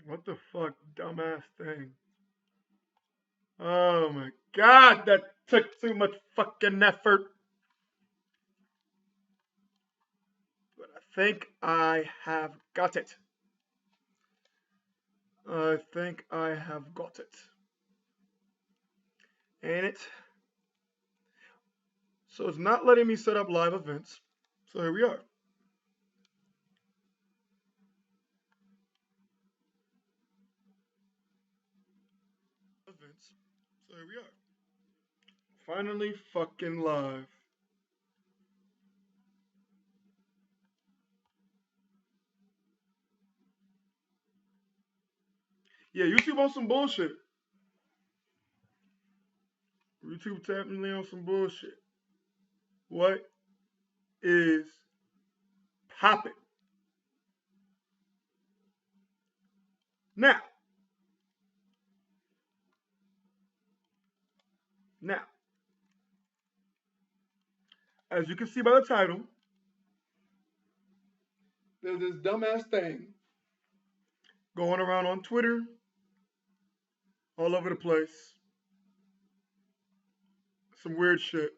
What the fuck, dumbass thing? Oh my god, that took too much fucking effort. But I think I have got it. I think I have got it. Ain't it? So it's not letting me set up live events. So here we are. Events. So here we are. Finally fucking live. Yeah, YouTube on some bullshit. YouTube tapping me on some bullshit. What is popping? Now, now, as you can see by the title, there's this dumbass thing going around on Twitter, all over the place. Some weird shit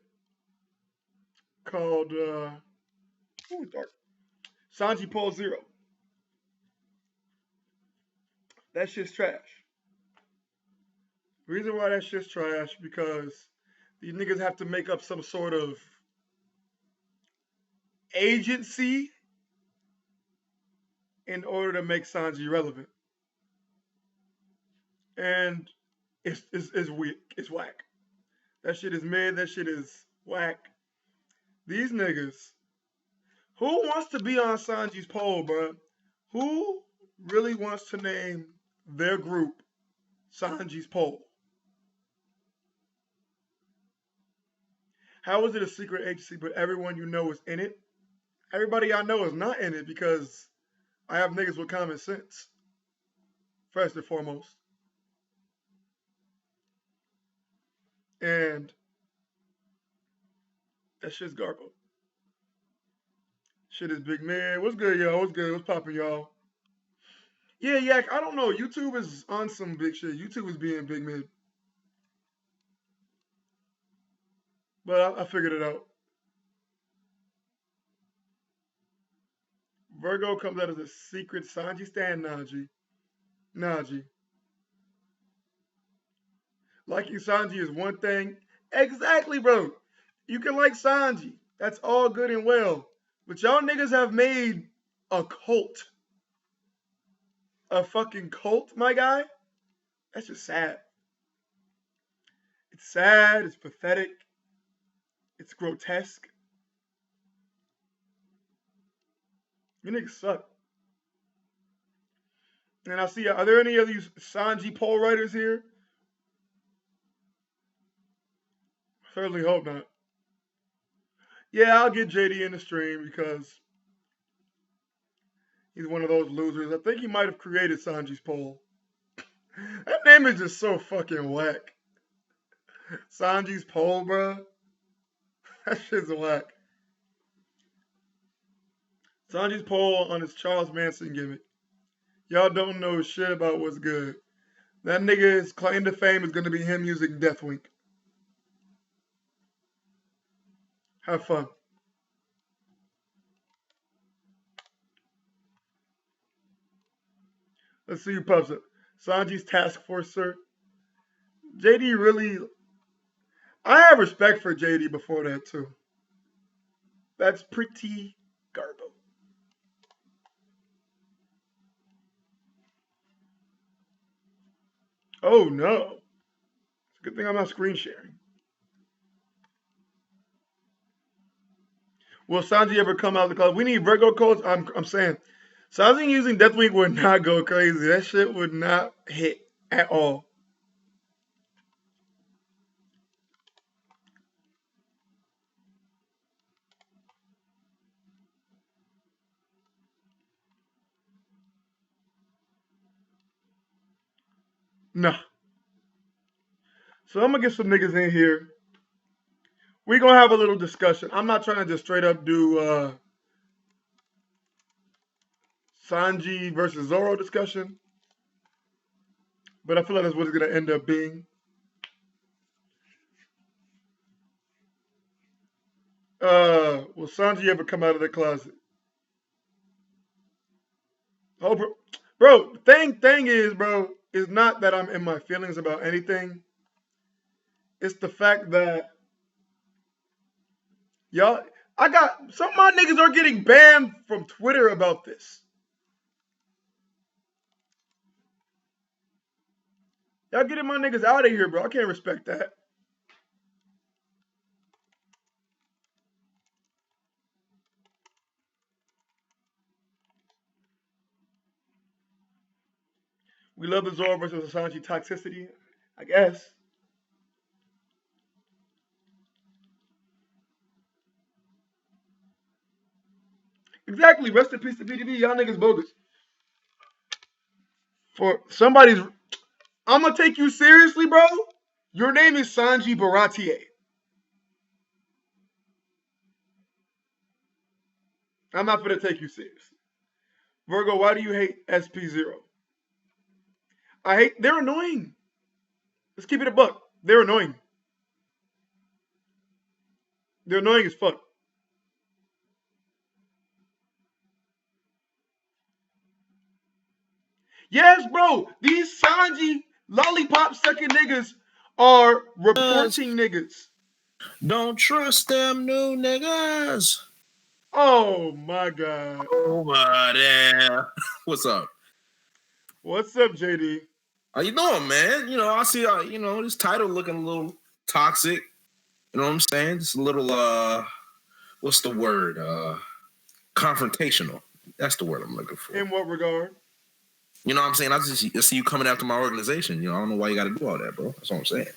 called ooh, dark. Sanji Paul Zero. That shit's trash. The reason why that shit's trash because these niggas have to make up some sort of agency in order to make Sanji relevant. And it's weak. It's whack. That shit is mid. That shit is whack. These niggas. Who wants to be on Sanji's poll, bro? Who really wants to name their group Sanji's poll? How is it a secret agency, but everyone you know is in it? Everybody I know is not in it because I have niggas with common sense. First and foremost. And that shit's garbo. Shit is big man. What's good, y'all? What's good? What's poppin', y'all? Yeah, Yak, I don't know. YouTube is on some big shit. YouTube is being big mid. But I figured it out. Virgo comes out as a secret Sanji stan Naji. Naji. Liking Sanji is one thing. Exactly, bro. You can like Sanji. That's all good and well. But y'all niggas have made a cult. A fucking cult, my guy? That's just sad. It's sad. It's pathetic. It's grotesque. You niggas suck. And I see, are there any of these Sanji poll writers here? Certainly hope not. Yeah, I'll get JD in the stream because he's one of those losers. I think he might have created Sanji's poll. That name is just so fucking whack. Sanji's poll, bro. That shit's whack. Sanji's poll on his Charles Manson gimmick. Y'all don't know shit about what's good. That nigga's claim to fame is gonna be him using Deathwink. Have fun. Let's see who pops up. Sanji's task force, sir. JD really. I have respect for JD before that, too. That's pretty garbo. Oh, no. It's a good thing I'm not screen sharing. Will Sanji ever come out of the closet? We need Virgo codes. I'm saying. Sanji using Deathwink would not go crazy. That shit would not hit at all. Nah. So I'm gonna get some niggas in here. We're gonna have a little discussion. I'm not trying to just straight up do Sanji versus Zoro discussion. but I feel like that's what it's gonna end up being. Will Sanji ever come out of the closet? Oh, bro, thing is, bro, is not that I'm in my feelings about anything. It's the fact that y'all, I got some of my niggas are getting banned from Twitter about this. Y'all getting my niggas out of here, bro. I can't respect that. We love the Zoro versus Sanji toxicity, I guess. Exactly. Rest in peace to PDB. Y'all niggas bogus. For somebody's, I'm gonna take you seriously, bro. Your name is Sanji Baratier. I'm not gonna take you seriously. Virgo, why do you hate SP-0? They're annoying. Let's keep it a buck. They're annoying. They're annoying as fuck. Yes, bro. These Sanji lollipop sucking niggas are reporting niggas. Don't trust them new niggas. Oh my god. Over there. What's up? What's up, JD? How you doing, man? You know, I see this title looking a little toxic. You know what I'm saying? It's a little what's the word? Confrontational. That's the word I'm looking for. In what regard? You know what I'm saying? I see you coming after my organization. You know, I don't know why you got to do all that, bro. That's what I'm saying.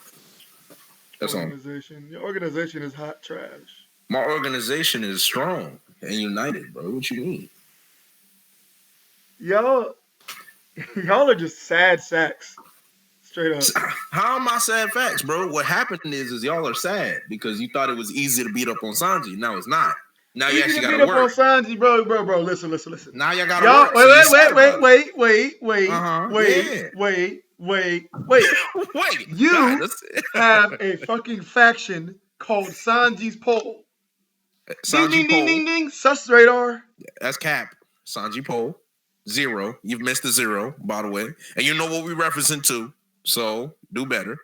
That's organization. Your organization is hot trash. My organization is strong and united, bro. What you mean? Y'all are just sad sacks. Straight up. How am I sad facts, bro? What happened is y'all are sad because you thought it was easy to beat up on Sanji. Now it's not. Now you actually got to work. Up on Sanji, bro. Listen. Now y'all got to work. Wait. You have a fucking faction called Sanji's Pole. Sanji Pole. Ding. Sus radar. That's cap. Sanji Pole. 0. You've missed the 0, by the way. And you know what we're referencing to. So, do better.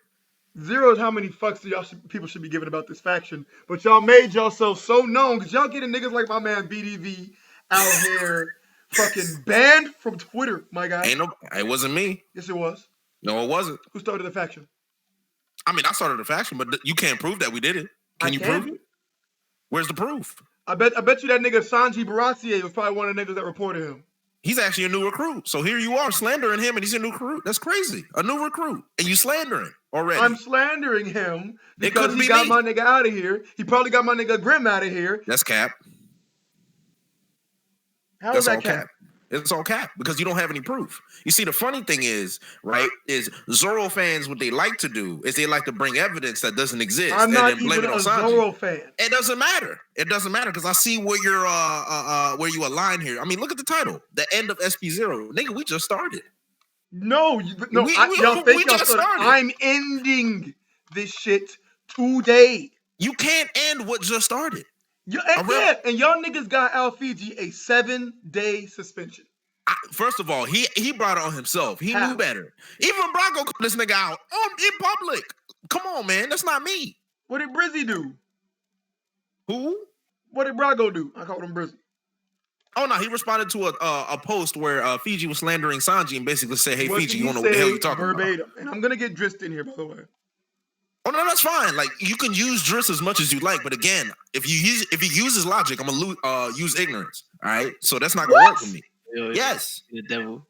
0 is how many fucks people should be giving about this faction. But y'all made yourself so known because y'all getting niggas like my man BDV out here fucking banned from Twitter, my guy. It wasn't me. Yes, it was. No, it wasn't. Who started the faction? I mean, I started the faction, but you can't prove that we did it. Can you prove it? Where's the proof? I bet you that nigga Sanji Baratier was probably one of the niggas that reported him. He's actually a new recruit. So here you are slandering him and he's a new recruit. That's crazy. A new recruit. And you slandering already. I'm slandering him because he got my nigga out of here. He probably got my nigga Grim out of here. That's cap. How is that cap? It's all cap because you don't have any proof. You see, the funny thing is, right, is Zoro fans, what they like to do is they like to bring evidence that doesn't exist. I'm not even a Zoro fan. It doesn't matter. It doesn't matter because I see where you're where you align here. I mean, look at the title. The end of SP-0. Nigga, we just started. No, y'all think y'all started. I'm ending this shit today. You can't end what just started. And y'all niggas got Al-Fiji a 7-day suspension. First of all, he brought it on himself. He knew better. Even Braco called this nigga out in public. Come on, man. That's not me. What did Brizzy do? Who? What did Braco do? I called him Brizzy. Oh, no. He responded to a post where Fiji was slandering Sanji and basically said, hey, Fiji, you don't know what the hell you're talking about. And I'm going to get Drist in here, by the way. Oh no, that's fine. Like you can use Driss as much as you like, but again, if he uses logic, I'm gonna use ignorance. All right, so that's not gonna work for me. Yes, the devil.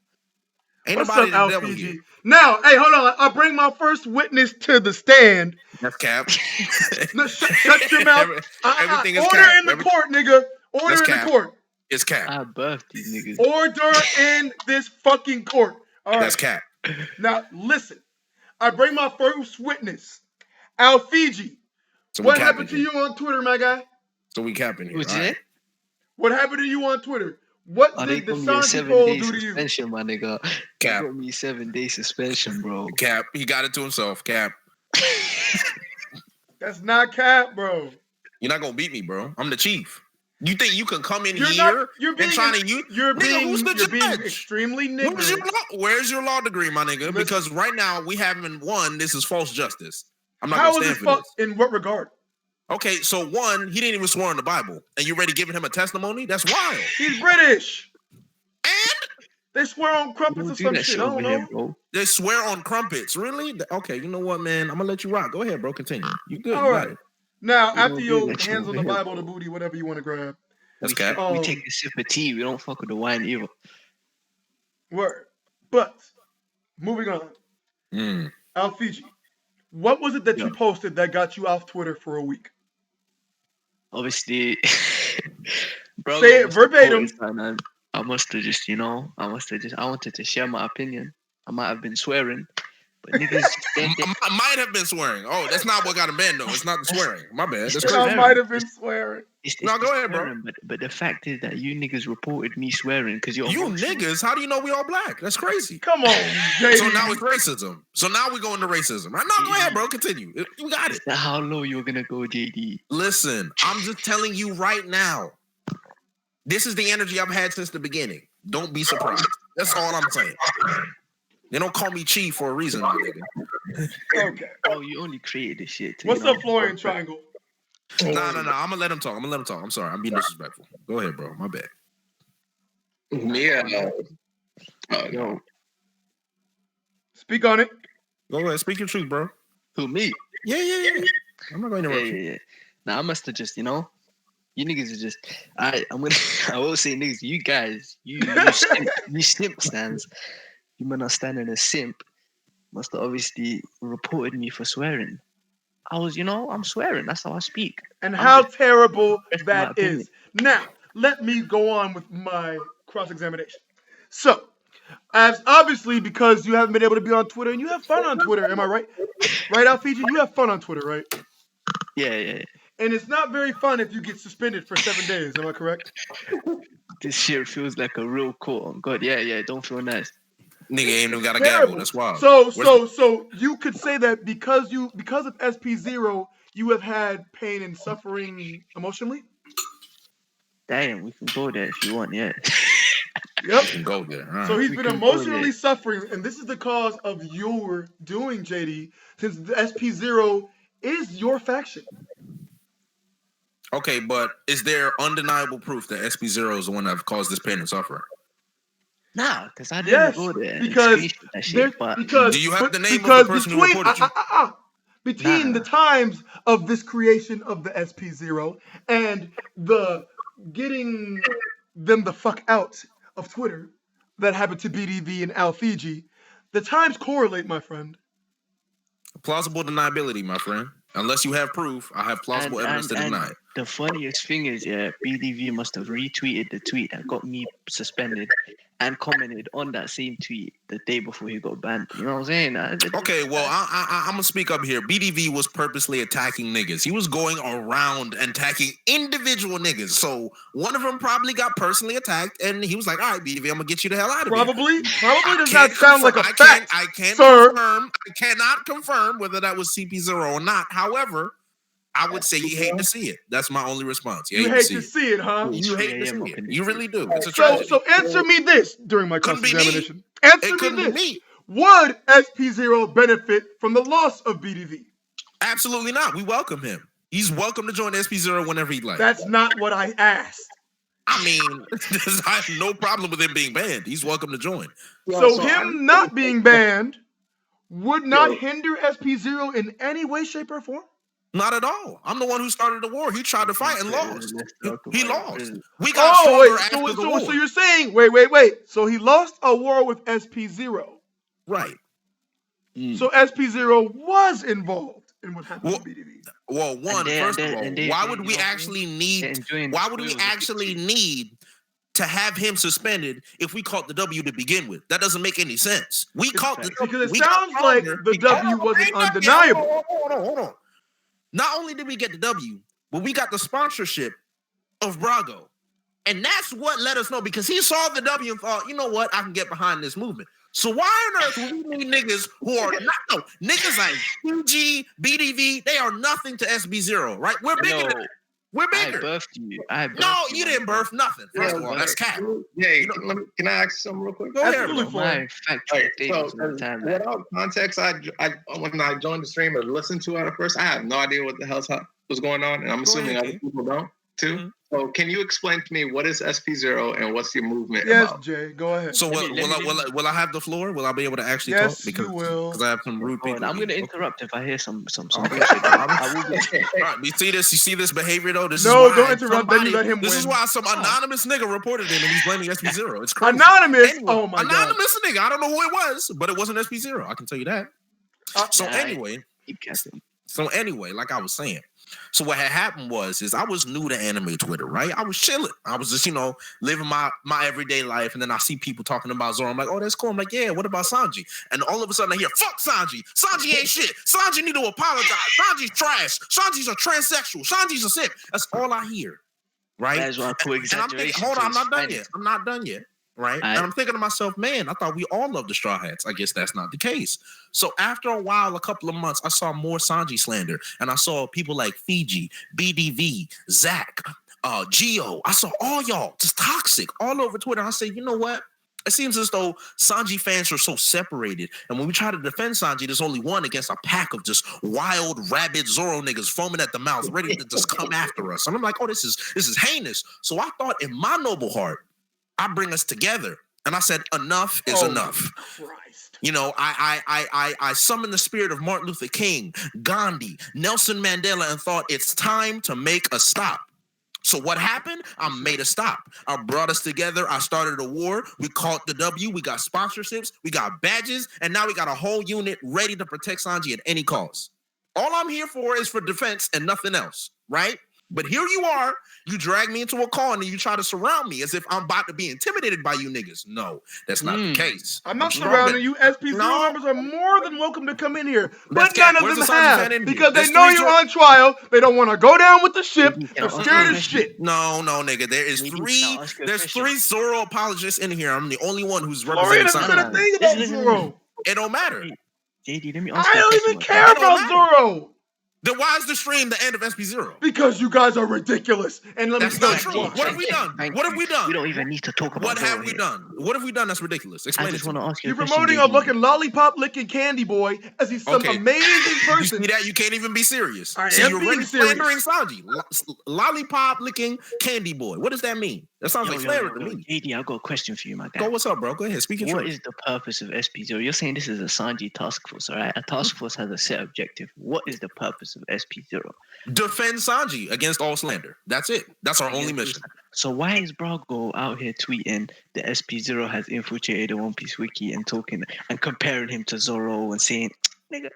Ain't nobody the devil here. Now, hey, hold on. I bring my first witness to the stand. That's cap. Shut your mouth. Everything is order cap. in the court, nigga. Order in the court. It's cap. I buffed these niggas. Order in this fucking court. All right. That's cap. Now listen. I bring my first witness. Al-Fiji. So what happened to you on Twitter, my guy? So we capping here. What's it? What happened to you on Twitter? What Oh, they did the got me a Sanji poll 7-day do to you? suspension, my nigga. They Cap. got me 7-day suspension, bro. Cap. He got it to himself. Cap. That's not cap, bro. You're not gonna beat me, bro. I'm the chief. You think you can come in You're here not. You're and being. try to use? You're Nigga, who's being. the You're being judge? extremely niggardly. Where's your law degree, my nigga? Listen. Because right now we haven't won. This is false justice. I'm not How gonna is stand this for this. In what regard? Okay, so one, he didn't even swear in the Bible, and you ready giving him a testimony? That's wild. He's British. And They swear on We crumpets don't or do some that shit. shit I over don't here, know. bro. they swear on crumpets. Really? Okay, you know what, man? I'm gonna let you rock. Go ahead, bro. Continue. You good? All You right. got it. Now, We after don't do your that shit hands on the over here, Bible, the bro. booty, whatever you want to grab. That's We cap. take, we take a sip of tea. We don't fuck with the wine either. Word. But moving on. Alfiji, what was it that you Yeah. posted that got you off Twitter for a week? Obviously, bro. Say it verbatim. I must have just, I wanted to share my opinion. I might have been swearing, but niggas just I might have been swearing. Oh, that's not what got him banned, though. It's not the swearing. My bad. That's I crazy. might have been swearing. No, go ahead, bro. swearing, but the fact is that you niggas reported me swearing because you're You emotional. niggas, how do you know we all black? That's crazy. Come on, JD. So now it's racism. So now we go into racism. Right? No, go ahead, bro. Continue. You got Is it. that how low you're gonna go, JD? Listen, I'm just telling you right now. This is the energy I've had since the beginning. Don't be surprised. That's all I'm saying. They don't call me chief for a reason, my nigga. Okay. Bro, you only created this shit. What's up, Florian Triangle? No. I'm gonna let him talk. I'm sorry. I'm being disrespectful. Go ahead, bro. My bad. Yeah. Yo, Speak on it. Go ahead. Speak your truth, bro. who me? Yeah. I'm not going to interrupt you. Yeah. Nah, I must have just, you niggas are just. I will say niggas. You guys, you simp stands. You man are standing as simp. Must have obviously reported me for swearing. I was, I'm swearing. That's how I speak. And I'm how just terrible expressing my that opinion. is. Now, let me go on with my cross-examination. So, as obviously because you haven't been able to be on Twitter and you have fun on Twitter, am I right? Right, Alfiji? You have fun on Twitter, right? Yeah. And it's not very fun if you get suspended for 7 days. Am I correct? This shit feels like a real court on God. Yeah. Don't feel nice. Nigga ain't even got a Terrible. gavel. That's wild. So you could say that because of SP-0, you have had pain and suffering emotionally? Damn, we can go there if you want, yeah. Yep. You can go there. All right. So he's We been can go emotionally there. suffering, and this is the cause of your doing, JD, since the SP-0 is your faction. Okay, but is there undeniable proof that SP-0 is the one that caused this pain and suffering? Nah, because I didn't Yes, go there. and because screenshot that shit, but Do you have the name of the person who reported you? Between the times of this creation of the SP-0 and the getting them the fuck out of Twitter that happened to BDV and Alfiji, the times correlate, my friend. Plausible deniability, my friend. Unless you have proof, I have plausible evidence to deny it. the funniest thing is, BDV must have retweeted the tweet that got me suspended and commented on that same tweet the day before he got banned. You know what I'm saying? Okay, well, I'm gonna speak up here. BDV was purposely attacking niggas. He was going around and attacking individual niggas. So one of them probably got personally attacked, and he was like, "All right, BDV, I'm gonna get you the hell out of here." Probably does can't not sound like a fact. I can't sir. confirm. I cannot confirm whether that was CP0 or not. However, I would say you hate to see it. That's my only response. You hate to see it, huh? You hate to see it. You really do. It's a So tragedy. so answer me this during my Couldn't be me. cross-examination. Answer It me couldn't be this. me. Would SP-0 benefit from the loss of BDV? Absolutely not. We welcome him. He's welcome to join SP0 whenever he'd like. That's not what I asked. I mean, I have no problem with him being banned. He's welcome to join. So him not being banned would not hinder SP-0 in any way, shape, or form? Not at all. I'm the one who started the war. He tried to fight and lost. He lost. We got Oh, stronger wait. after the war. So you're saying, wait. So he lost a war with SP-0. Right. So SP-0 was involved in what happened to BDV. Well, first of all, why would we actually need to have him suspended if we caught the W to begin with? That doesn't make any sense. We caught the W. Because it sounds like the W wasn't undeniable. Hold on. Not only did we get the W, but we got the sponsorship of Brago. And that's what let us know, because he saw the W and thought, you know what, I can get behind this movement. So why on earth would we need niggas who are not niggas like QG, BDV? They are nothing to SB0, right? We're bigger than that. We're bigger. I birthed you. No, you didn't birth nothing. First of all, that's cap. Yeah, can I ask something real quick? Go ahead, bro. Without context, when I joined the stream or listened to it at first, I have no idea what the hell was going on, and I'm assuming other people don't too. Mm-hmm. So can you explain to me what is SP-0 and what's your movement about? Yes, Jay, go ahead. So will I have the floor? Will I be able to actually talk? Because you will. Because I have some rude people. I'm going to interrupt if I hear some bullshit. Right, you see this behavior though? Don't interrupt. Then you let him win. This is why some anonymous nigga reported him and he's blaming SP-0. It's crazy. Anonymous? Anyway, oh my god. Anonymous nigga. I don't know who it was, but it wasn't SP-0. I can tell you that. So anyway, like I was saying. So what had happened is I was new to anime Twitter, right? I was chilling. I was just, living my everyday life. And then I see people talking about Zoro. I'm like, oh, that's cool. I'm like, yeah, what about Sanji? And all of a sudden I hear, fuck Sanji. Sanji ain't shit. Sanji need to apologize. Sanji's trash. Sanji's a transsexual. Sanji's a simp. That's all I hear, right? That's why I and I'm thinking, hold on, I'm not done yet. Right. And I'm thinking to myself, man, I thought we all loved the Straw Hats. I guess that's not the case. So after a while, a couple of months, I saw more Sanji slander. And I saw people like Fiji, BDV, Zach, Geo. I saw all y'all just toxic all over Twitter. I say, you know what? It seems as though Sanji fans are so separated. And when we try to defend Sanji, there's only one against a pack of just wild, rabid Zoro niggas foaming at the mouth, ready to just come after us. And I'm like, oh, this is heinous. So I thought in my noble heart, I bring us together. And I said, enough is enough. Christ. I summoned the spirit of Martin Luther King, Gandhi, Nelson Mandela, and thought it's time to make a stop. So what happened? I made a stop. I brought us together. I started a war. We caught the W. We got sponsorships. We got badges. And now we got a whole unit ready to protect Sanji at any cost. All I'm here for is for defense and nothing else, right? But here you are, you drag me into a call and you try to surround me as if I'm about to be intimidated by you niggas. No, that's not the case. I'm not surrounding you. SP-0 members are more than welcome to come in here. But none of them have. Because they know you're on trial. They don't want to go down with the ship. They're scared as shit. No, nigga. There's three Zoro apologists in here. I'm the only one who's representing Sanji. Thing about Zoro. It don't matter. JD, let me ask I don't even care about Zoro. Then why is the stream the end of SP-0? Because you guys are ridiculous. And let me tell you. What have we done? What have we done? We don't even need to talk about what have we done? What have we done that's ridiculous? Explain I just want to ask you. You're promoting a looking lollipop licking candy boy as he's some amazing person. You see that? You can't even be serious. I am being serious. Slandering Sanji. Lollipop licking candy boy. What does that mean? That sounds like slander to me. JD, I've got a question for you, my guy. Go, what's up, bro? Go ahead. Speak your truth. What is the purpose of SP-0? You're saying this is a Sanji task force, all right? A task force has a set objective. What is the purpose of SP-0? Defend Sanji against all slander. That's it. That's our only mission. So why is Brago out here tweeting that SP-0 has infiltrated the One Piece wiki and talking and comparing him to Zoro and saying, nigga,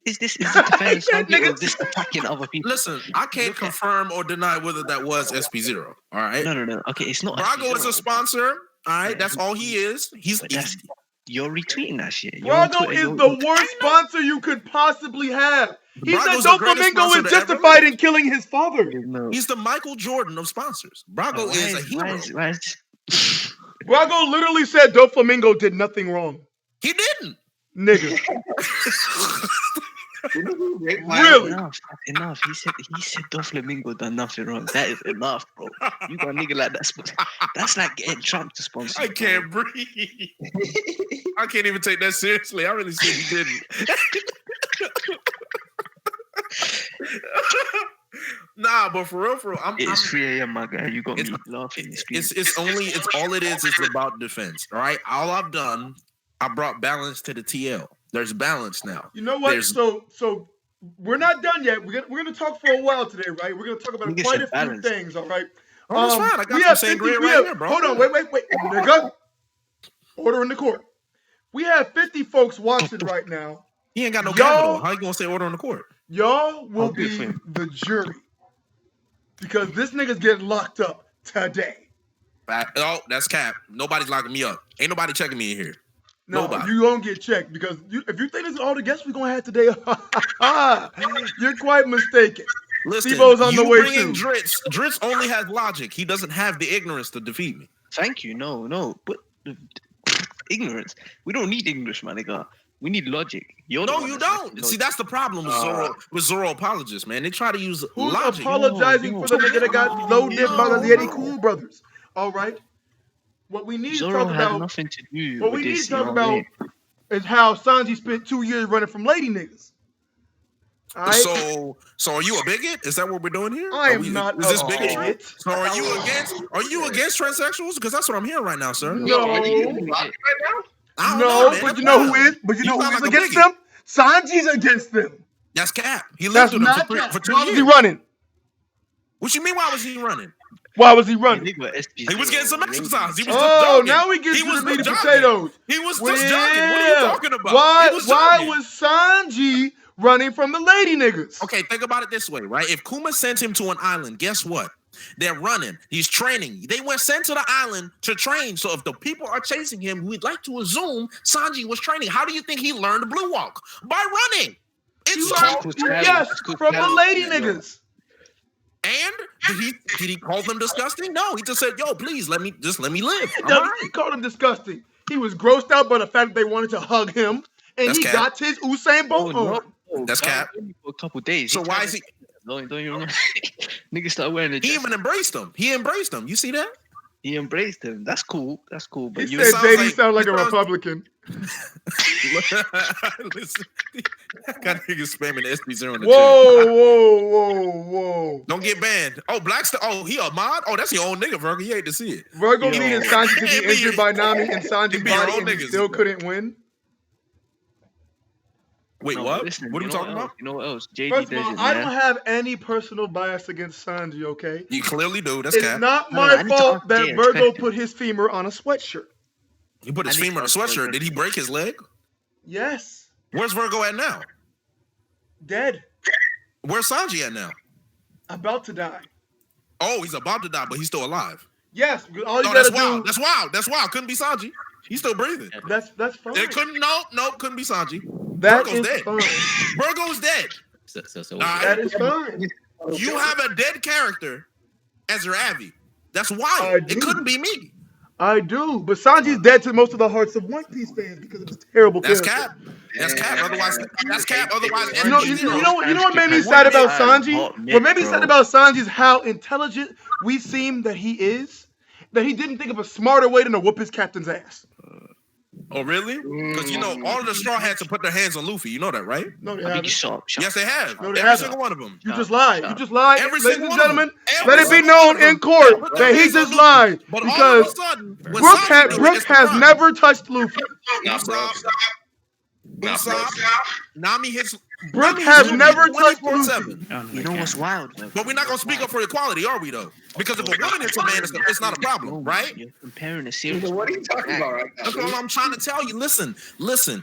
is this defending Sanji or is this attacking other people? Listen, I can't confirm or deny whether that was SP-0. All right? No. Okay, it's not. Brago is a sponsor. All right, that's all he is. You're retweeting that shit. Brago is the worst sponsor you could possibly have. He said Doflamingo is justified in killing his father. He's the Michael Jordan of sponsors. Brago is a hero. Brago literally said Doflamingo did nothing wrong. He didn't. Nigga. Really? Enough. He said Doflamingo done nothing wrong. That is enough, bro. You got a nigga like that. That's like getting Trump to sponsor. I can't breathe. I can't even take that seriously. I really said he didn't. Nah, but for real, it's 3 a.m., my guy. You got me laughing. It's all it is about defense. All right. All I've done, I brought balance to the TL. There's balance now. You know what? So we're not done yet. We're gonna talk for a while today, right? We're gonna talk about quite a few things. All right. Oh, that's fine. I got some sangria right here, bro. Hold on. Wait. Nigga. Order in the court. We have 50 folks watching right now. He ain't got no capital. How you gonna say order in the court? Y'all will be the jury because this nigga's getting locked up today. Oh, that's cap. Nobody's locking me up. Ain't nobody checking me in here. No, nobody. You won't get checked because if you think this is all the guests we're gonna have today, you're quite mistaken. Listen, Debo's on the you way bring in too. Dritz. Dritz only has logic. He doesn't have the ignorance to defeat me. Thank you. No. But ignorance. We don't need English, my nigga. We need logic. You're the No, one you that's lacking don't. See, logic. that's the problem with Zoro apologists, man. They try to use Who's logic. apologizing No, for the nigga that got low dipped by the no, Yeti no. Cool brothers? All right. What we need to Zoro talk had about. nothing to do What with we need this. to talk you know what I about mean? is how Sanji spent 2 years running from lady niggas. All right. So are you a bigot? Is that what we're doing here? I Are am we- not Is this a bigotry? bigot. So are you against transsexuals? Because that's what I'm hearing right now, sir. No. Are you using logic right now? I don't know, No, man. but That's you know who wild. is? But you know who sound is like a against bigot. them? Sanji's against them. That's cap. He That's lived with them not for cap. 2 Why was he years. running? What you mean? Why was he running? Why was he Hey, running? nigga, SP0, He was getting some exercise. He was just Oh, jogging. now we get He to was the meat just and jogging. potatoes. He was just jogging. What are you talking about? Why He was Sanji running from the lady niggas? Okay, think about it this way, right? If Kuma sent him to an island, guess what? They're running. He's training. They were sent to the island to train. So if the people are chasing him, we'd like to assume Sanji was training. How do you think he learned the blue walk? By running. It's called- Yes, from the lady niggas. And did he call them disgusting? No, he just said, "Yo, please let me live." I'm He all right. called him disgusting. He was grossed out by the fact that they wanted to hug him, and That's he cap. got his Usain Bolt on. That's cap. For a couple days. So why is he? Don't you remember? Niggas started wearing the He dress. even embraced him. He embraced him. You see that? He embraced him. That's cool. But He you said sounds JD like- sound like a he sounds- Republican. Listen, got niggas spamming the SP-0 in the chat. Whoa. Don't get banned. Oh, Blackstar. Oh, he a mod? Oh, that's your own nigga, Virgo. You hate to see it. Virgo Yo. needed Sanji to It be be- injured by Nami and Sanji's it be your body, own and he niggas. still couldn't win. Wait, No, what? listen, What are you we know talking else? about? You know what else? JD First of does all, it, I man. don't have any personal bias against Sanji, okay? You clearly do. That's It's cap. not No, I my need to fault ask that Jay a Virgo question. put his femur on a sweatshirt. He put his I need femur in a to ask sweatshirt. Virgo. Did he break his leg? Yes. Where's Virgo at now? Dead. Where's Sanji at now? About to die. Oh, he's about to die, but he's still alive. Yes. All you Oh, that's gotta wild. do. That's wild. That's wild. Couldn't be Sanji. He's still breathing. That's fine. It couldn't. Nope. Couldn't be Sanji. That Virgo's is dead. fine. Virgo's dead. So All right. That is fine. You have a dead character as your Abby. That's I wild. do. It couldn't be me. I do, but Sanji's dead to most of the hearts of One Piece fans because of his terrible That's character. cap. That's cap. Otherwise, that's cap. Otherwise, You know what made me sad about Sanji? What made me sad about Sanji is how intelligent we seem that he is. That he didn't think of a smarter way than to whoop his captain's ass. Oh, really? Because all of the Straw Hats have put their hands on Luffy. You know that, right? No, they I think you haven't. shot. Yes, they have. No, they Every haven't. single one of them. You just lied. You just lied. Every Ladies single and one of them. gentlemen, Every let it be single one known of them. in court Put their that he hands on just Luffy. lied But all of because a sudden, when Brook, Sanji do it, Brook it's has the never touched Luffy. Nah, bro. Usopp, Nami hits. Brook Nami has hits Luffy never touched 24/7. You know what's wild? But we're not gonna speak up for equality, are we? Though, because if a woman hits a man, it's not a problem, right? You're comparing a series. What are you talking about right now? That's all I'm trying to tell you. Listen.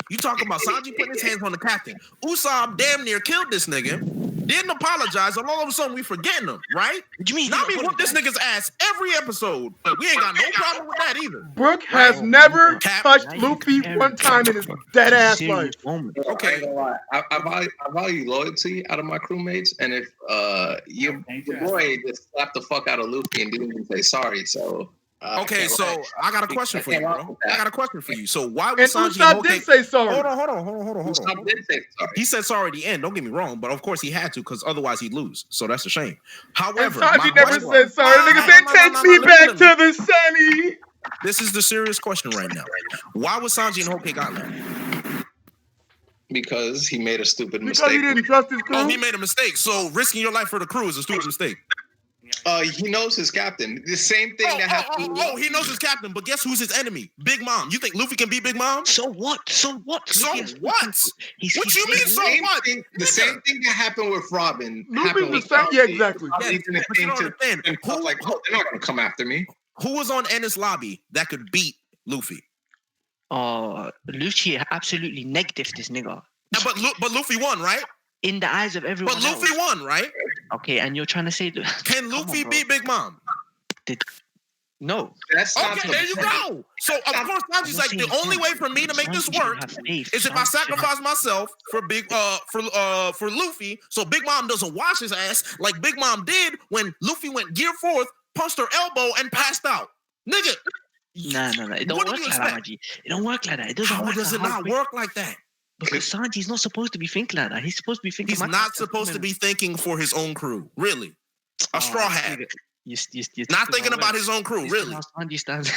You talk about Sanji putting his hands on the captain. Usopp damn near killed this nigga. Didn't apologize, and all of a sudden we forgetting him, right? What do you mean? Nami whooped this nigga's ass every episode, but we ain't got no problem with that either. Brook has never Cap. touched Luffy one time in his dead ass life. Okay. I ain't gonna lie. I value loyalty out of my crewmates, and if your boy just slapped the fuck out of Luffy and didn't even say sorry, so Okay, can't so lie. I got a question for you, can't bro. rock with that. I got a question for you. So why And was Sanji Usopp and did Hope? say sorry. Hold on. Usopp did say sorry. He said sorry at the end. Don't get me wrong, but of course he had to because otherwise he'd lose. So that's a shame. And However, Sanji my never question- said sorry. The nigga said, take me back to the sunny. This is the serious question right now. Why was Sanji and Hope Island? Because he made a stupid Because mistake. he didn't trust his Oh, crew. he made a mistake. So risking your life for the crew is a stupid mistake. He knows his captain. The same thing that happened. He knows his captain, but guess who's his enemy? Big Mom. You think Luffy can beat Big Mom? So what? So what? What you mean, The so same what? thing- The same thing that happened with Robin. Luffy happened was with saying, yeah, Sanji. exactly. Yeah, He's gonna but you think don't to- understand. and Who- like, oh, they're not gonna come after me. Who was on Ennis lobby that could beat Luffy? Lucci absolutely negative this nigga. But Luffy won, right? In the eyes of everyone But Luffy else. won, right? Okay, and you're trying to say Can Luffy bro. beat Big Mom? No. That's not Okay, there you go. So of course, Sanji's like, the only way for me to make this work is if I sacrifice myself for for Luffy, so Big Mom doesn't wash his ass like Big Mom did when Luffy went gear forth, punched her elbow, and passed out. Nigga. Nah. It don't work like that, Maggie. It don't work like that. It doesn't How work does it not work like that? Because Sanji's not supposed to be thinking like that. He's supposed to be thinking. He's not supposed to be thinking for his own crew. Really. A straw hat. You're not thinking about his own crew, really. Sanji stands.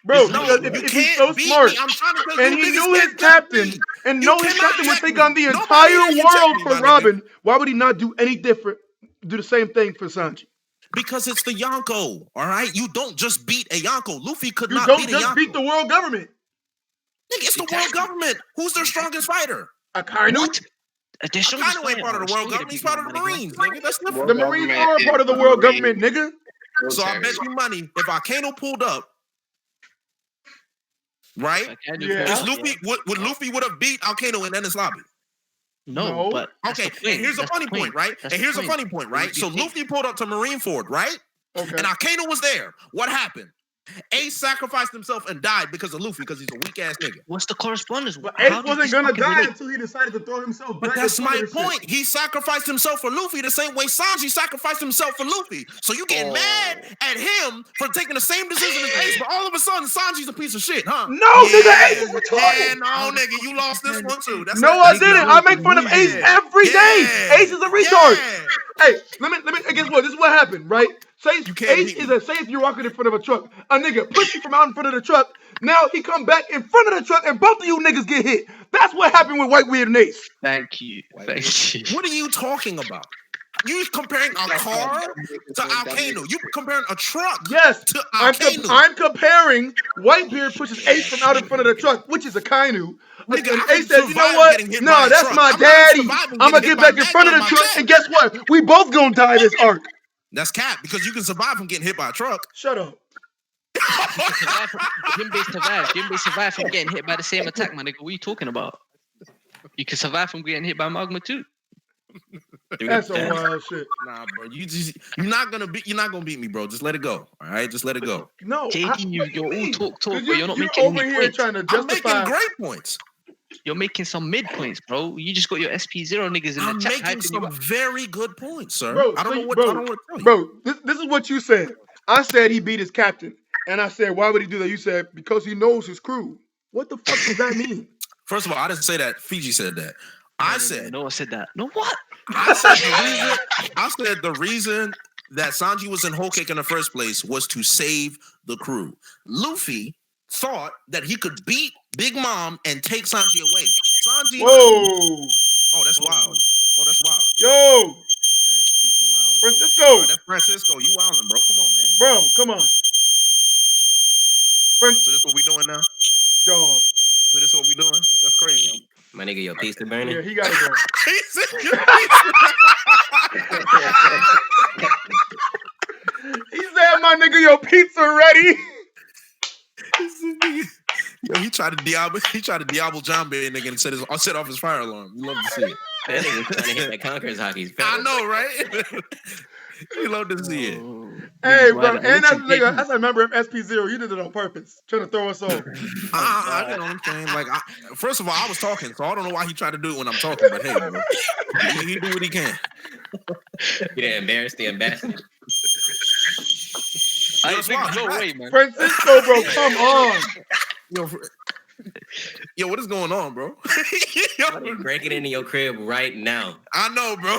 Bro, No, if he's so beat smart, me. I'm trying to tell and you, he niggas knew his can't captain, check me. and You know his cannot captain would check take me. on the Nobody entire here can check world me, for my nigga. Robin, why would he not do any different? Do the same thing for Sanji? Because it's the Yonko, all right? You don't just beat a Yonko. Luffy could You not don't beat a just Yonko. beat the world government. Nigga, it's the world government. Who's their strongest fighter? Akainu? What? Akainu ain't part of the world government. He's part of the Marines, nigga. That's different. The Marines are a part of the world government, nigga. So I bet you money if Akainu pulled up, right? Yeah. Is Luffy would Luffy would have beat Akainu in Ennis Lobby? No, but okay. And here's a funny point, right? And here's a funny point, right? So Luffy pulled up to Marineford, right? Okay. And Akainu was there. What happened? Ace sacrificed himself and died because of Luffy because he's a weak ass nigga. What's the correspondence? But Ace wasn't gonna die until he decided to throw himself back. But that's my point. He sacrificed himself for Luffy the same way Sanji sacrificed himself for Luffy. So you get mad at him for taking the same decision as Ace, but all of a sudden Sanji's a piece of shit, huh? No, nigga, Ace is retarded. Yeah, no, nigga, you lost this one too. That's no, I didn't. I make fun of Ace every day. Ace is a retard. Hey, let me. Guess what? This is what happened, right? Say Ace is say if you're walking in front of a truck, a nigga push you from out in front of the truck. Now he come back in front of the truck, and both of you niggas get hit. That's what happened with White Weird and Ace. Thank you. What are you talking about? You comparing a car to Akainu. You comparing a truck to Akainu. I'm comparing Whitebeard pushes Ace from out in front of the truck, which is Akainu. Nigga, and Ace says, you know what? No, that's my daddy. I'm going to get back in front of the truck, and guess what? We both going to die this arc. That's cap, because you can survive from getting hit by a truck. Shut up. Jinbei survived from getting hit by the same attack, my nigga. What are you talking about? You can survive from getting hit by magma too. That's a wild shit. Nah, bro. You're not gonna beat me, bro. Just let it go. All right, just let it go. No, JD, you're all talk, but you're not making over here points. trying to justify. I'm making great points. You're making some mid points, bro. You just got your SP-0 niggas in the chat. I'm making some very good points, sir. Bro, I don't know what to tell you. Bro, this is what you said. I said he beat his captain. And I said, why would he do that? You said, because he knows his crew. What the fuck does that mean? First of all, I didn't say that. Fiji said that. No one said that. No, what? I said the reason that Sanji was in Whole Cake in the first place was to save the crew. Luffy thought that he could beat Big Mom and take Sanji away. Sanji. Whoa. Oh, that's wild. Oh, that's wild. Yo. That's super wild. Francisco. Oh, that's Francisco. You wildin', bro. Come on, man. Bro, come on. So this what we doing now? Dog. So this what we doing? That's crazy. My nigga, your pizza burning? Yeah, he gotta go. He said, my nigga, your pizza ready. Yo, he tried to Diablo John Bear nigga and set off his fire alarm. You love to see it. That nigga trying to hit that Conqueror's hockey. I know, right? You love to see it. Hey, bro, and that's a member of SP-0. You did it on purpose, trying to throw us off. I get what I'm saying. Like, first of all, I was talking, so I don't know why he tried to do it when I'm talking. But hey, bro, he do what he can. Yeah, embarrass the ambassador. No way, man. Francisco, bro, come on. Yo, what is going on, bro? Break it into your crib right now. I know, bro.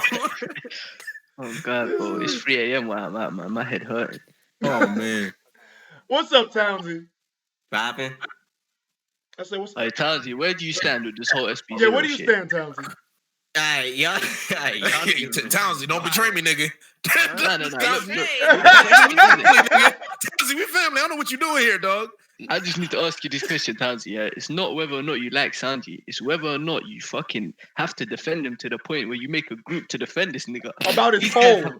Oh God, bro, it's 3 a.m. Wow, my head hurt. Oh man. What's up, Townsy? Popping. I said, what's up? Hey, Townsy, where do you stand with this whole SP? Yeah, where do you stand, Townsy? Alright, y'all. Townsy, don't betray me, nigga. No. Townsy, we family. I don't know what you're doing here, dog. I just need to ask you this question, Townsy. Yeah? It's not whether or not you like Sanji. It's whether or not you fucking have to defend him to the point where you make a group to defend this nigga. About his hole.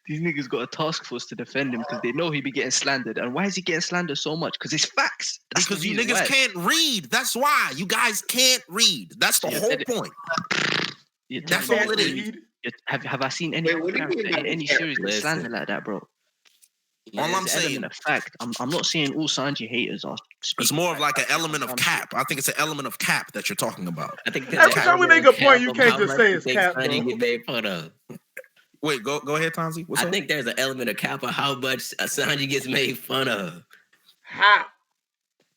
These niggas got a task force to defend him because they know he be getting slandered. And why is he getting slandered so much? Because it's facts. That's because you niggas can't read. That's why. You guys can't read. That's the whole point. That's all it is. Have I seen any series that slander like that, bro? Yeah, All I'm There's an saying, element of fact. I'm not saying all Sanji haters are. it's speaking more of facts. like an element of cap. I think it's an element of cap that you're talking about. I think Every time we make a point, you can't how just much say you it's think cap, Sonny bro. get made fun of. Wait, go ahead, Tonzi. What's I up? think there's an element of cap of how much Sanji gets made fun of. How?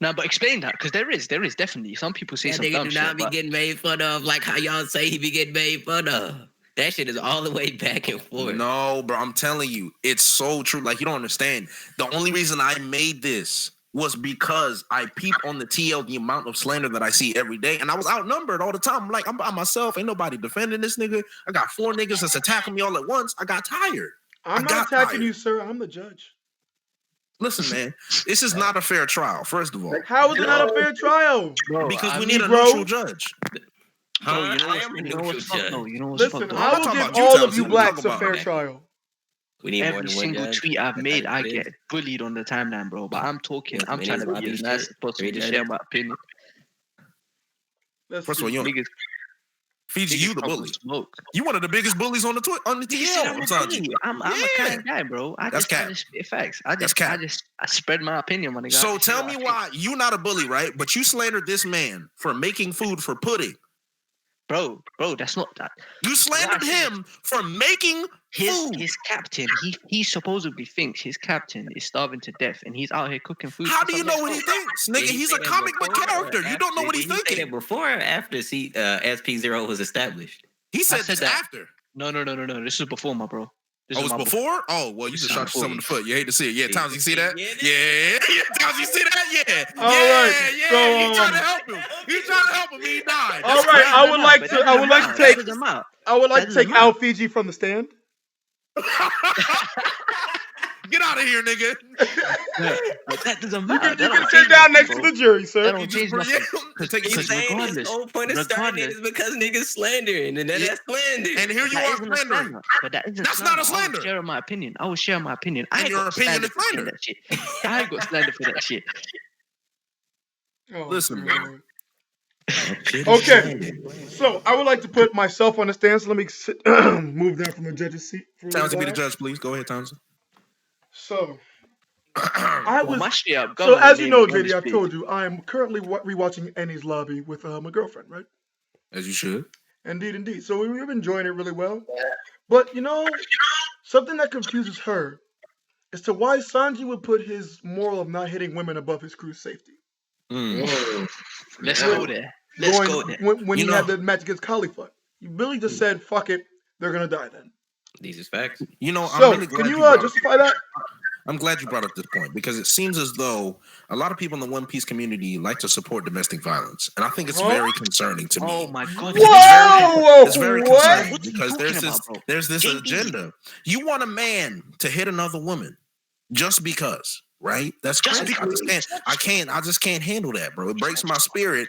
No, but explain that because there is definitely some people say That some nigga dumb do shit. not be But getting made fun of like how y'all say he be getting made fun of. That shit is all the way back and forth. No, bro, I'm telling you, it's so true. Like, you don't understand. The only reason I made this was because I peep on the TL the amount of slander that I see every day, and I was outnumbered all the time. I'm like, I'm by myself. Ain't nobody defending this nigga. I got 4 niggas that's attacking me all at once. I got tired. I'm not attacking you, sir. I'm the judge. Listen, man, this is not a fair trial, first of all. How is it not a fair trial? bro, Because I we mean, need a bro. neutral judge. bro, Huh? you know I am a what's neutral fucked judge. though? You know what's Listen, fucked though? I I'm will talking give about you, all of Townsend. you We blacks talking a fair about- trial. We need more Every than one single judge. tweet I've That's made, how I it get is. bullied on the timeline, bro. But I'm talking. Yes, I'm man, trying it's to be lobby as nice shit. as possible Three to judges. share my opinion. Let's First of all, see. you Niggas, Fiji, you the talking bully. smoke. You one of the biggest bullies on the Niggas said I'm TL. a Sanji. bully. I'm a kind guy, bro. I That's just cap. spit facts. I cap. spread my opinion when I got. So tell me why you not a bully, right? But you slandered this man for making food for pudding. bro. That's not that. You slandered him for making food. His captain. He supposedly thinks his captain is starving to death, and he's out here cooking food. How for do you some know what next he folk. thinks, nigga? Did he He's say a that comic book before or character. You don't know what Did he's he say thinking. that before or after SP-0 was established? He said said this that. after. No. This is before, my bro. This Oh, is it's my before? Oh, well, you This just is shot before. yourself in the foot. You hate to see it. Yeah, Yeah, Towns, you see that? yeah, Yeah, Towns, you see that? Yeah. All yeah, right, yeah. so, He trying to help him. He trying to help him. He died. All That's right, crazy. I would like to. I would like to take. That doesn't matter. I would like to That take doesn't Al matter. Fiji from the stand. Get out of here, nigga. But that doesn't You matter. can sit down next to the jury, That sir. don't change Yeah, nothing. take it He's to saying his regardless- whole point of starting it is because niggas slandering, and then Yeah. that's slander. And here you That are isn't a slandering. slander. But that isn't That's slander. not a slander. I was sharing my opinion. And your got opinion is slandered for saying slander. that shit. I got slandered for that shit. Oh, Listen, God. Shit is Okay. slander. So I would like to put myself on the stand. So let me move down from the judge's seat. For a Towns, little be the while. judge, please. Go ahead, Towns. So I Well, was. my shit up. So as you know, JD, JD, I've told you I am currently rewatching Annie's Lobby with my girlfriend, right? As you should. Indeed. So we've been enjoying it really well. But you know, something that confuses her as to why Sanji would put his moral of not hitting women above his crew's safety. Let's go there. Let's go there. When You he know- had the match against Khalifa. You really just said, fuck it, they're gonna die then. These is facts. You know, So, I'm really glad can you brought up- justify that? I'm glad you brought up this point because it seems as though a lot of people in the One Piece community like to support domestic violence, and I think it's Huh? very concerning to me. Oh my god. Whoa! It's very What? concerning What are you because talking there's about, bro? this JD. agenda. You want a man to hit another woman just because, right? That's Just crazy. I just can't handle that, bro. It breaks my spirit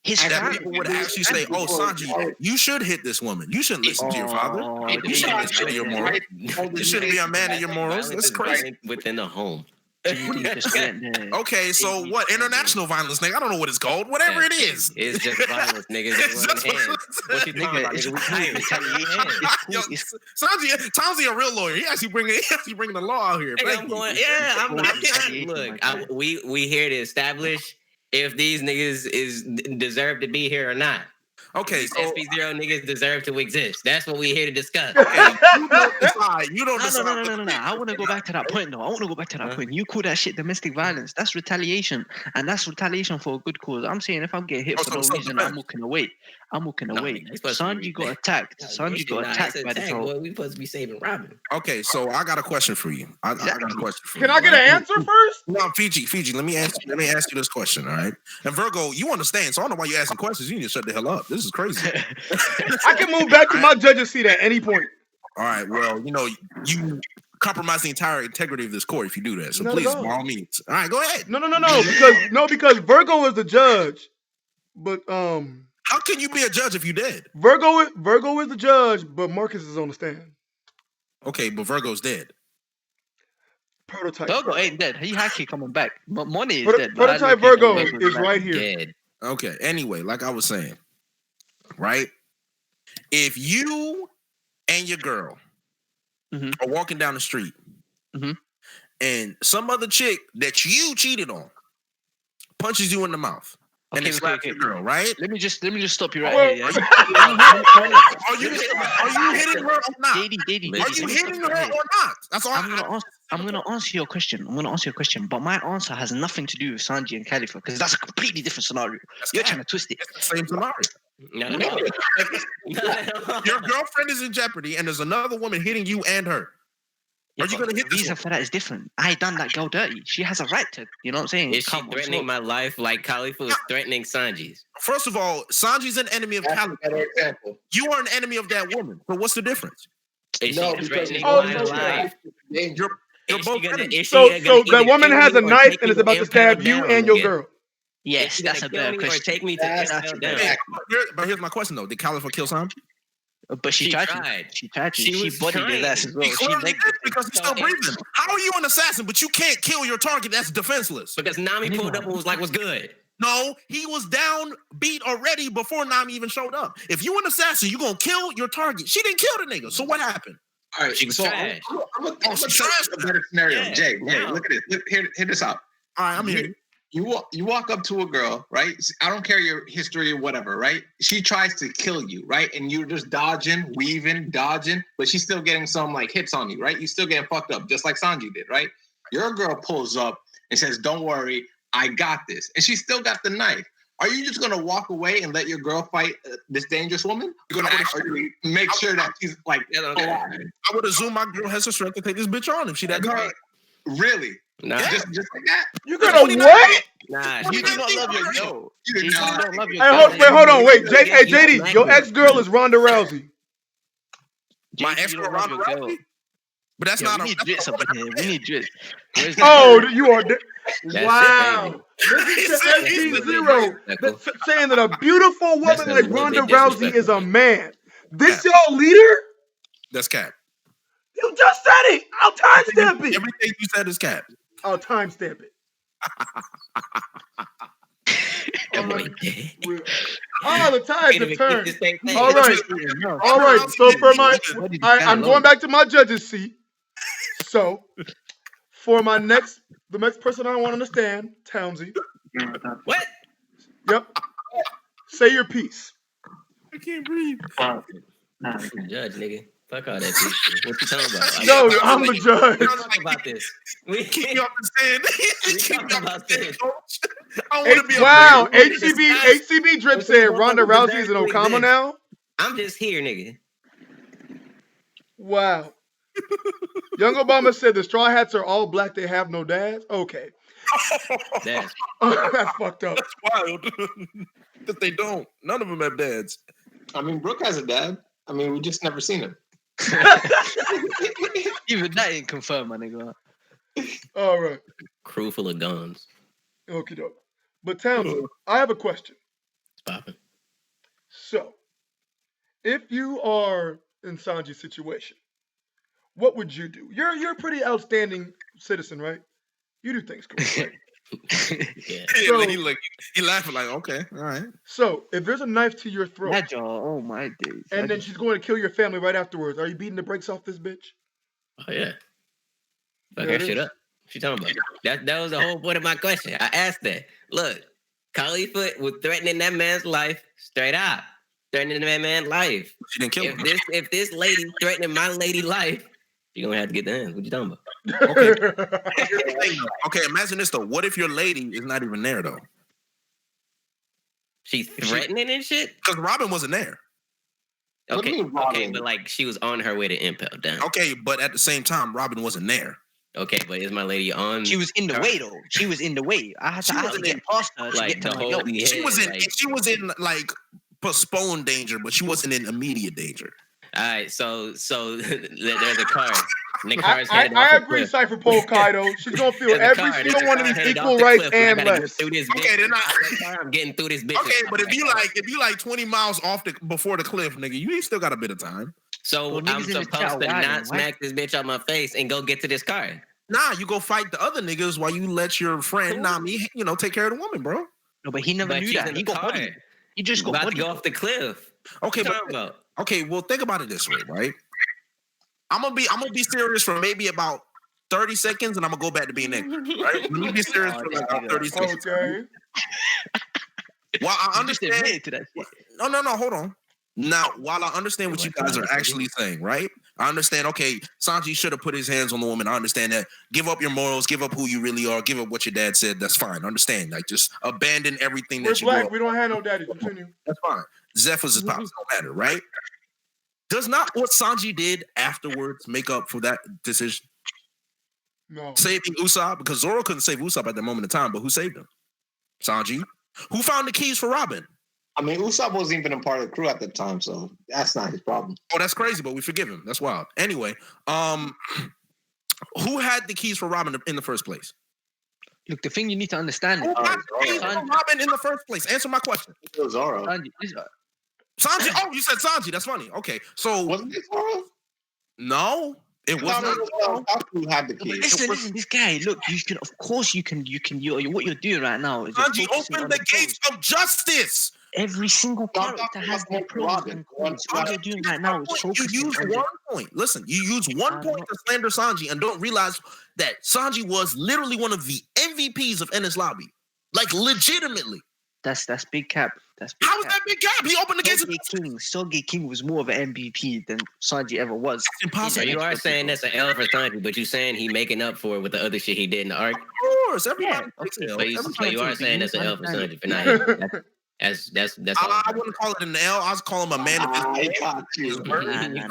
His that family people would actually say, "Oh, Sanji, you should hit this woman. You shouldn't listen to your father. You shouldn't listen to your morals. You shouldn't be a man of your morals." Violence That's is crazy. violent within the home. JD just went there. Okay, so what? International violence, nigga. I don't know what it's called. Whatever it is. It's just violence, niggas. It's just hands. What you talking about, Nigga, it's nigga? We tired. retaliation. Yo, Sanji, Tom's a real lawyer. He actually bringing the law out here. Hey, Thank I'm you. going. Yeah, I'm not. Retaliation, Look, my guy. we here to establish if these niggas deserve to be here or not. Okay, These so SP-0 niggas deserve to exist. That's what we here to discuss. you don't decide. No. I want to go back to that point, though. You call that shit domestic violence. That's retaliation. And that's retaliation for a good cause. I'm saying if I'm getting hit Oh, for so no self-defense. reason, I'm walking away. Nigga, you're supposed to be Sanji got attacked. Sanji got attacked by the troll. Boy, we supposed to be saving Robin. Okay, so I got a question for you. I got a question for you. Can I get an answer first? No, Fiji. Let me ask you this question, all right? And Virgo, you understand, so I don't know why you're asking questions. You need to shut the hell up. This is crazy. I can move back to my judge's seat at any point. All right, well, you compromise the entire integrity of this court if you do that. So Not at please, all. by all means. All right, go ahead. No, because Virgo is the judge. But How can you be a judge if you dead? Virgo is the judge, but Marcus is on the stand. Okay, but Virgo's dead. Prototype. Virgo ain't dead. He haki coming back. But money is dead. but I Prototype look at Virgo Virgo's is back. right here. Dead. Okay, anyway, like I was saying, right? If you and your girl Mhm. are walking down the street Mhm. and some other chick that you cheated on punches you in the mouth. And Okay, it's slaps your girl, right? Let me just stop you right Well- here. Yeah? Are you hitting her or not? JD, Are you hitting her or not? That's all. I'm gonna answer your question. But my answer has nothing to do with Sanji and Khalifa because that's a completely different scenario. You're trying to twist it. It's the same scenario. No. Your girlfriend is in jeopardy, and there's another woman hitting you and her. Yeah, Are you but gonna hit the this reason one? for that is different. I done that girl dirty. She has a right to, you know what I'm saying? Is she Come on, threatening slow. my life like Khalifa was threatening Sanji's? First of all, Sanji's an enemy of That's a Calico. better example. You are an enemy of that woman. So what's the difference? Is No, she because threatening Oh, my so- life? Danger. You're Is both she gonna, enemies. is she So gonna the either woman kill has me a or knife take and me is about to stab impaled you down, and your nigga? girl. Yes, Is she that's gonna a kill better me or question. take me to That's impale a down? better- But here's my question though: did Calico kill Sanji? But she She tried tried. to. She tried to. She She was bodied his trying. ass as well. He She clearly legged did it. because he's So still breathing. How are you an assassin but you can't kill your target that's defenseless? Because Nami pulled up and was like, "What's good?" No, he was down, beat already before Nami even showed up. If you an assassin, you gonna kill your target. She didn't kill the nigga. So what happened? All right, She was so trash. I'm gonna tell she's you trash. a better scenario. Yeah, Jay, now. look at this. Look, hear this out. All right, I'm here. You walk up to a girl, right? I don't care your history or whatever, right? She tries to kill you, right? And you're just dodging, weaving, dodging, but she's still getting some like hits on you, right? You're still getting fucked up, just like Sanji did, right? Your girl pulls up and says, "Don't worry, I got this," and she still got the knife. Are you just gonna walk away and let your girl fight this dangerous woman? You're gonna actually make sure that she's like, alive. I would assume my girl has the strength to take this bitch on if she that good. Really? Nah, Just like that? You gonna what? nah. You She do not was love your girl. You did You not. don't love your Hey, girl. hold on, wait. Hey, You JD, like your her. ex-girl is Ronda Rousey. My JD, ex you girl don't love Ronda your girl. Rousey? But that's Yeah, not we a need drits up in here. We need drits. Where's the Oh, you are. That Wow. He Listen said to he's SP-0 disrespectful. saying that a beautiful That's woman a like little Ronda bit Rousey is a disrespectful. man. This y'all leader? That's cap. You just said it. I'll timestamp it. Everything you said is cap. I'll timestamp it. That boy Alright. dead. Oh, the tides Can't have even turned. keep the same thing. All right. All right. So for my, What did you I'm download? going back to my judge's seat. So for the next person I want to understand, Townsy. What? Yep. Say your piece. I can't breathe. I'm the judge, nigga. Fuck all that piece. What you talking about? No, I'm the judge. We talk about this. We Keep me off the stand. We Keep me talking off about the stand, this. coach. I want to be a Wow, player. HCB Drip said Ronda Rousey is an Okama now. I'm just here, nigga. Wow. Young Obama said the Straw Hats are all black. They have no dads. Okay. That's That's fucked up. That's wild. That they don't. None of them have dads. I mean, Brooke has a dad. I mean, we just never seen him. Even that ain't confirmed, my nigga. All right. crew full of guns. Okie doke. But Townsend, I have a question. It's popping. So, if you are in Sanji's situation, what would you do? You're a pretty outstanding citizen, right? You do things correct, right? Yeah. So- he laughing like, okay, all right. So, if there's a knife to your throat, Agile, oh my days. and then she's going to kill your family right afterwards, are you beating the brakes off this bitch? Oh yeah. Fuck There her it shit is. up. What you talking about? That was the whole point of my question. I asked that. Look, Khalifa was threatening that man's life straight up. Threatening that man's life. She didn't kill him. If this lady threatening my lady life, you're gonna have to get the hands. What you talking about? Okay, imagine this though. What if your lady is not even there though? She's threatening and shit? Because Robin wasn't there. What do you Okay, mean, Robin? okay, but like she was on her way to impel down. Okay, but at the same time, Robin wasn't there. Okay, but is my lady on? She was in the way though. She was in the way. I had to wasn't get past her to like get to the my whole. girl. Yeah, She was in like postponed danger, but she wasn't in immediate danger. All right, so there's a car. And the I, car's headed off I the agree, cliff. Cypher Pole Kaido. She's gonna feel There's a every car, single there's a one of car these headed off equal the rights cliff, and I and gotta get less. through this Okay, bitch. then I'm getting through this bitch. Okay, but if you like 20 miles off before the cliff, nigga, you still got a bit of time. So Well, I'm niggas in the supposed chat to wilding, not right? smack this bitch on my face and go get to this car. Nah, you go fight the other niggas while you let your friend Nami, take care of the woman, bro. No, but he never But knew she's that. in He the got car. bodied. He just got About to bodied. go off the cliff. Okay, What you but talking about? okay, well, think about it this way, right? I'm gonna be serious for maybe about 30 seconds, and I'm gonna go back to being ignorant. Right? Let me be serious for like 30 seconds. Okay. While I You just understand, admitted to that shit. no, hold on. Now, while I understand what you guys are actually saying, right? I understand. Okay, Sanji should have put his hands on the woman. I understand that. Give up your morals. Give up who you really are. Give up what your dad said. That's fine. I understand. Like, just abandon everything We're that you grew black. up. We don't have no daddy. Continue. That's fine. Zeph was his pops. Don't matter, right? Does not what Sanji did afterwards make up for that decision? No. Saving Usopp, because Zoro couldn't save Usopp at that moment in time, but who saved him? Sanji. Who found the keys for Robin? I mean, Usopp wasn't even a part of the crew at the time, so that's not his problem. Oh, that's crazy, but we forgive him. That's wild. Anyway, who had the keys for Robin in the first place? Look, the thing you need to understand Who is got the keys for Robin in the first place? Answer my question. It was Zoro. Sanji. Oh, you said Sanji. That's funny. Okay, so Wasn't it Zoro? No, it was not. Who had the keys? Listen, this guy. Look, you can. Of course, you can. What you're doing right now is Sanji opened the gates of justice. Every single character has their pros and cons. What you're doing right now is focusing. You use one point. Listen, you use one point to slander Sanji and don't realize that Sanji was literally one of the MVPs of Enies Lobby. Like, legitimately. That's big cap. That's big How is that big cap? He opened the gates of Soge King was more of an MVP than Sanji ever was. It's impossible. So you are saying that's an L for Sanji, but you saying he making up for it with the other shit he did in the arc? Of course, everybody takes an L. So you are saying that's an L for Sanji for not hitting. That's I wouldn't call it an L. I was calling him a man of his word. A man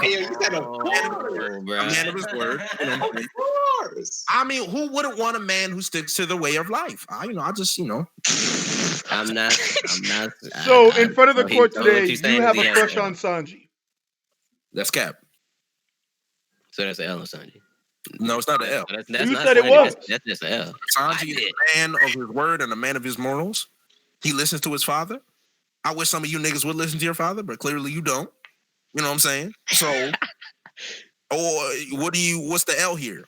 of his word. Of course. I mean, who wouldn't want a man who sticks to the way of life? I'm not. So, in front of the court today, you have a crush on Sanji. That's cap. So that's an L on Sanji. No, it's not an L. That's you not said it Sanji. was. That's just an L. Sanji is a man of his word and a man of his morals. He listens to his father. I wish some of you niggas would listen to your father, but clearly you don't. You know what I'm saying? So, what's the L here?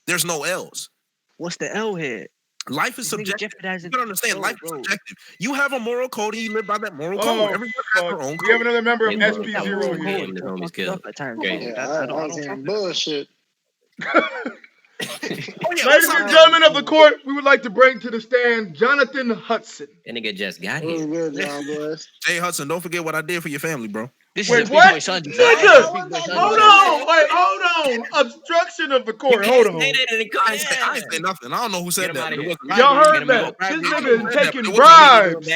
There's no L's. What's the L here? Life is subjective. You can understand, life is subjective. You have a moral code and you live by that moral code. Everyone has their own code. We have another member of Yeah, SP-0 here. I don't bullshit. Ladies and gentlemen of the court, we would like to bring to the stand Jonathan Hudson. That nigga just got What's here. good, John boys? Jay Hudson, don't forget what I did for your family, bro. This Wait, is a what? big boy Sanji. Nigga! Hold on. Obstruction of the court. Hold on. I ain't say nothing. I don't know who said that. But it wasn't me. Y'all heard that? This nigga is taking bribes.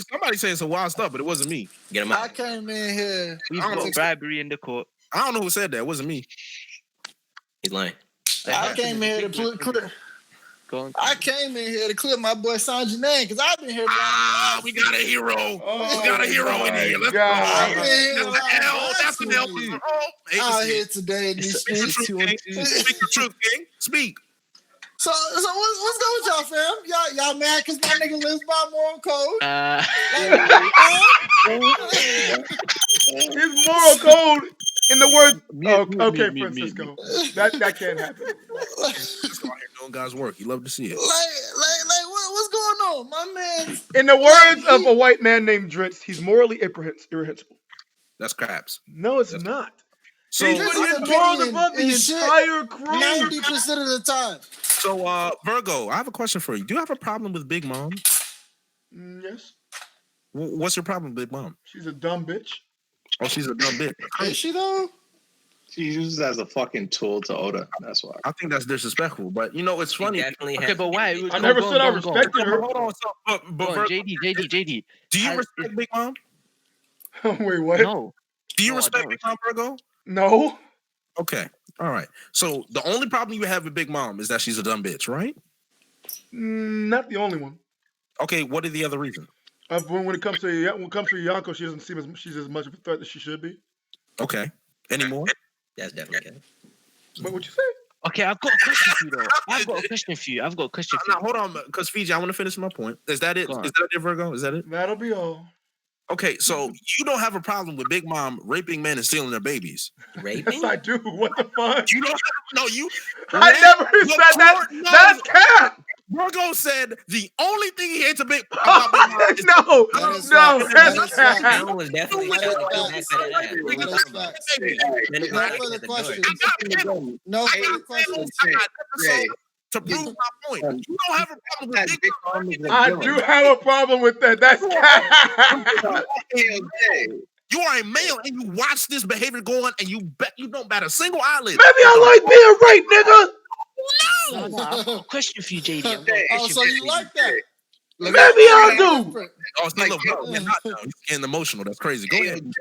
Somebody saying some wild stuff, but it wasn't me. Get him I out. came in here. We've got bribery in the court. I don't know who said that. It wasn't me. He's lying. I came in here to clear. I came in here to clear my boy Sanji name because I've been here. We got a hero. Oh, We got a hero in here. Let's God. go. That's an L. Out here today in these streets. Speak the truth, King. Speak. So what's going with y'all, fam? Y'all mad because my nigga lives by moral code? His moral code, in the word. Okay, Francisco. That can't happen. Just out here doing God's work. You love to see it. What's going on, my man? In the words of a white man named Dritz, he's morally irreprehensible. That's craps. No, it's not. So, He's putting his morals above the entire crew. 90% of the time. So, Virgo, I have a question for you. Do you have a problem with Big Mom? Yes. What's your problem with Big Mom? She's a dumb bitch. Oh, she's a dumb bitch. Is she though? She uses it as a fucking tool to Oda. That's why. I think that's disrespectful. But you know, it's funny. Okay, but why? I never said I respected her. Hold on, but Virgo, JD. do you respect Big Mom? Wait, what? No. Do you respect Big Mom, Virgo? No. Okay. All right. So the only problem you have with Big Mom is that she's a dumb bitch, right? Not the only one. Okay. What are the other reasons? When it comes to Yonko, she doesn't seem she's as much of a threat as she should be. Okay. Any more? That's definitely good. What would you say? Okay, I've got a question for you though. I've got a question for you. Now, hold on, because Fiji, I want to finish my point. Is that it? Is that it, Virgo? Is that it? That'll be all. Okay, so you don't have a problem with Big Mom raping men and stealing their babies. Raping? Yes, I do. What the fuck? You don't have, no, you. I never said that. That's cap. Virgo, Virgo said the only thing he hates about Big Mom is No, That that's is cap. That was definitely That is trying to get facts. back at that. What That you is talking about? facts. Then it's No knocking further at the door. questions. No I further got questions. I got episodes to prove my point. You don't have a problem with Big Mom. I do have a problem with that. That's cap. You are a male and you watch this behavior go on and you bet you don't bat a single eyelid. Maybe I like being raped, nigga. No, I've got a question for you, JD. I've got a Oh, question so for you like that? Maybe I do. Oh, see, look, bro, you're not now. You're getting emotional. That's crazy. Go ahead.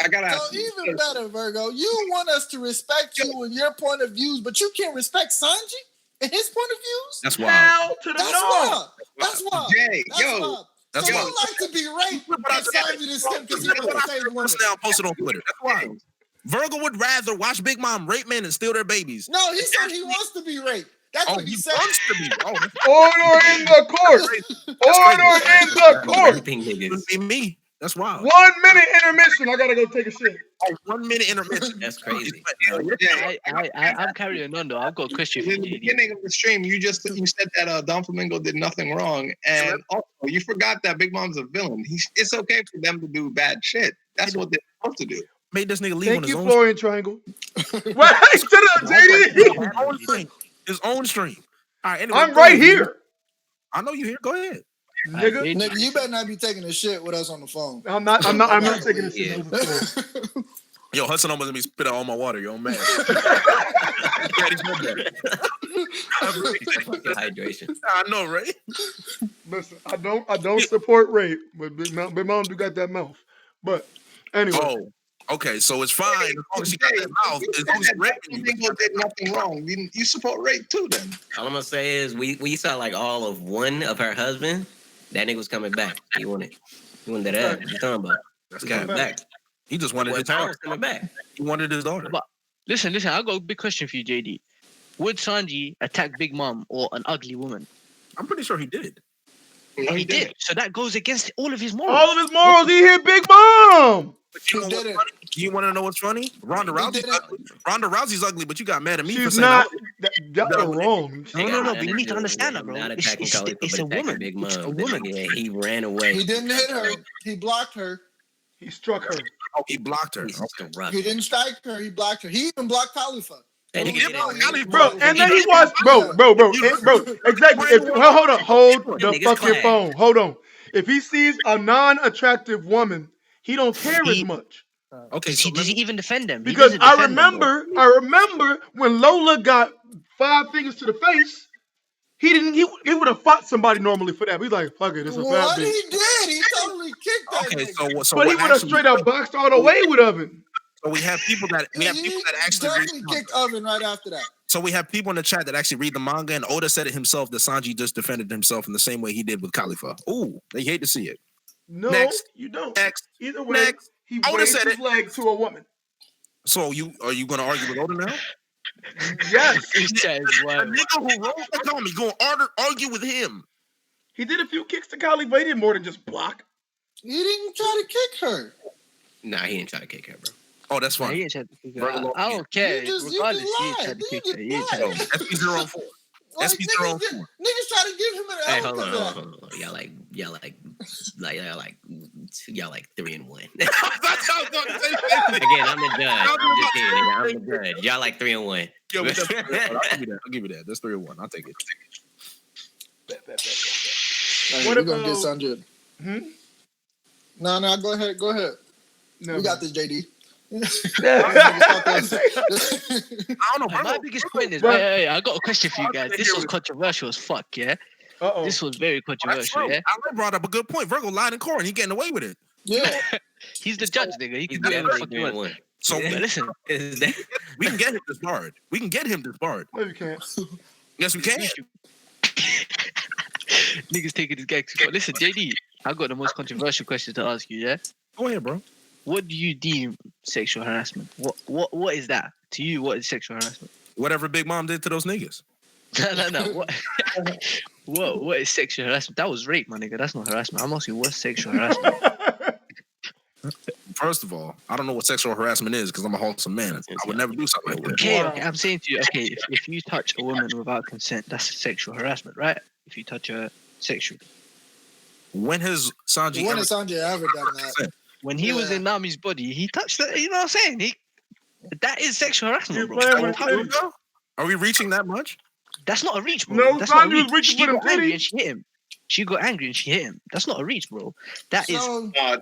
I gotta So ask you. even better, Virgo. You want us to respect you and your point of views, but you can't respect Sanji and his point of views? That's wild. Hell to the That's no. wild. That's wild. Jay, That's yo, wild. That's So wild. you like to be raped and Sanji this him because he That's what wants I to save women. said now posted on Twitter. That's wild. Virgo would rather watch Big Mom rape men and steal their babies. No, he said he wants to be raped. That's Oh, what he he said. wants to be. Oh, Order in the court. Order in the court. Raping niggas. Couldn't be me. That's wild. 1 minute intermission. I gotta go take a shit. Oh, 1 minute intermission. That's crazy. I'm carrying on though. I've got a question for in the you, JD. beginning of the stream, you said that Don Flamingo did nothing wrong, and also you forgot that Big Mom's a villain. It's okay for them to do bad shit. That's what they're supposed to do. Made this nigga leave on Thank his you, own. Florian Triangle. Wait, shut up, JD. His own stream. All right, anyway, I'm go right ahead, here. I know you here. Go ahead. Nigga. Nigga, you better not be taking a shit with us on the phone. I'm not taking this shit. Yeah. Yo, Hudson almost let me spit out all my water. Yo, I'm mad. Hydration. I know, right? Listen, I don't support rape, but Big Mom do got that mouth. But anyway. Oh, okay. So it's fine as long as she got that mouth. As long as Don Flamingo did nothing wrong. You support rape too, then? All I'm gonna say is we saw like all of one of her husband. That nigga was coming back. He wanted that ass. What you talking about? That's He coming cat. back. He just wanted his Time daughter. was coming back. He wanted his daughter. But listen. I've got a big question for you, JD. Would Sanji attack Big Mom or an ugly woman? I'm pretty sure he did. Oh, he did. So that goes against all of his morals. All of his morals, he hit Big Mom. But you know what's funny? You want to know what's funny? Ronda Rousey's ugly. Ronda Rousey's ugly, but you got mad at me for She's saying not. that. Y'all are wrong. No. We need to understand that, bro. Not It's attacking Khalifa, it's but a attacking woman. Big It's a Mom. woman. Yeah, he ran away. He didn't hit her. He blocked her. He struck her. Oh, he blocked her. He's Okay. corrupt. He didn't strike her. He blocked her. He even blocked Khalifa. And he Yeah, did bro, it. Bro, and then he was bro, exactly. Hold the fucking phone. Hold on. If he sees a non-attractive woman, he don't care as much. Okay, so Does he even defend them? He Because doesn't I defend them, bro. remember when Lola got 5 fingers to the face. He would have fought somebody normally for that. He's like, fuck it, it's a fat What bitch. he did? He totally kicked that okay, nigga. so But he what would have actually- straight up boxed all the way with Oven. So we have people that He actually definitely read. kicked Oven right after that. So we have people in the chat that actually read the manga, and Oda said it himself that Sanji just defended himself in the same way he did with Khalifa. Ooh, they hate to see it. No, Next. you don't. Next. Either way, Next. he I would've raised said his it. leg to a woman. So are you gonna argue with Oda now? Yes. This chat is A wild. nigga who wrote the comic gonna argue with him. He did a few kicks to Khalifa, but he did more than just block. He didn't try to kick her. Nah, he didn't try to kick her, bro. Oh, that's He funny. ain't tried to kick her. Bro, I don't care. You just Regardless, he ain't lied. tried to You kick her. He ain't just tried to lied. SP-0 Like, SP-0 niggas try to give him an Hey, L hold on, because of hold that. on, hold on. Y'all like 3-1. Again, I'm the judge. I'm just kidding, nigga. I'm the judge. Y'all like 3-1. Yo, but that's 3-1. I'll give you that. That's 3-1. I'll take it. Hey, What we're gonna get about- Sanjay. Hmm? No, go ahead. No. We got this, JD. I don't know, bro. My biggest point is, Bro. hey, I got a question for you guys. This was controversial as fuck, yeah? Uh-oh. This was very That's controversial, true. yeah? I brought up a good point. Virgo lied in court and he getting away with it. Yeah. He's the judge, nigga. He He's can do whatever the fuck definitely he wants. 3-1. So But listen, Is that- we can get him disbarred. We can get him disbarred. No, you can't. Yes, we can. niggas taking this guy too far. Listen, JD, I got the most controversial question to ask you, yeah? Go ahead, bro. What do you deem sexual harassment? What is that? To you, what is sexual harassment? Whatever Big Mom did to those niggas. No. What is sexual harassment? That was rape, my nigga. That's not harassment. I'm asking what's sexual harassment. First of all, I don't know what sexual harassment is because I'm a wholesome man. I would never do something like that. Okay, I'm saying to you, okay, if you touch a woman without consent, that's sexual harassment, right? If you touch her sexually. When has Sanji ever done that? When he was in Nami's body, he touched her. You know what I'm saying? That is sexual harassment, bro. Are we reaching that much? That's not a reach, bro. No, That's not a Sanji was reach. reaching She for them got angry and titties. she hit him. She got angry and she hit him. That's not a reach, bro. That is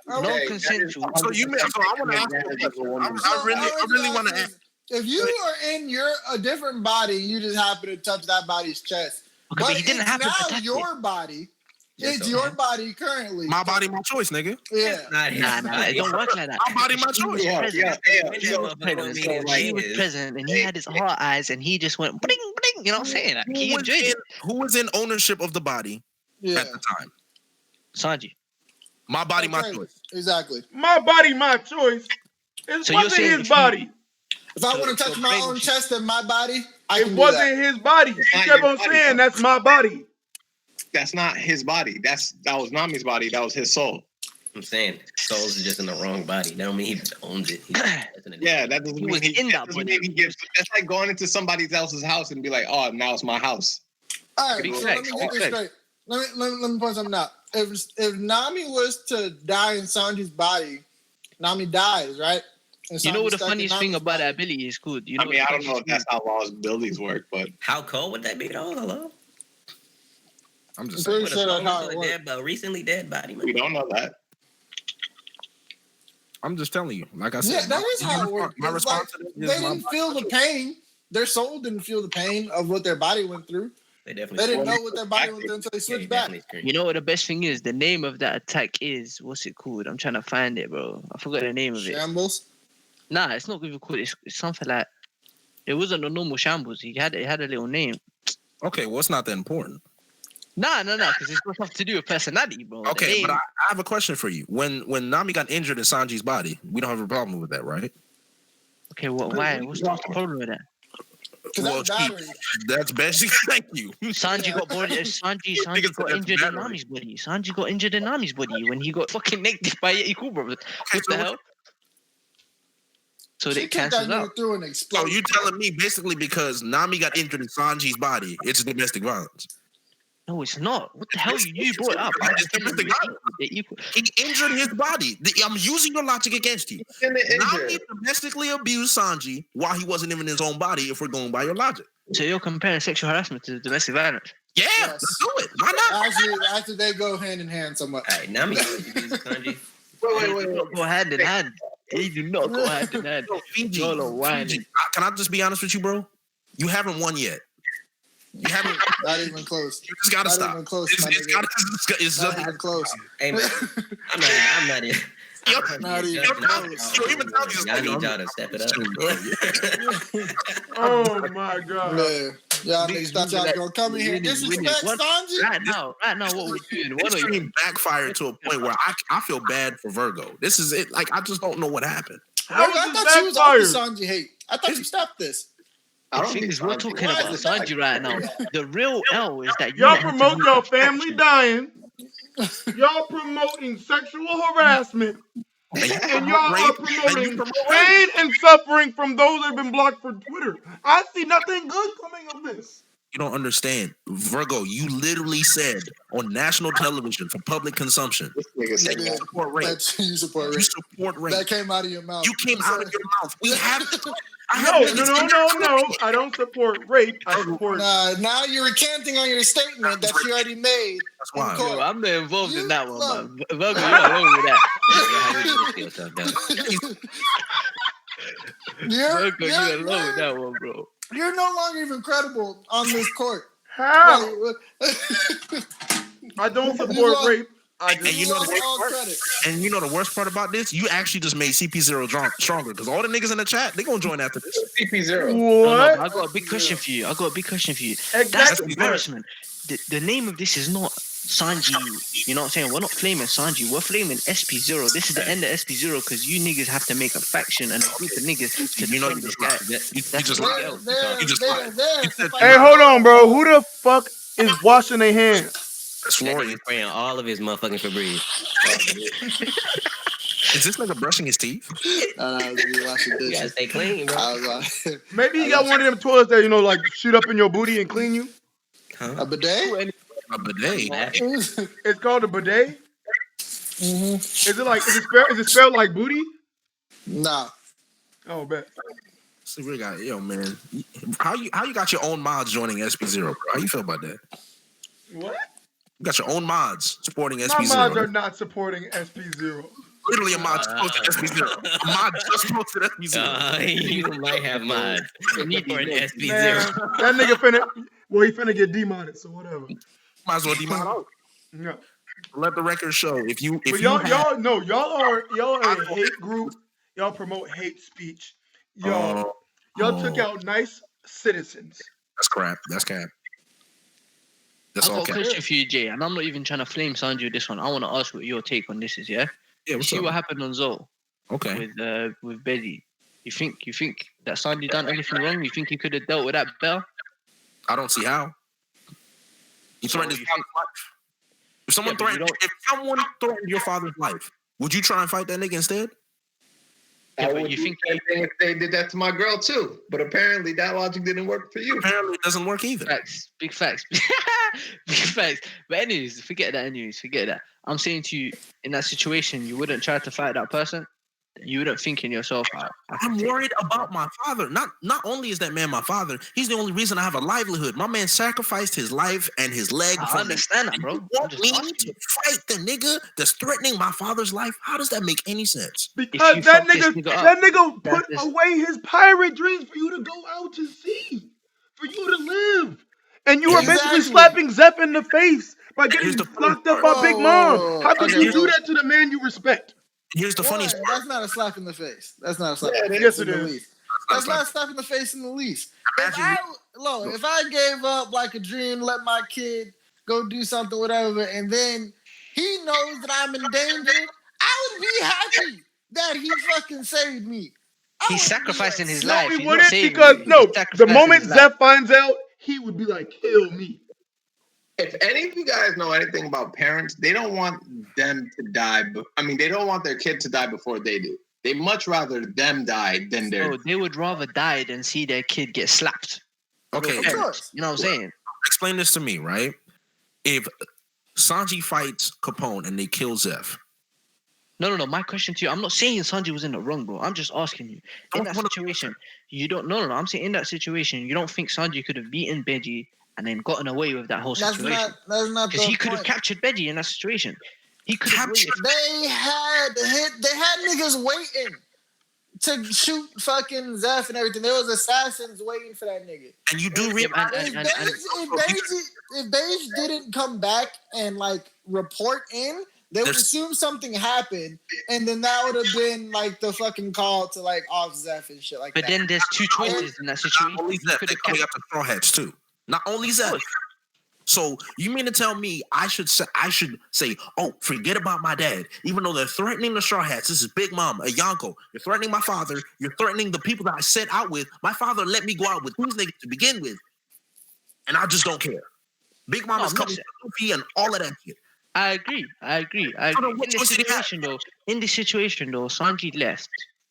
non-consensual. So you mean? So I want to ask you a question. I really want to ask. If you are in a different body, you just happen to touch that body's chest. Okay, but he didn't happen to touch your body. It's your body currently. My body, my choice, nigga. Yeah. Nah. It don't work like that. My body, my choice. He was present and he had his hard eyes and he just went bling, bling. You know what I'm saying? Like, he enjoyed it. Who was in ownership of the body at the time? Sanji. My body, my choice. Exactly. My body, my choice. It wasn't his body. If I want to touch my own chest and my body, it wasn't his body. He kept on saying, "That's my body." That's not his body. That was Nami's body. That was his soul. I'm saying souls is just in the wrong body. That don't mean he owns it. Yeah, that doesn't mean he gives. That's like going into somebody else's house and be like, "Oh, now it's my house." All right, so let me get this straight. Let me point something out. If Nami was to die in Sanji's body, Nami dies, right? You know what the funniest thing about that ability is, cool. You know I don't know if that's how Law's abilities work, but how cold would that be, though? Hello. I'm just pretty sure that's how it works. But recently dead body. We don't know that. I'm just telling you. Like I said, that is how it works. My response to this they didn't feel the pain. Their soul didn't feel the pain of what their body went through. They definitely didn't know what their body went through until they switched back. You know what the best thing is? The name of that attack is, what's it called? I'm trying to find it, bro. I forgot the name of it. Shambles? Nah, it's not even called. It's something like. It wasn't a normal shambles. It had a little name. Okay, well, it's not that important. Nah, because it's got something to do with personality, bro. Okay, but I have a question for you. When Nami got injured in Sanji's body, we don't have a problem with that, right? Okay, why? What's the problem with that? Well, that's basic. Thank you. Sanji got got injured in Nami's body. Sanji got injured in Nami's body when he got fucking naked by Yeti Kubra. What the hell? So they cancelled out. So you telling me basically because Nami got injured in Sanji's body, it's domestic violence? No, it's not. What the hell you brought up? He injured his body. I'm using your logic against you. Nami domestically abused Sanji while he wasn't even in his own body, if we're going by your logic. So you're comparing sexual harassment to domestic violence? Yeah, let's do it. Why not? Actually, they go hand in hand somewhat. All right, Nami abused Sanji. Wait. Go hand in hand. They do not go hand in hand. Fiji, can I just be honest with you, bro? You haven't won yet. You haven't. Not even close. You just gotta not stop. Even close, it's not even close. Hey man, I'm not even. Not even close. Y'all need y'all to step it up. Oh my god. Man. Y'all niggas thought y'all was gonna come in here and disrespect Sanji? Right now, what we're doing. This stream backfired to a point where I feel bad for Virgo. This is it. Like, I just don't know what happened. How I thought you was off the Sanji hate. I thought you stopped this. The thing is, we're talking about Sanji right now. The real L is that y'all promote your family dying. Y'all promoting sexual harassment. And y'all are promoting pain and suffering from those that have been blocked for Twitter. I see nothing good coming of this. You don't understand. Virgo, you literally said on national television for public consumption, you support rape. You support rape. That came out of your mouth. You came out of your mouth. We have to. No. I don't support rape. I support. Now you're recanting on your statement that you already made. That's why. Yo, I'm not involved in that one, man. Virgo, you're alone with that. You're alone with that one, bro. You're no longer even credible on this court. How? I don't support rape. And you know the worst part about this? You actually just made CP0 stronger because all the niggas in the chat, they gonna join after this. CP0. What? I got a big question for you. Exactly. That's embarrassment. The name of this is not Sanji. You know what I'm saying? We're not flaming Sanji. We're flaming SP-0. This is the end of SP-0 because you niggas have to make a faction and a group of niggas to defend this guy. You just lied. Hey, hold on, bro. Who the fuck is washing their hands? Florian spraying all of his motherfucking Febreze. Is this nigga brushing his teeth? I was just washing You gotta dishes. stay clean, bro. I was washing. Maybe you got one of them toilets that, like, shoot up in your booty and clean you. Huh? A bidet? A bidet. It's called a bidet. Mm-hmm. Is it spelled like booty? Nah. Oh, bet. See, we got man. How you got your own mods joining SP-0, bro? How you feel about that? What? You got your own mods supporting My SP-0. mods are not supporting SP-0. Literally a mod posted SP-0. A mod just posted SP-0. You might have mods for an SP-0. Man, that nigga finna get demodded, so whatever. Might as well demod out. No. Let the record show. If y'all are a hate group. Y'all promote hate speech. Y'all took out nice citizens. That's crap. That's cap. That's I've all got a cap. question for you, Jay, and I'm not even trying to flame Sanju with this one. I want to ask what your take on this is, yeah? Yeah, You see what happened on Zoe Okay. with Betty. You think that Sanju done anything wrong? You think he could have dealt with that better? I don't see how. He threatened his father's life. If someone threatened your father's life, would you try and fight that nigga instead? Yeah, I but would you do think the same thing if they did that to my girl too. But apparently that logic didn't work for you. Apparently it doesn't work either. facts, big facts, big facts. But anyways, forget that. I'm saying to you, in that situation, you wouldn't try to fight that person. You wouldn't think in yourself, I'm worried about my father. Not only is that man my father, he's the only reason I have a livelihood. My man sacrificed his life and his leg. I understand that, bro. You want me to fight the nigga that's threatening my father's life? How does that make any sense? Because that nigga put away his pirate dreams for you to go out to sea, for you to live. And you were basically slapping Zepp in the face by getting locked up by Big Mom. How could you do that to the man you respect? Here's the funniest part. That's not a slap in the face. That's not a slap in the face. Yes, in it the is. least. That's not a slap in the face in the least. If I gave up like a dream, let my kid go do something, whatever, and then he knows that I'm in danger, I would be happy that he fucking saved me. He's sacrificing his life. No, he He's wouldn't, not because the moment Zepp Zepp finds out, he would be like, kill me. If any of you guys know anything about parents, they don't want them to die. They don't want their kid to die before they do. They much rather them die than their. So they would rather die than see their kid get slapped. Okay, You know what I'm saying? explain this to me, right? If Sanji fights Capone and they kill Zeph. No. My question to you, I'm not saying Sanji was in the wrong, bro. I'm just asking you. In that situation, you don't. No. I'm saying in that situation, you don't think Sanji could have beaten Beji and then gotten away with that whole situation? That's not because he could have captured Beji in that situation. He could have. They had niggas waiting to shoot fucking Zeph and everything. There was assassins waiting for that nigga. And you do realize if Beige didn't come back and like report in, they would assume something happened, and then that would have been like the fucking call to like off Zeph and shit like that. But then there's two choices in that situation. Not only Zeph, they coming up to Straw Hats too. Not only Zeph. So you mean to tell me I should say, oh, forget about my dad, even though they're threatening the Straw Hats. This is Big Mama, Yonko. You're threatening my father. You're threatening the people that I set out with. My father let me go out with these niggas to begin with, and I just don't care. Big Mama's coming to Luffy and all of that shit. I agree. In this situation though, Sanji left.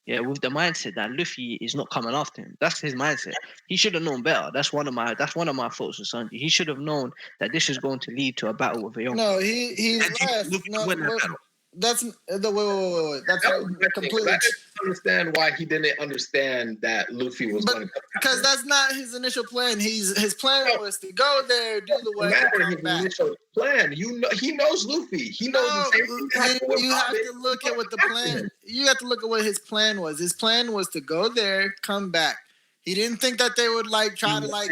Yeah, with the mindset that Luffy is not coming after him. That's his mindset. He should have known better. That's one of my thoughts with Sanji. He should have known that this is going to lead to a battle with Yonko. No, he left. That's the wait. That's completely. I didn't understand why he didn't understand that Luffy was going to. Because that's not his initial plan. His plan was to go there, do the work. His initial plan. He knows Luffy. He knows the same thing. You have to look at what the plan. You have to look at what his plan was. His plan was to go there, come back. He didn't think that they would like try to like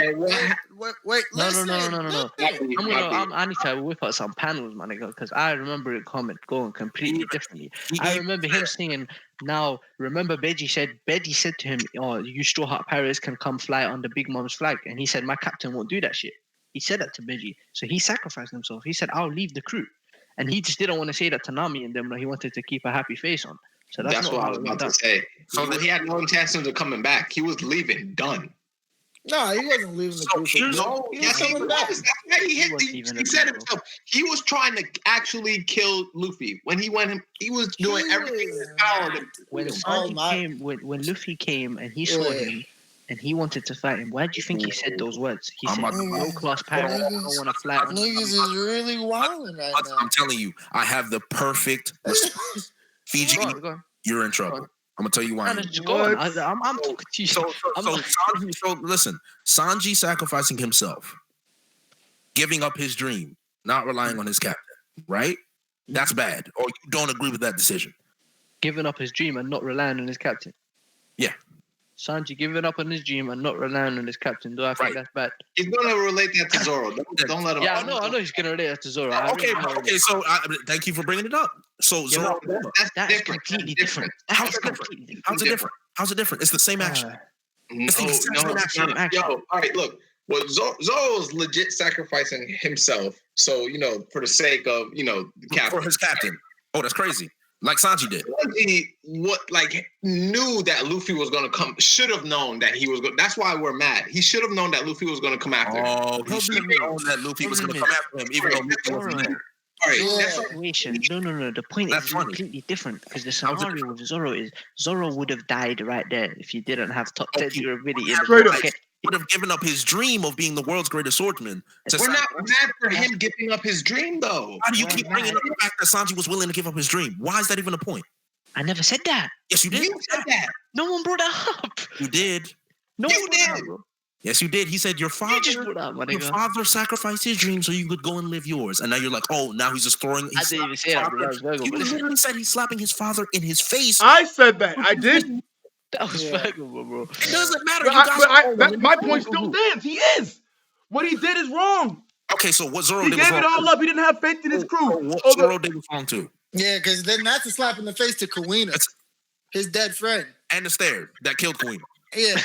wait. Listen, No. I need to whip out some panels, my nigga, because I remember it going completely differently. I remember him saying, "Now remember, Beji said to him, oh, you Straw Hat pirates can come fly under Big Mom's flag,' and he said, my captain won't do that shit. He said that to Beji, so he sacrificed himself. He said, I'll leave the crew, and he just didn't want to say that to Nami and them. He wanted to keep a happy face on. So that's what I was about to say. So he had no intentions of coming back. He was leaving. Done. No, he wasn't leaving the crew. No, yes, he was. That's why he hit. He said himself. He was trying to actually kill Luffy when he went. He was doing everything in his power. When Sanji came, when Luffy came and he saw him, and he wanted to fight him. Why do you think he said those words? He said, "Low class pirate, I don't want to fly." Niggas is really wilding right now. I'm telling you, I have the perfect response. Fiji, you're in trouble. I'm gonna tell you why. I'm talking to you. So listen, Sanji sacrificing himself, giving up his dream, not relying on his captain, right? That's bad. Or you don't agree with that decision? Giving up his dream and not relying on his captain. Yeah. Sanji giving up on his dream and not relying on his captain. Do I think that's bad? He's gonna relate that to Zoro. Don't let him. Yeah, I know he's gonna relate that to Zoro. Okay. So thank you for bringing it up. So Zoro, that's completely different. How's it different? How's it different? It's the same action. No. Yo, all right, look. Well, Zoro is legit sacrificing himself. So for the sake of the captain. For his captain. Oh, that's crazy. Like Sanji did. Sanji knew that Luffy was gonna come. Should have known that he was going. That's why we're mad. He should have known that Luffy was gonna come after him. Oh, he should have known that Luffy was gonna come after him, even though Luffy wasn't there. All right, situation. No. The point is completely different because the scenario with Zoro is Zoro would have died right there if he didn't have top 10 durability. He would have given up his dream of being the world's greatest swordsman. We're not mad for him giving up his dream, though. How do you keep bringing up the fact that Sanji was willing to give up his dream? Why is that even a point? I never said that. Yes, you did. You said that. No one brought that up. You did. No, you did. Yes, you did. He said your father sacrificed his dream so you could go and live yours. And now you're like, oh, now he's just throwing. I didn't even say that, bro. You literally said he's slapping his father in his face. I said that. I did. That was Virgo, bro. It doesn't matter. My point still stands. He is. What he did is wrong. Okay, so what Zoro did was wrong. He gave it all up. He didn't have faith in his crew. What Zoro did was wrong too. Yeah, because then that's a slap in the face to Kuina, his dead friend. And the stare that killed Kuina. Yeah.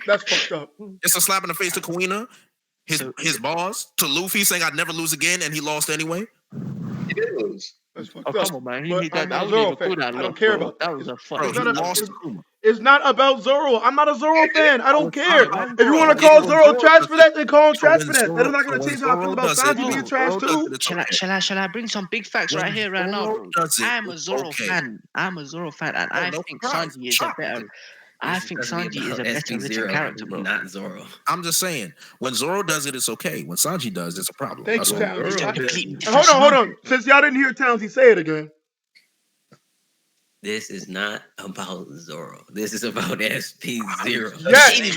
That's fucked up. It's a slap in the face to Kuina, his boss, to Luffy saying I'd never lose again, and he lost anyway. He did lose. That's fucked up. Come on, man. I don't care about that. Was a fuck. It's not about Zoro. I'm not a Zoro fan. I don't care. If you want to call Zoro trash for that, then call him trash for that. That is not going to change how I feel about Sanji being trash too. Shall I bring some big facts right here, right now? I'm a Zoro fan. And I think Sanji is a better. I think Sanji is a better written character, bro. Not Zoro. I'm just saying, when Zoro does it, it's okay. When Sanji does, it's a problem. Thank you, Townsy. Hold on. Since y'all didn't hear Townsy say it again. This is not about Zoro. This is about SP-0. Yes.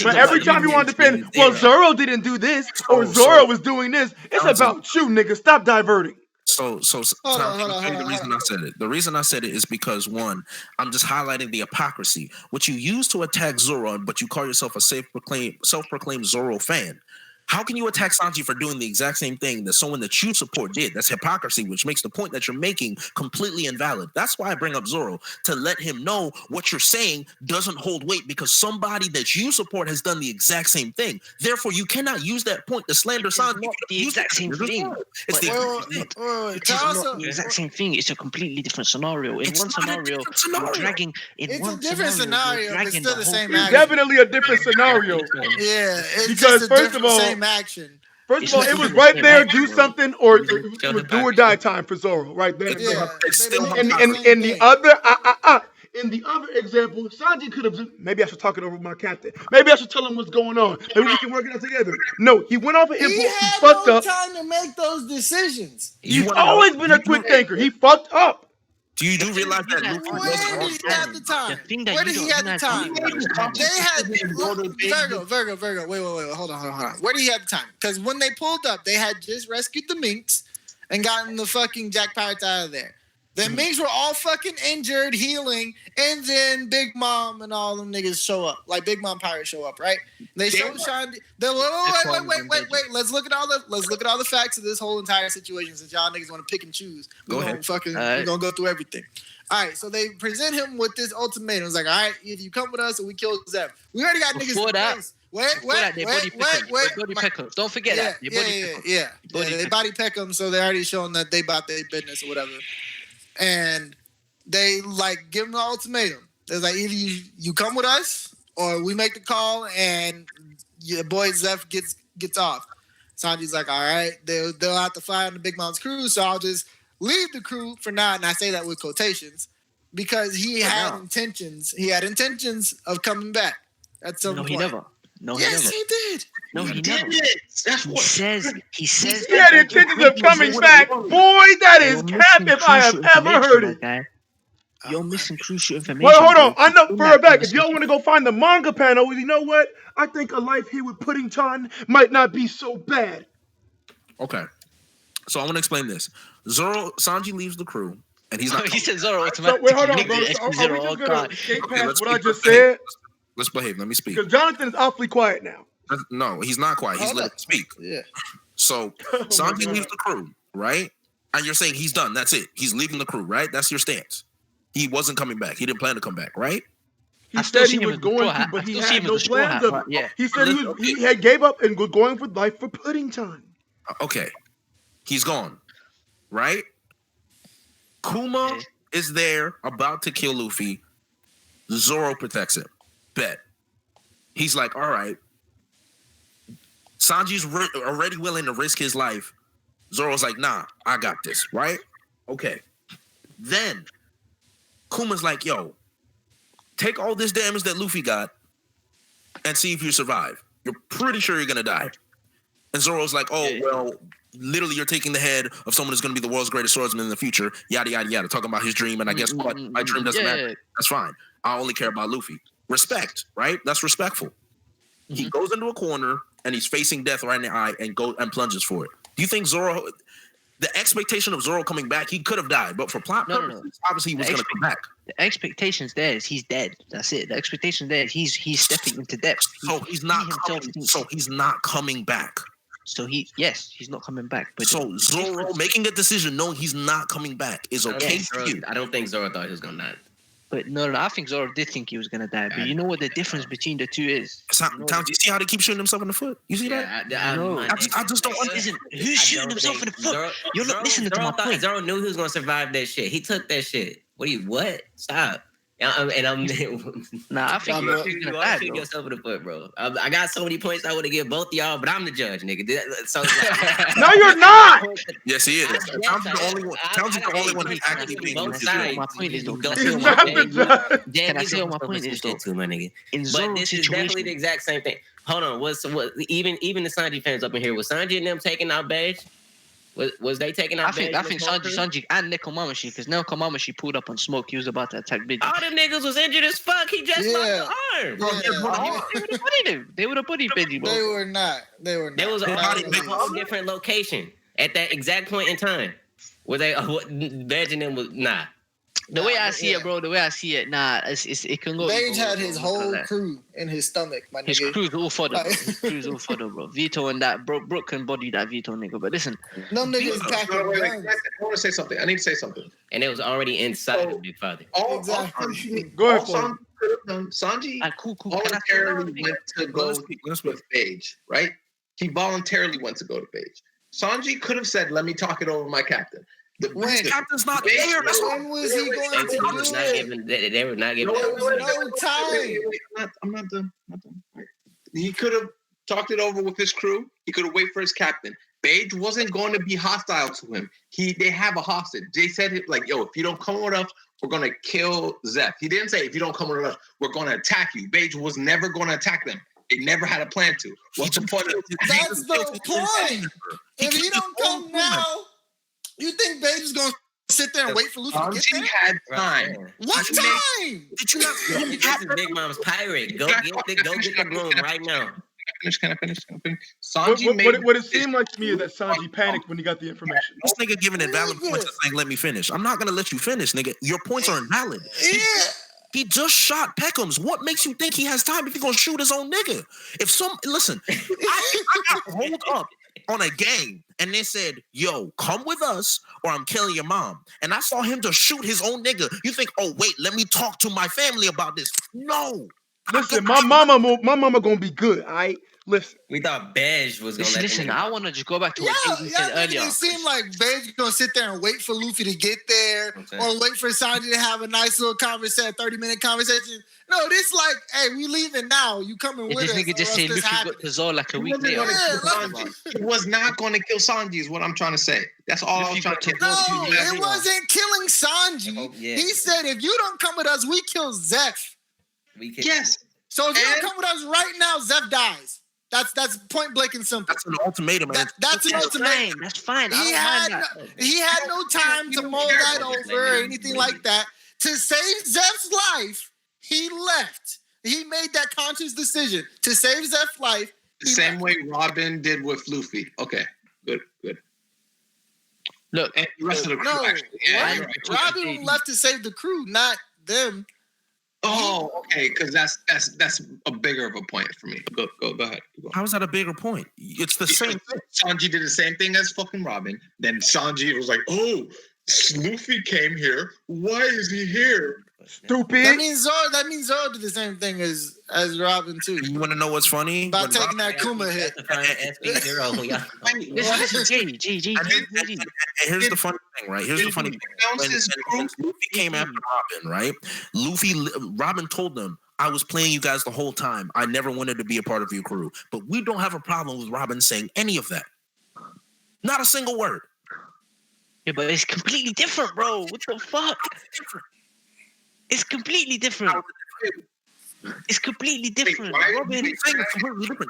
But every time you want to defend, well, Zoro didn't do this, or Zoro was doing this. It's about you, nigga. Stop diverting. So the reason I said it is because, one, I'm just highlighting the hypocrisy. What you use to attack Zoro, but you call yourself a self-proclaimed Zoro fan. How can you attack Sanji for doing the exact same thing that someone that you support did? That's hypocrisy, which makes the point that you're making completely invalid. That's why I bring up Zoro, to let him know what you're saying doesn't hold weight because somebody that you support has done the exact same thing. Therefore, you cannot use that point to slander Sanji. Not the exact same thing. It's the exact same thing. It's a completely different scenario. In one scenario, you're dragging. It's a different scenario, but still the same action. It's definitely a different scenario. Yeah, because first of all, action. First of all, it was right there, do something, or it was do or die time for Zoro, right there. Yeah, in the other example, Sanji could have. Maybe I should talk it over with my captain. Maybe I should tell him what's going on. Maybe we can work it out together. No, he went off of impulse. He fucked up. Time to make those decisions. He's always been a quick thinker. He fucked up. Do you realize that Luffy Where did he have the time? Where did he have the time? They had Virgo. Wait, hold on. Where did he have the time? Because when they pulled up, they had just rescued the minks and gotten the fucking Jack Pirates out of there. The minks were all fucking injured, healing, and then Big Mom and all them niggas show up. Like Big Mom pirates show up, right? They show Shandy. Wait. Let's look at all the facts of this whole entire situation. Since y'all niggas want to pick and choose, we're gonna go through everything. All right, so they present him with this ultimatum. It's like, all right, either you come with us or we kill Zeb. We already got niggas in place. Wait. Don't forget that. Yeah. They body peck them, so they already showing that they bought their business or whatever. And they like give them the ultimatum. It's like either you come with us or we make the call and your boy Zeph gets off. Sanji's like, all right, they'll have to fly on the Big Mom's crew, so I'll just leave the crew for now. And I say that with quotations because he had intentions. He had intentions of coming back at some point. He never. Yes, he did. No, he never. That's He what says. He had intentions of coming back. Boy, that is cap if I have ever heard it. Guy. You're missing crucial information. Well, hold on. I know for a fact. If y'all want to go find the manga panel, you know what? I think a life here with Puddington might not be so bad. Okay. So I want to explain this. Sanji leaves the crew, and he's not. He said Zoro So, automatically. wait, hold on, bro. So, are we just going to escape past what I just said? Let's behave. Let me speak. Because Jonathan is awfully quiet now. No, he's not quiet. He's letting me speak. Yeah. So Sanji leaves the crew, right? And you're saying he's done. That's it. He's leaving the crew, right? That's your stance. He wasn't coming back. He didn't plan to come back, right? He said he was going to, but he had no plans of it. Yeah. He said he had gave up and was going for life for Puddington. Okay. He's gone, right? Kuma is there about to kill Luffy. Zoro protects him. Bet. He's like, all right. Sanji's already willing to risk his life. Zoro's like, nah, I got this, right? Okay. Then Kuma's like, yo, take all this damage that Luffy got and see if you survive. You're pretty sure you're going to die. And Zoro's like, oh, well, literally you're taking the head of someone who's going to be the world's greatest swordsman in the future, yada, yada, yada, talking about his dream, and I guess what? My dream doesn't matter. That's fine. I only care about Luffy. Respect, right? That's respectful. He goes into a corner, and he's facing death right in the eye and plunges for it. Do you think Zoro... The expectation of Zoro coming back, he could have died, but for plot purposes, obviously he was going to come back. The expectation's there is he's dead. That's it. The expectation there is he's stepping into depth. So he's not coming back. So he's not coming back. But so Zoro making a decision knowing he's not coming back is okay for you. I don't think Zoro thought he was going to die. But no, I think Zoro did think he was gonna die. But you know what the difference between the two is? You see how they keep shooting himself in the foot? You see that? I just don't understand. Who's shooting himself in the foot? You're not listening to my point. Zoro knew he was gonna survive that shit. He took that shit. What? Stop. And I'm nah, I think you're gonna die, bro. Yourself in the foot, bro. I got so many points I want to give both of y'all, but I'm the judge, nigga. So no, you're not. Yes, he is. Towns is the only one who's actually being. My point is, though. He's not the judge. Can I say what my point is, though? My nigga. But this is definitely the exact same thing. Hold on. What? Even the Sanji fans up in here, was Sanji and them taking out Beige? Was they taking out? I think Sanji and Nekomamushi, because Nekomamushi pulled up on Smoke. He was about to attack Biggie. All them niggas was injured as fuck. He just lost the arm. They would have buddied Biggie, bro. They were not. They was a whole different location at that exact point in time. Were they? Beige and them was nah. The way I see it, bro. The way I see it, it can go. Beige had his whole crew in his stomach, my nigga. His crew's all fodder. His crew's all fodder, bro. Vito and that, bro. Brooke can body that Vito nigga. But listen, no niggas packing guns. I want to say something. I need to say something. And it was already inside of Big Father. Exactly. Go ahead. Sanji cool. voluntarily went to go with Beige, right? He voluntarily went to go to Beige. Sanji could have said, "Let me talk it over with my captain." The captain's not there. That's when was he going to do it? They were not giving. There was no time. I'm not done. He could have talked it over with his crew. He could have waited for his captain. Beige wasn't going to be hostile to him. They have a hostage. They said like, yo, if you don't come with us, we're going to kill Zeph. He didn't say, if you don't come with us, we're going to attack you. Beige was never going to attack them. They never had a plan to. What's the point? That's the point. If he don't come now, you think Beige is going to sit there and wait for Luffy to get there? Had time. What time? Did you not? This is Big Mom's pirate. Go get the broom right now. Can I finish? Sanji what it seemed like to me is that Sanji panicked when he got the information. This nigga giving invalid points and saying, let me finish. I'm not going to let you finish, nigga. Your points are invalid. Yeah. He just shot Peckham's. What makes you think he has time if he's going to shoot his own nigga? Listen, I got rolled up on a game and they said, yo, come with us or I'm killing your mom. And I saw him just shoot his own nigga. You think, oh, wait, let me talk to my family about this. No. Listen, my mama gonna be good, all right? Listen. We thought Beige was gonna Listen, I want to just go back to what JD said earlier. It seemed like Beige gonna sit there and wait for Luffy to get there, or wait for Sanji to have a nice little conversation, 30-minute conversation. No, this like, hey, we leaving now. You coming with this us? Nigga just say Luffy got to Zoro like a week later. He was not going to kill Sanji. Is what I'm trying to say. That's all I was trying to. No, it wasn't killing Sanji. He said, if you don't come with us, we kill Zeph. Yes. So if you don't come with us right now, Zeph dies. That's point blank and simple. That's an ultimatum, man. That's an ultimatum. That's fine. He had no time to mull that over or anything like that. To save Zeph's life, he left. He made that conscious decision to save Zeph's life. The same way Robin did with Luffy. Okay, good. Look, and the rest of the crew. Actually, yeah, Robin left to save the crew, not them. Oh, okay, because that's a bigger of a point for me. Go ahead. How is that a bigger point? It's the same thing. Sanji did the same thing as fucking Robin. Then Sanji was like, "Oh, Luffy came here. Why is he here?" Stupid. That means Zoro did the same thing as Robin too. You want to know what's funny? About taking that Kuma hit. Here's the funny thing, right? Here's the funny thing. When Luffy came after Robin, right? Robin told them, I was playing you guys the whole time. I never wanted to be a part of your crew. But we don't have a problem with Robin saying any of that. Not a single word. Yeah, but it's completely different, bro. What the fuck? It's completely different. It's completely different. Robin,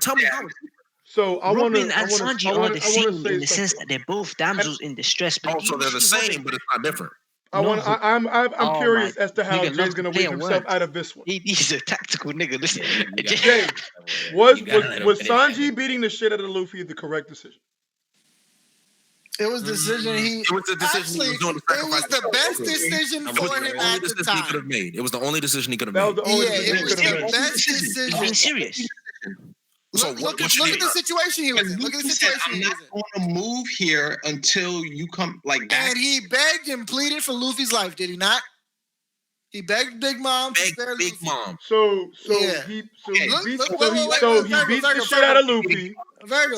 tell me how. So Robin and Sanji are the same in the sense that they're both damsels in distress. But also, they're the same, but it's not different. I'm curious as to how Jay's gonna weave himself out of this one. He's a tactical nigga. Listen, Jay, was Sanji beating the shit out of Luffy the correct decision? It was the decision It was the decision he was doing. It was the best decision for him at the time. He could have made. It was the only decision he could have made. That was the only decision it was the best decision. I'm serious. Look at the situation he was in. Look at the situation he was in. I'm not going to move here until you come like that. And he begged and pleaded for Luffy's life, did he not? He begged Big Mom to spare Big Luffy. Mom. So he beats the shit out of Luffy. Virgo,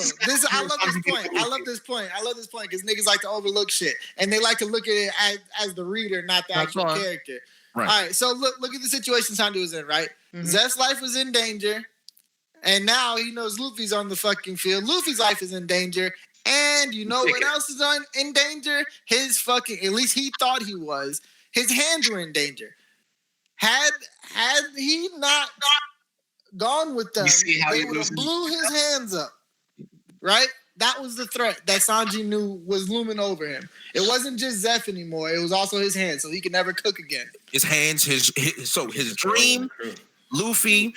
I love this point because niggas like to overlook shit, and they like to look at it as the reader, not the actual character. Right. All right, so look at the situation Sanji was in. Right, Zeph's life was in danger, and now he knows Luffy's on the fucking field. Luffy's life is in danger, and you know what else is in danger? His fucking, at least he thought he was. His hands were in danger. Had he not gone with them, they would have blew his hands up. Right? That was the threat that Sanji knew was looming over him. It wasn't just Zeph anymore. It was also his hands, so he could never cook again. His hands, his dream, Luffy,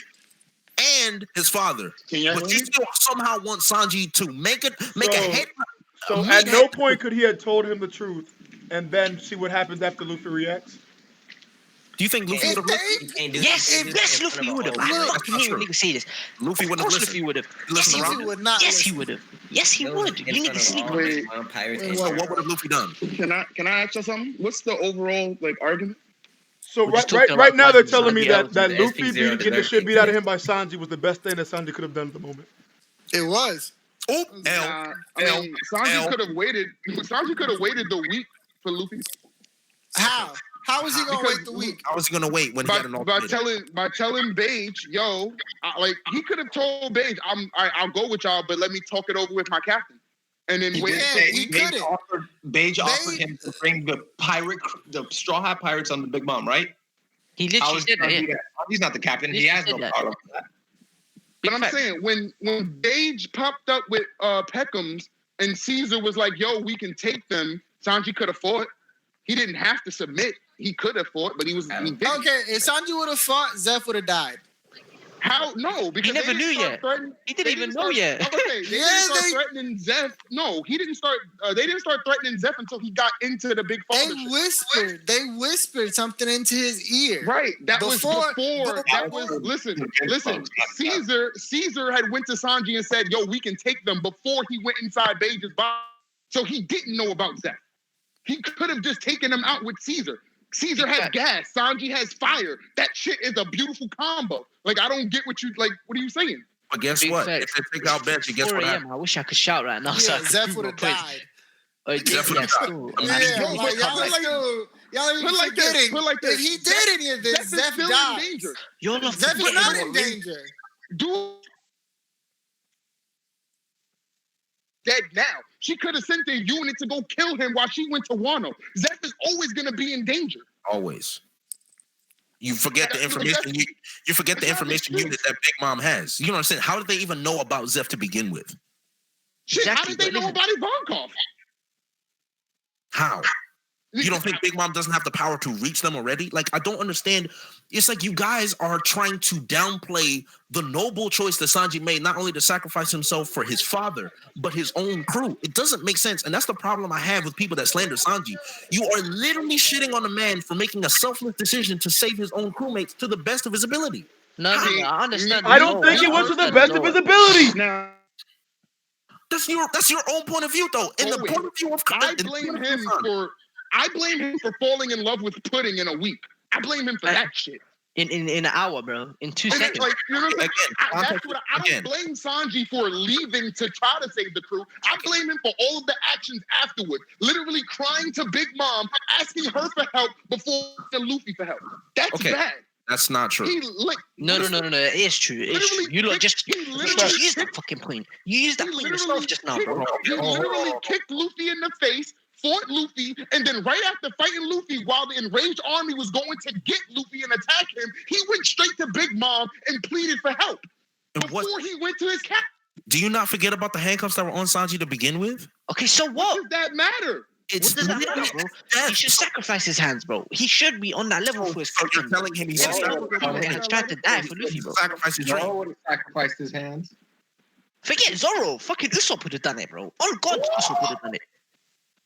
and his father. But he still somehow wants Sanji to make a head. So at no point could he have told him the truth and then see what happens after Luffy reacts? Do you think Luffy would have listened? Yes, Luffy would have. I fucking hate when niggas say this. Luffy would have listened. Luffy would have. Yes, he would not. Yes, he would have. Yes, he would. You need to sleep. What would have Luffy done? Can I ask you something? What's the overall argument? So right now they're telling me that Luffy getting the shit beat out of him by Sanji was the best thing that Sanji could have done at the moment. It was. Oh, Sanji could have waited. Sanji could have waited the week for Luffy. How? How was he gonna wait the week? How was he gonna wait when he had an ultimatum? By telling Beige, yo, like he could have told Beige, I'll go with y'all, but let me talk it over with my captain. And then Beige offered him to bring the Straw Hat Pirates on the Big Mom, right? He literally said that. Yeah. He's not the captain. He has no part of that. But I'm saying when Beige popped up with Peckham's and Caesar was like, yo, we can take them, Sanji could have fought. He didn't have to submit. He could have fought, but he didn't. Okay, if Sanji would have fought, Zeph would have died. How? No, because he never knew yet. He didn't even know yet. They didn't start threatening Zeph. No, he didn't start. They didn't start threatening Zeph until he got into the big father. They whispered something into his ear. Right. That was before. Listen. Caesar had went to Sanji and said, "Yo, we can take them," before he went inside Beige's body. So he didn't know about Zeph. He could have just taken them out with Caesar. Caesar has gas. Sanji has fire. That shit is a beautiful combo. Like, I don't get what are you saying? But guess Big what? facts. If they take out Benji, guess 4 what a.m. happens? I wish I could shout right now. so I Yeah, could Zeph prove would my have point. died. Zeph Yeah, would've still. died. Yeah, No, like, but y'all put are like- still, y'all are put like this, forgetting. put like If this. he did any of this, Zeph is Zeph still in dies. danger. You're not Zeph is forgetting not what in really- danger. Do dead now. She could have sent a unit to go kill him while she went to Wano. Zeph is always going to be in danger. Always. You forget the information. You forget the information unit that Big Mom has. You know what I'm saying? How did they even know about Zeph to begin with? Shit, how Exactly, did they but know listen. about Ivankov? How? You don't think Big Mom doesn't have the power to reach them already? Like, I don't understand. It's like you guys are trying to downplay the noble choice that Sanji made, not only to sacrifice himself for his father, but his own crew. It doesn't make sense. And that's the problem I have with people that slander Sanji. You are literally shitting on a man for making a selfless decision to save his own crewmates to the best of his ability. No, I understand. I don't think it was to the best of his ability. Now, That's your own point of view, though. In the Always. point of view of I in the blame point of view him of- for falling in love with pudding in a week. I blame him for that shit. In an hour, bro. In 2 And it's seconds. like, you know what I'm saying? Again, That's what I again. don't blame Sanji for leaving to try to save the crew. I blame him for all of the actions afterwards. Literally crying to Big Mom, asking her for help before asking Luffy for help. That's Okay. bad. That's not true. He No. It is true. It's true. Literally You lot kicked- just he you literally just used that kicked- fucking point. You used that He point literally yourself just now, kicked- bro. He literally kicked Luffy in the face, fought Luffy, and then right after fighting Luffy, while the enraged army was going to get Luffy and attack him, he went straight to Big Mom and pleaded for help And before what he went to his cap. do you not forget about the handcuffs that were on Sanji to begin with? Okay, so What what? does that matter? It's What does that literally matter, bro? death. He should sacrifice his hands, bro. He should be on that level for his So you're fucking. telling him he Yeah, should he's trying to die for Luffy, bro. sacrifice his Zoro dream. would have sacrificed his hands. Forget Zoro. Fucking Usopp would have done it, bro. On God, Usopp would have done it.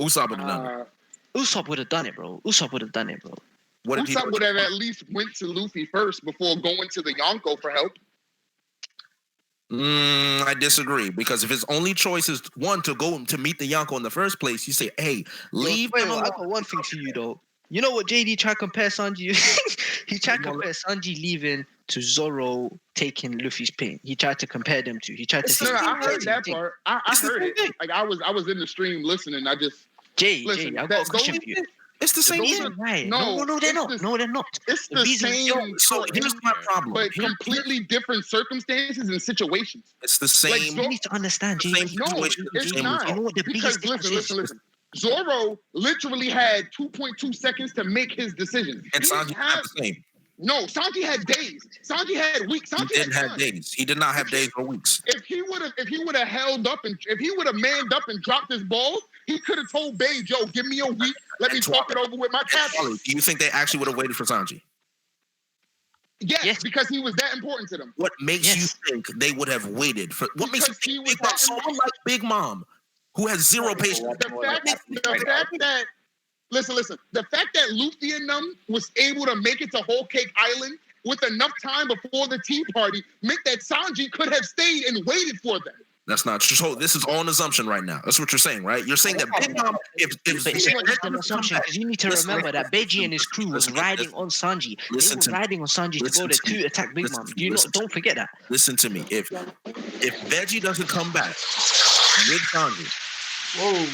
Usopp would have done it. Usopp would have done it, bro. Usopp would have done it, bro. What did he Usopp do? would have at least went to Luffy first before going to the Yonko for help. I disagree, because if his only choice is one to go to meet the Yonko in the first place, you say, "Hey, leave Wait, him I alone." got one thing for you though. You know what JD tried to compare Sanji? He tried to compare Sanji leaving to Zoro taking Luffy's pain. He tried to compare them two. He tried to It's say the No, same I heard thing. that part. I It's the heard same it. thing. Like I was in the stream listening. I just Jay, listen. I got a that- question those- for you. It's the same Those thing. are- Right. no, No, they're it's not. the- No, they're not. It's The the reason- same, So here's my problem. but Here's- completely different circumstances and situations. It's the Like, same. You need to understand, the JD. same No, situation. it's same not. result. You know what the Because biggest difference listen. Zoro literally had 2.2 seconds to make his decision. And He didn't Sanji had have- the same. No, Sanji had days. Sanji had weeks. He Sanji didn't had have time. days. He did not have days or weeks. If he would have held up and if he would have manned up and dropped his balls, he could have told Babe, "Yo, give me a week. Let me And talk it over with my captain." Charlie, do you think they actually would have waited for Sanji? Yes, because he was that important to them. What makes Yes. you think they would have waited for? What makes you Because he think was Big Mom, that someone like Big Mom, who has zero patience? The fact that listen, the fact that Luffy and them was able to make it to Whole Cake Island with enough time before the tea party meant that Sanji could have stayed and waited for them. That's not true. So this is all an assumption right now. That's what you're saying, right? You're saying that Big Mom, if But it's not just an Big Mom assumption come because you need to Listen, remember that Beiji and his crew was listen, riding on Sanji. They listen were to me. riding on Sanji to Listen go there to me. to attack Big Listen Mom. to Do me. you Listen not? Don't forget that. listen to me. If Veggie doesn't come back with Sanji Whoa.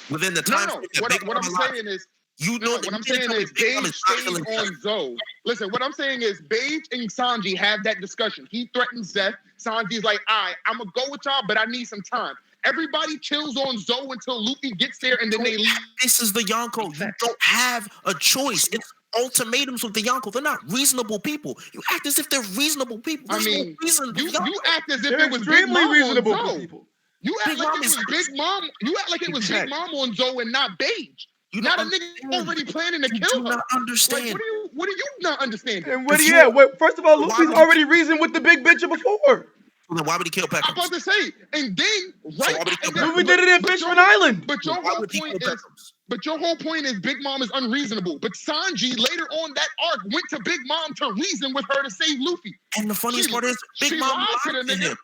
within the No, time no. frame that What Big I'm Mom alive, saying is, you know no, that what I'm you can't saying tell me is, Big Mom Beige is not stayed feeling Zeph. on Zoe. Listen, what I'm saying is, Beige and Sanji have that discussion. He threatens Zeph. Sanji's like, all right, I'm going to go with y'all, but I need some time. Everybody chills on Zoe until Luffy gets there, and then they leave. This is the Yonko. You don't have a choice. It's ultimatums with the Yonko. They're not reasonable people. You act as if they're reasonable people. I There's mean, no reason for You Yonko. act as if They're it was Big extremely Mom reasonable on for Zoe. people. You act Big like Mom it is- was Big Mom. You act like it was Big Exactly. Mom on Zoe and not Beige. You Not a don't nigga understand. already planning to You kill do her. not Like, understand. what are you not understanding? And what? If Yeah. you- What? First of all, Why Luffy's would- already reasoned with the big bitch before. Then why would he kill I'm Peckham? about to say, and then right, why would he and kill then- Luffy did it in but Fishman your- Island. But your Why whole would he kill point is, Peckham? but your whole point is Big Mom is unreasonable. But Sanji later on that arc went to Big Mom to reason with her to save Luffy. And the funniest She- part is, Big she Mom lied to lied the to nigga. him,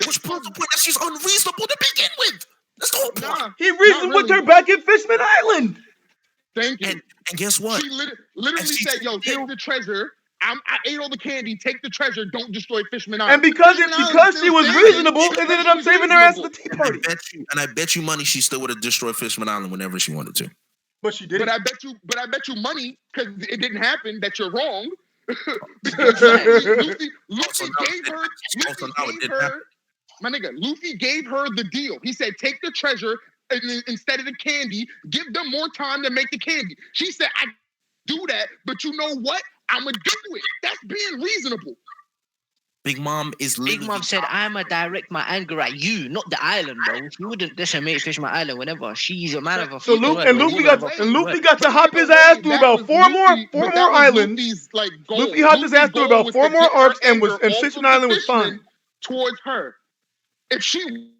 which proves the point that she's unreasonable to begin with. That's the whole point. Nah, He reasoned with really. her back in Fishman Island. thank you. And guess what? She literally And she said, "Yo, still- take the treasure I ate all the candy. Take the treasure. Don't destroy Fishman Island. And because Fishman Island because is she still was standing reasonable, it because ended she up was saving her ass at the reasonable. tea party. I bet you money she still would have destroyed Fishman Island whenever she wanted to. But she didn't. But I bet you money, because it didn't happen, that you're wrong. Because Luffy gave her, my nigga, Luffy gave her the deal. He said, take the treasure instead of the candy. Give them more time to make the candy. She said, I do that, but you know what? I'm going to do it. That's being reasonable. Big Mom is literally... Big Mom said, I'ma direct my anger at you, not the island, bro. She wouldn't decimate Fishman Island whenever. She's a man of a So Luffy got to hop his ass through about four more islands. Luffy hopped his ass through about 4 more arcs and Fishman Island was fine. Towards her. If she was a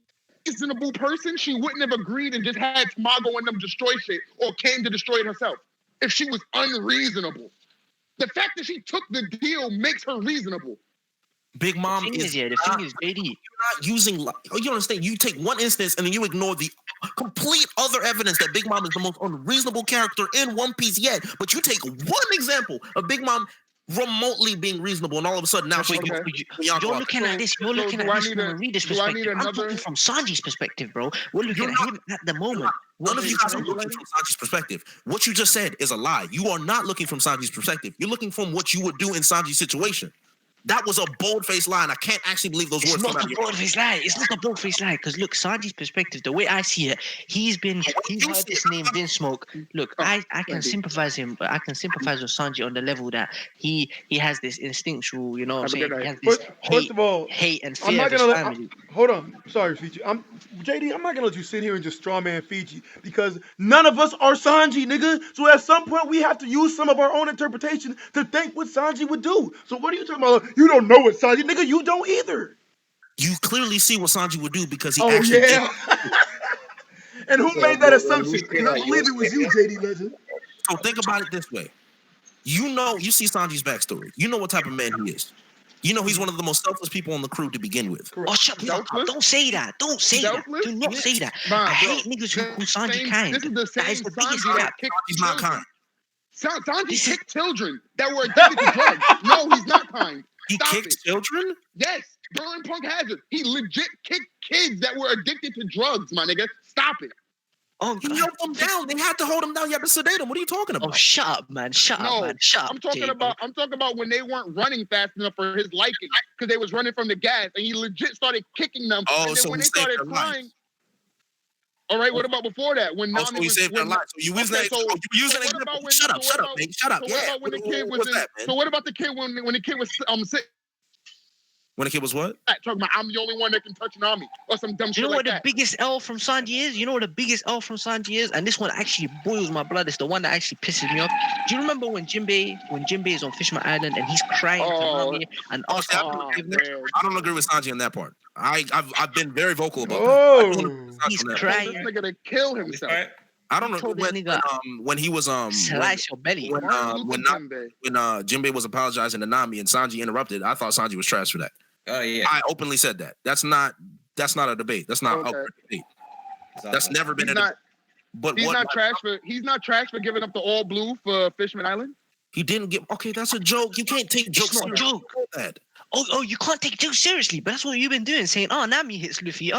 reasonable person, she wouldn't have agreed and just had Tamago and them destroy shit or came to destroy it herself. If she was unreasonable. The fact that she took the deal makes her reasonable. Big Mom the thing is, JD. You're not using... You understand? You take one instance and then you ignore the complete other evidence that Big Mom is the most unreasonable character in One Piece yet. But you take one example of Big Mom remotely being reasonable, and all of a sudden now you're looking at this. You're looking at this from a reader's perspective. I'm talking from Sanji's perspective, bro. We're looking at him at the moment. None of you guys are looking from Sanji's perspective. What you just said is a lie. You are not looking from Sanji's perspective. You're looking from what you would do in Sanji's situation. That was a bold-faced lie, and I can't actually believe those words. It's not a bold-faced lie. It's not a bold-faced lie. Because look, Sanji's perspective, the way I see it, he's heard this name, Vinsmoke. Look, I can sympathize him, but I can sympathize with Sanji on the level that he has this instinctual, you know what I'm saying? He has this First of all, hate and fear of his family. Hold on. Sorry, Fiji. JD, I'm not gonna let you sit here and just straw man Fiji because none of us are Sanji, nigga. So at some point we have to use some of our own interpretation to think what Sanji would do. So what are you talking about? You don't know what Sanji, nigga. You don't either. You clearly see what Sanji would do because he actually. Yeah. And who made that assumption? Because I believe it was you, JD Legend. So think about it this way. You see Sanji's backstory. You know what type of man he is. You know he's one of the most selfless people on the crew to begin with. Oh, shut up. Don't say that. Don't say that. Do not say that. I hate niggas who call Sanji kind. This is the same Sanji that kicked He's not kind. Sanji kicked children that were addicted to drugs. No, he's not kind. He kicked children? Yes. During Punk Hazard, he legit kicked kids that were addicted to drugs, my nigga. Stop it. Oh, he held them down. They had to hold him down. You had to sedate him. What are you talking about? Oh, shut up, man. Shut up. I'm talking about when they weren't running fast enough for his liking because they was running from the gas, and he legit started kicking them. Oh, and then so when he they started crying. All right, what about before that? When Nami he saved their life. So you use that example. Shut up, man. Shut up. So what about when the kid was? So what about the kid when the kid was sick? When the kid was what? Talking about I'm the only one that can touch Nami or some dumb shit. You know like what the biggest L from Sanji is? And this one actually boils my blood. It's the one that actually pisses me off. Do you remember when Jinbei is on Fishman Island and he's crying to Nami and asking for forgiveness? I don't agree with Sanji on that part. I've been very vocal about that. He's crying. This nigga to kill himself. I don't know when he was slice your belly. When Jinbei was apologizing to Nami and Sanji interrupted. I thought Sanji was trash for that. Oh yeah, I openly said that. That's not a debate. That's not a debate. That's never been a debate. But he's not trash for giving up the all blue for Fishman Island. He didn't give. Okay, that's a joke. You can't take jokes. It's not a joke. Oh, you can't take jokes seriously. But that's what you've been doing, saying, "Oh, Nami hits Luffy."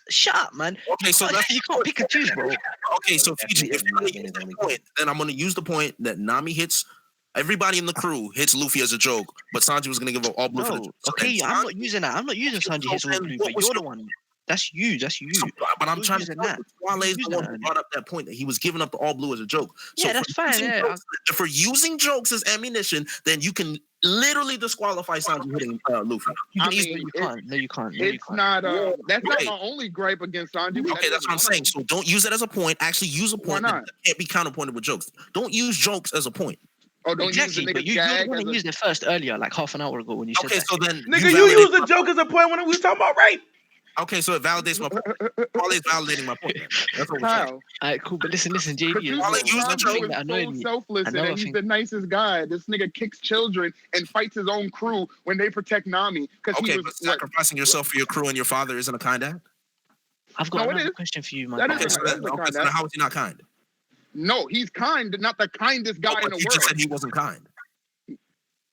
Shut up, man. Okay, so you can't pick and choose, bro. Okay, so Fiji, if you're gonna use that point, then I'm gonna use the point that Nami hits. Everybody in the crew hits Luffy as a joke, but Sanji was gonna give up all blue for the joke. Okay, I'm not using that. I'm not using Sanji hits all blue, but you're the one. That's you. But I'm trying to tell you, Wale's the one who brought up that point that he was giving up the all blue as a joke. So that's fine. If we're using jokes as ammunition, then you can literally disqualify Sanji hitting Luffy. You can't. It's not. That's not my only gripe against Sanji. Okay, that's what I'm saying. So don't use it as a point. Actually, use a point that can't be counterpointed with jokes. Don't use jokes as a point. Oh, don't exactly, use the but you used it first earlier, like half an hour ago when you said that. Okay, so then nigga, you used a joke as a point when we was talking about rape. Okay, so it validates my point. Wale's validating my point. That's what we're saying. All right, cool. But listen, JD. Wale used the joke that annoyed me. Selfless, and he's the nicest guy. This nigga kicks children and fights his own crew when they protect Nami. Okay, but sacrificing yourself for your crew and your father isn't a kind act? I've got another question for you, man. Okay, so how is he not kind? No, he's kind, but not the kindest guy in the world. You just said he wasn't kind.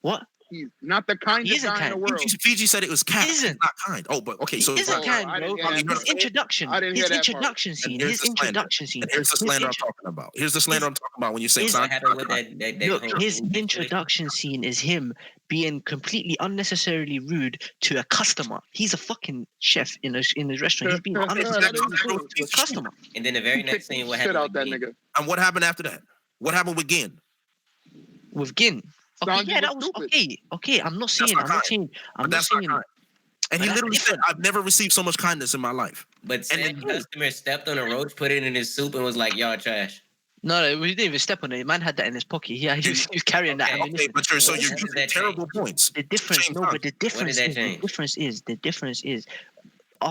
What? He's not the kindest He isn't guy in the kind. world. Fiji said it was cat. He's Isn't. not kind. Oh, but okay. He So isn't kind, I bro. didn't hear that His part. introduction. I didn't hear His that part. introduction scene. And here's His the slander. introduction scene. And here's the His slander I'm intro- talking about. Here's the slander I'm talking about when you say His- What Sanji. happened with that Look, whole his situation? introduction scene is him being completely unnecessarily rude to a customer. He's a fucking chef in his restaurant. He's being That unnecessarily is rude true. to a customer. And then the very He next kicked the scene, what shit happened out with that Gin? nigga. And what happened after that? What happened with Gin? With Gin. Okay, Sanji yeah, that was was stupid. okay. Okay, I'm not That's saying. not I'm not kind. saying. I'm But not that's not saying. kind. And he But that's literally said, different. "I've never received so much kindness in my life." But said then- customer stepped on a roach, put it in his soup, and was like, "Y'all trash." No, we didn't even step on it. The man had that in his pocket. He was carrying that Okay, ammunition. Okay, but you're What using does that terrible points. The difference, Same no, time. but the difference that is, change? the difference is,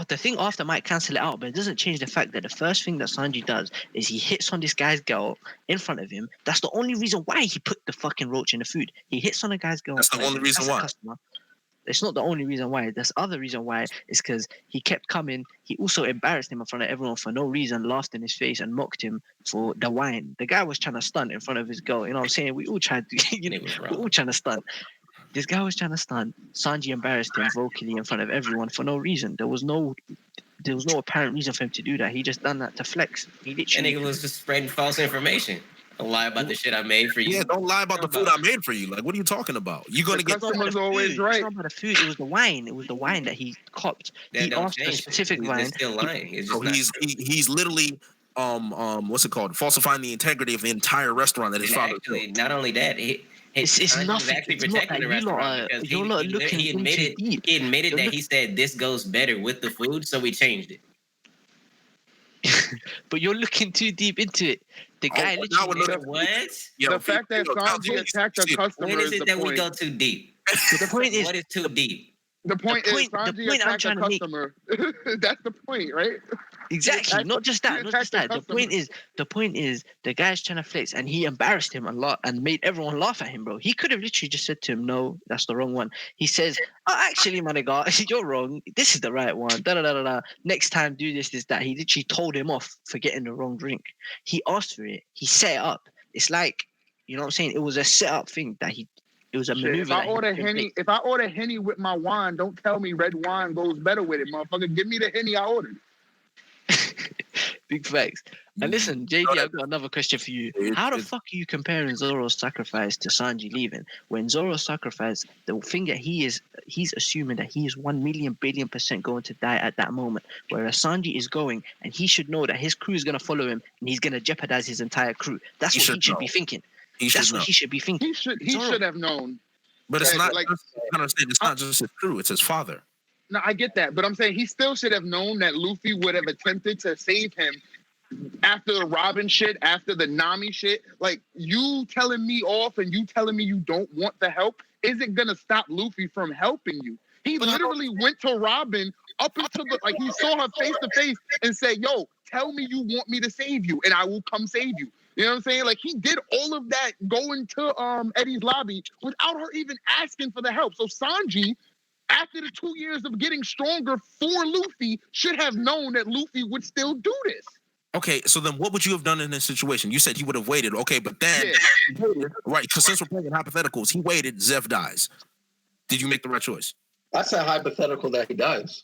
the thing after might cancel it out, but it doesn't change the fact that the first thing that Sanji does is he hits on this guy's girl in front of him. That's the only reason why he put the fucking roach in the food. He hits on a guy's girl. That's the only reason as a why. customer. It's not the only reason why. There's other reason why. Is because he kept coming. He also embarrassed him in front of everyone for no reason, laughed in his face and mocked him for the wine. The guy was trying to stunt in front of his girl. You know what I'm saying? We all tried to, we're all trying to stunt. This guy was trying to stunt. Sanji embarrassed him vocally in front of everyone for no reason. There was no apparent reason for him to do that. He just done that to flex. He That literally. nigga was just spreading false information. Don't lie about the shit I made for you. Yeah, don't lie about the food I made for you. Like, what are you talking about? You're gonna The get customer's always It's right. not about the food. It was the wine. It was the wine that he copped. That He don't asked for a change. specific He's wine. still lying. It's So just not he's literally what's it called? Falsifying the integrity of the entire restaurant that his And father actually, built. not only that, It's Sanji was nothing. actually It's not protecting that the you lot restaurant are. because You're not looking he into admitted deep. he admitted You're that look- he said this goes better with the food, so we changed it. But you're looking too deep into it. The guy but now literally. we're What? Yo, The fact that Sanji attacked a customer When is is the it that we point. go too deep? The point is. What is too deep? The point is the Sanji point I'm attacked a trying to make- customer. That's the point, right? Exactly. attacked- Not just that. he Not just attacked that. the The point is the guy's trying to flex, and he embarrassed him a lot and made everyone laugh at him, bro. He could have literally just said to him, "No, that's the wrong one." He says, "Oh, actually, my nigga, you're wrong. This is the right one. Da da da da da. Next time, do this, that." He literally told him off for getting the wrong drink. He asked for it. He set it up. It's like, you know what I'm saying? It was a set up thing that he. It was a Shit, maneuver. if I that he order couldn't Henny, make. if I order Henny with my wine, don't tell me red wine goes better with it, motherfucker. Give me the Henny I ordered. Big facts. And listen, JD, I've got another question for you. How the it's- fuck are you comparing Zoro's sacrifice to Sanji leaving? When Zoro's sacrifice, the thing that he's assuming that he is 1,000,000 billion% going to die at that moment, whereas Sanji is going and he should know that his crew is going to follow him and he's going to jeopardize his entire crew. That's He what should he should know. be thinking. He That's should what know. he should be thinking. He Zoro. should have known. But it's Right, not. like- You understand? It's not just his crew. It's his father. No, I get that, but I'm saying he still should have known that Luffy would have attempted to save him after the Robin shit, after the Nami shit. Like, you telling me off and you telling me you don't want the help isn't gonna stop Luffy from helping you. He literally went to Robin up until he saw her face to face and said, "Yo, tell me you want me to save you, and I will come save you." You know what I'm saying? Like, he did all of that going to Eddie's lobby without her even asking for the help. So Sanji, after the 2 years of getting stronger for Luffy, should have known that Luffy would still do this. Okay, so then what would you have done in this situation? You said he would have waited. Okay, but then right, because since we're playing hypotheticals, he waited. Zeph dies. Did you make the right choice? That's a hypothetical that he does.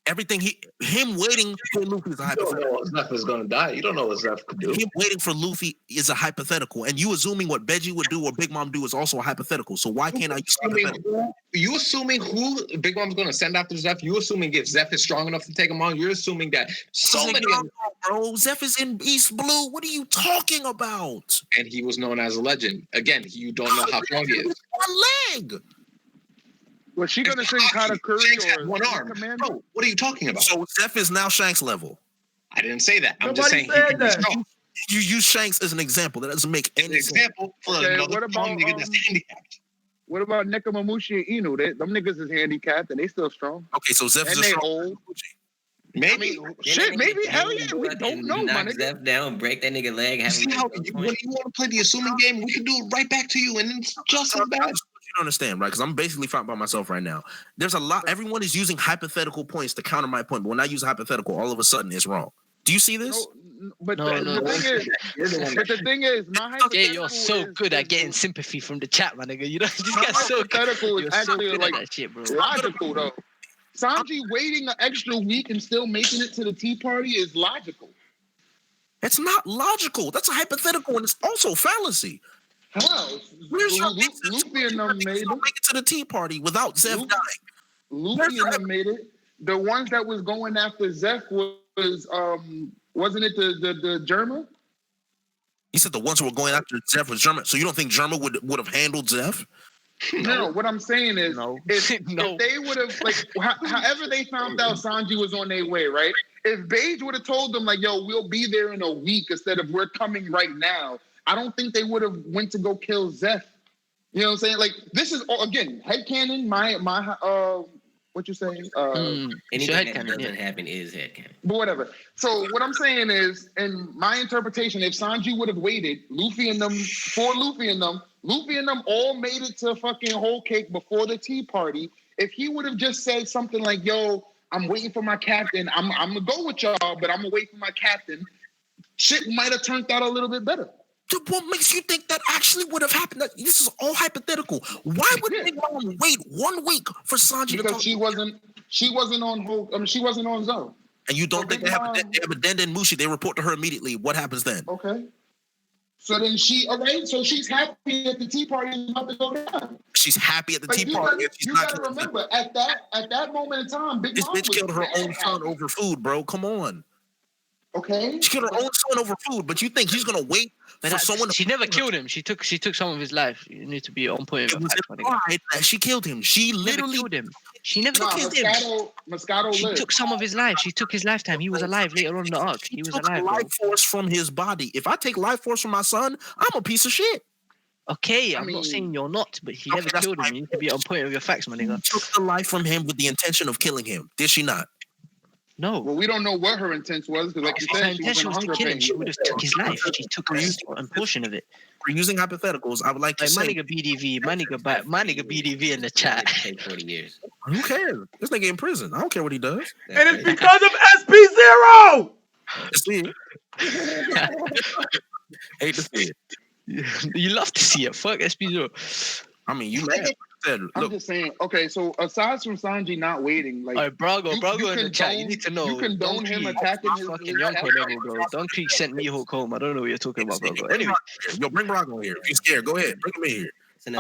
Everything him waiting for Luffy is a You don't hypothetical. know what Zeph is going to die. You don't know what Zeph could do. Him waiting for Luffy is a hypothetical, and you assuming what Veggie would do or Big Mom do is also a hypothetical. So why can't I use hypothetical? You assuming who Big Mom's going to send after Zeph? You assuming if Zeph is strong enough to take him on? You're assuming that so many, bro. Zeph is in East Blue. What are you talking about? and he was known as a legend. Again, you don't know how strong he is. One leg. Was she gonna sing Katakuri Shanks had or one arm. Commander? Bro, what are you talking about? So Zeph is now Shanks level. I didn't say that. I'm Nobody just saying he said can be that. strong. You use Shanks as an example. That doesn't make An any sense. example for Okay, another what strong about, nigga that's handicapped. What about Nekomamushi and Inu? Them niggas is handicapped and they still strong. Okay, so Zeph And is a they strong. old. Maybe. I mean, shit, maybe, hell yeah, we don't know, my knock nigga. Zeph down, break that nigga leg. You Have see him how get to when point. you want to play the assuming game, we can do it right back to you, and it's just as bad. You don't understand, right? Because I'm basically fighting by myself right now. There's a lot. Everyone is using hypothetical points to counter my point, but when I use a hypothetical, all of a sudden it's wrong. Do you see this? but No, the no. thing is, my Yeah, hypothetical you're so is- good at is- getting sympathy from the chat, my nigga. You know, this My guy's so good. hypothetical is You're so actually good like at that shit, bro. logical though. Sanji waiting an extra week and still making it to the tea party is logical. It's not logical. That's a hypothetical, and it's also fallacy. How? Where's your Luffy and them made it. make it to the tea party without Zeph Luffy- dying? Luffy and them made it. The ones that was going after Zeph was wasn't it the German? You said the ones who were going after Zeph was German. So you don't think German would have handled Zeph? No, what I'm saying is, No. if No. they would have, like, however they found out Sanji was on their way, right? If Beige would have told them, like, yo, we'll be there in a week instead of we're coming right now, I don't think they would have went to go kill Zeph. You know what I'm saying? Like, this is, again, headcanon, my what you say? Anything that doesn't happen is headcanon. But whatever. So what I'm saying is, in my interpretation, if Sanji would have waited, Luffy and them all made it to fucking Whole Cake before the tea party. If he would have just said something like, yo, I'm waiting for my captain. I'm gonna go with y'all, but I'm gonna wait for my captain. Shit might have turned out a little bit better. Dude, what makes you think that actually would have happened? This is all hypothetical. Why would Big Mom wait 1 week for Sanji to Because come? she wasn't on Whole. I mean, she wasn't on Zone. And you don't So think Big they Mom- have a den in Mushi? They report to her immediately. What happens then? Okay. So then all right. So she's happy at the tea party is about to go down. She's happy at the Like, tea you party. gotta, and she's you not gotta killing remember at that moment in time, Big this Mom bitch was killed her mad own son happy. over food, bro. Come on. Okay. She killed her own son over food, but you think he's gonna wait for someone to She never killed him. She took some of his life. You need to be on point It with was that. my nigga. implied that she killed him. She She never literally killed him. She never Nah, killed him. Moscato She lived. took some of his life. She took his lifetime. He was alive later on in the arc. She He was took alive, bro. life force from his body. If I take life force from my son, I'm a piece of shit. Okay, I I'm mean- not saying you're not, but he Okay, never that's killed him. fine. You need to be on point with your facts, my She nigga. took the life from him with the intention of killing him. Did she not? No. Well, we don't know what her intent was because, like you If her said, she was intention in was to hunger kill him, pain. she would have took his life. She took a portion of it. For using hypotheticals, I would like to Like, my say, nigga BDV, my nigga BDV in the chat. Take 40 years. who cares? This nigga in prison. I don't care what he does. And it's because of SP-0! See it. Hate to see it. You love to see it. Fuck SP0. I mean, you mad. Said, I'm look, just saying. Okay, so aside from Sanji not waiting, like, Alright, Brago you in the chat. You need to know. you condone him Creek, attacking his fucking Yonko captain? level, bro. Don Creek sent me Hulk home. I don't know what you're talking about, Brago. Anyway, yo, bring Brago here. If you're scared, go ahead. Bring him in here.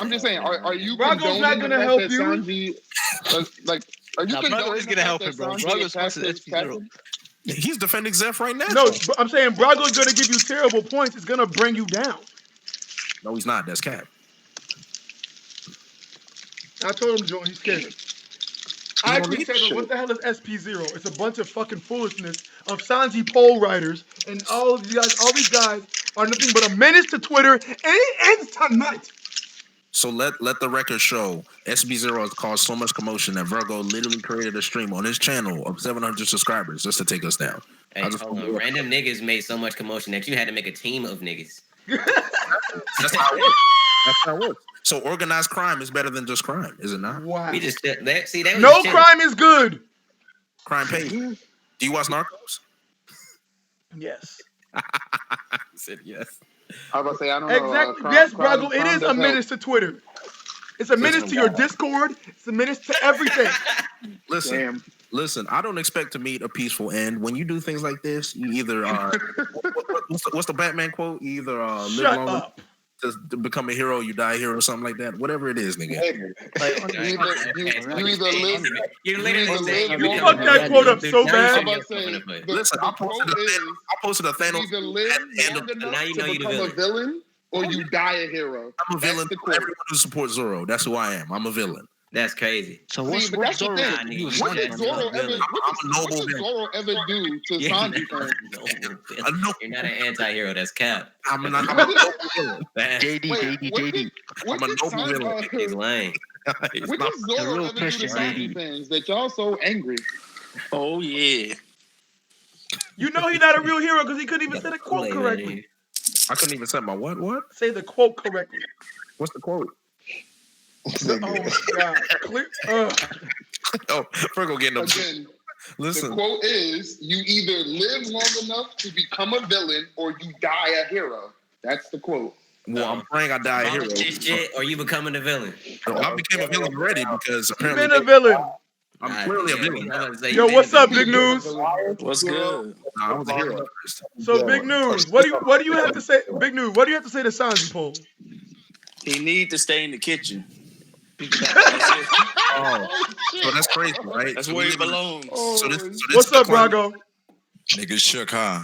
I'm just saying. Are you Brago's condoning not the gonna fact help that you. Sanji, like, are you Nah, Brago condoning is the gonna fact help that him, bro. Sanji Brago's attacked versus his SP0. captain? He's defending Zeph right now. No, but I'm saying Brago's gonna give you terrible points. It's gonna bring you down. No, he's not. That's cap. I told him, Joe, he's scared. I actually said, what the hell is SP-0? It's a bunch of fucking foolishness of Sanji pole riders, and all these guys are nothing but a menace to Twitter, and it ends tonight. So let the record show SP-0 has caused so much commotion that Virgo literally created a stream on his channel of 700 subscribers just to take us down. Hey, hold on. Random niggas made so much commotion that you had to make a team of niggas. That's how it works. That's how it works. So organized crime is better than just crime, is it not? Wow. We just that, see that was No the shit. crime is good. Crime pays. Do you watch Narcos? Yes. I said yes. I was about to say, I don't know. Exactly. Yes, Brago, it is a menace to Twitter. It's a menace to your Discord. It's a menace to everything. Listen, listen. I don't expect to meet a peaceful end. When you do things like this, you either what's the Batman quote? You either live Shut long up. to become a hero, you die a hero, or something like that. Whatever it is, nigga. You either live. You're literally saying You you're fucked that quote up so bad. Listen, I posted a Thanos. Either live and long enough now you know to you're the become a villain, or you die a hero. I'm a That's villain. the quote. Everyone who supports Zoro, that's who I am. I'm a villain. That's crazy. So See, but that's the Zoro? thing. He was What one did man, Zoro man. ever? What did Zoro ever do to Sanji? You're not an anti-hero. That's cap. I'm a noble villain. JD. I'm a noble villain. He's lame. What did Zoro real ever do to Christian, Sanji fans that y'all so angry? Oh yeah. You know he's not a real hero because he couldn't even say the quote correctly. I couldn't even say my what? What? Say the quote correctly. What's the quote? Oh my God. Clear. Oh, Virgo getting upset. Again, The quote is, "You either live long enough to become a villain, or you die a hero." That's the quote. Well, I'm praying I die a hero. Shit, or you becoming a villain? I became a villain already because You've apparently been a villain. I'm clearly a villain. Yo, what's up, Big News? What's good? Nah, I was a hero at first. So, Big News, what do you have to say? Big News, what do you have to say to Sanji poll? He need to stay in the kitchen. Oh, so that's crazy, right? That's where he belongs. So this What's up, Brago? Niggas shook, huh?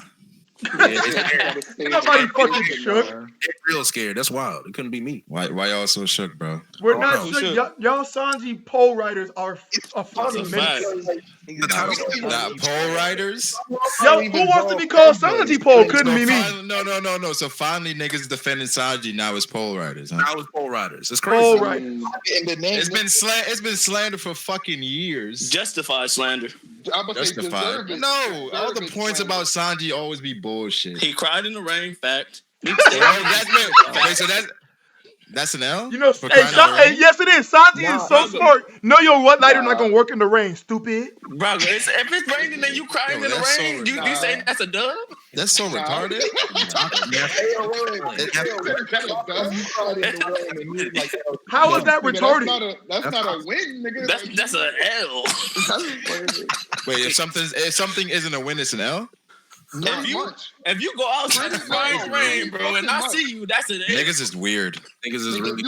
Nobody fucking shook. They're real scared. That's wild. It couldn't be me. Why y'all so shook, bro? We're not shook. Y'all Sanji poll writers are a fucking menace. Not poll writers? Yo, who wants to be called Sanji poll? Couldn't be me. No. So finally niggas defending Sanji, now it's poll writers, huh? Now it's poll writers. It's crazy. Poll writers. It's been slander for fucking years. Justified slander. Justified. No, all the points about Sanji always be bullshit. He cried in the rain. Fact. That's an L. You know, hey, yes it is. Sanji is so smart. No, your what lighter not gonna work in the rain, stupid. Bro, if it's raining and you crying in the rain, you saying that's a dub? That's so retarded. How is that retarded? That's not a win, nigga. That's an L. Wait, if something isn't a win, it's an L? If you go outside and crying in the rain, bro, and I see you, that's an L. Niggas is weird. Niggas is really.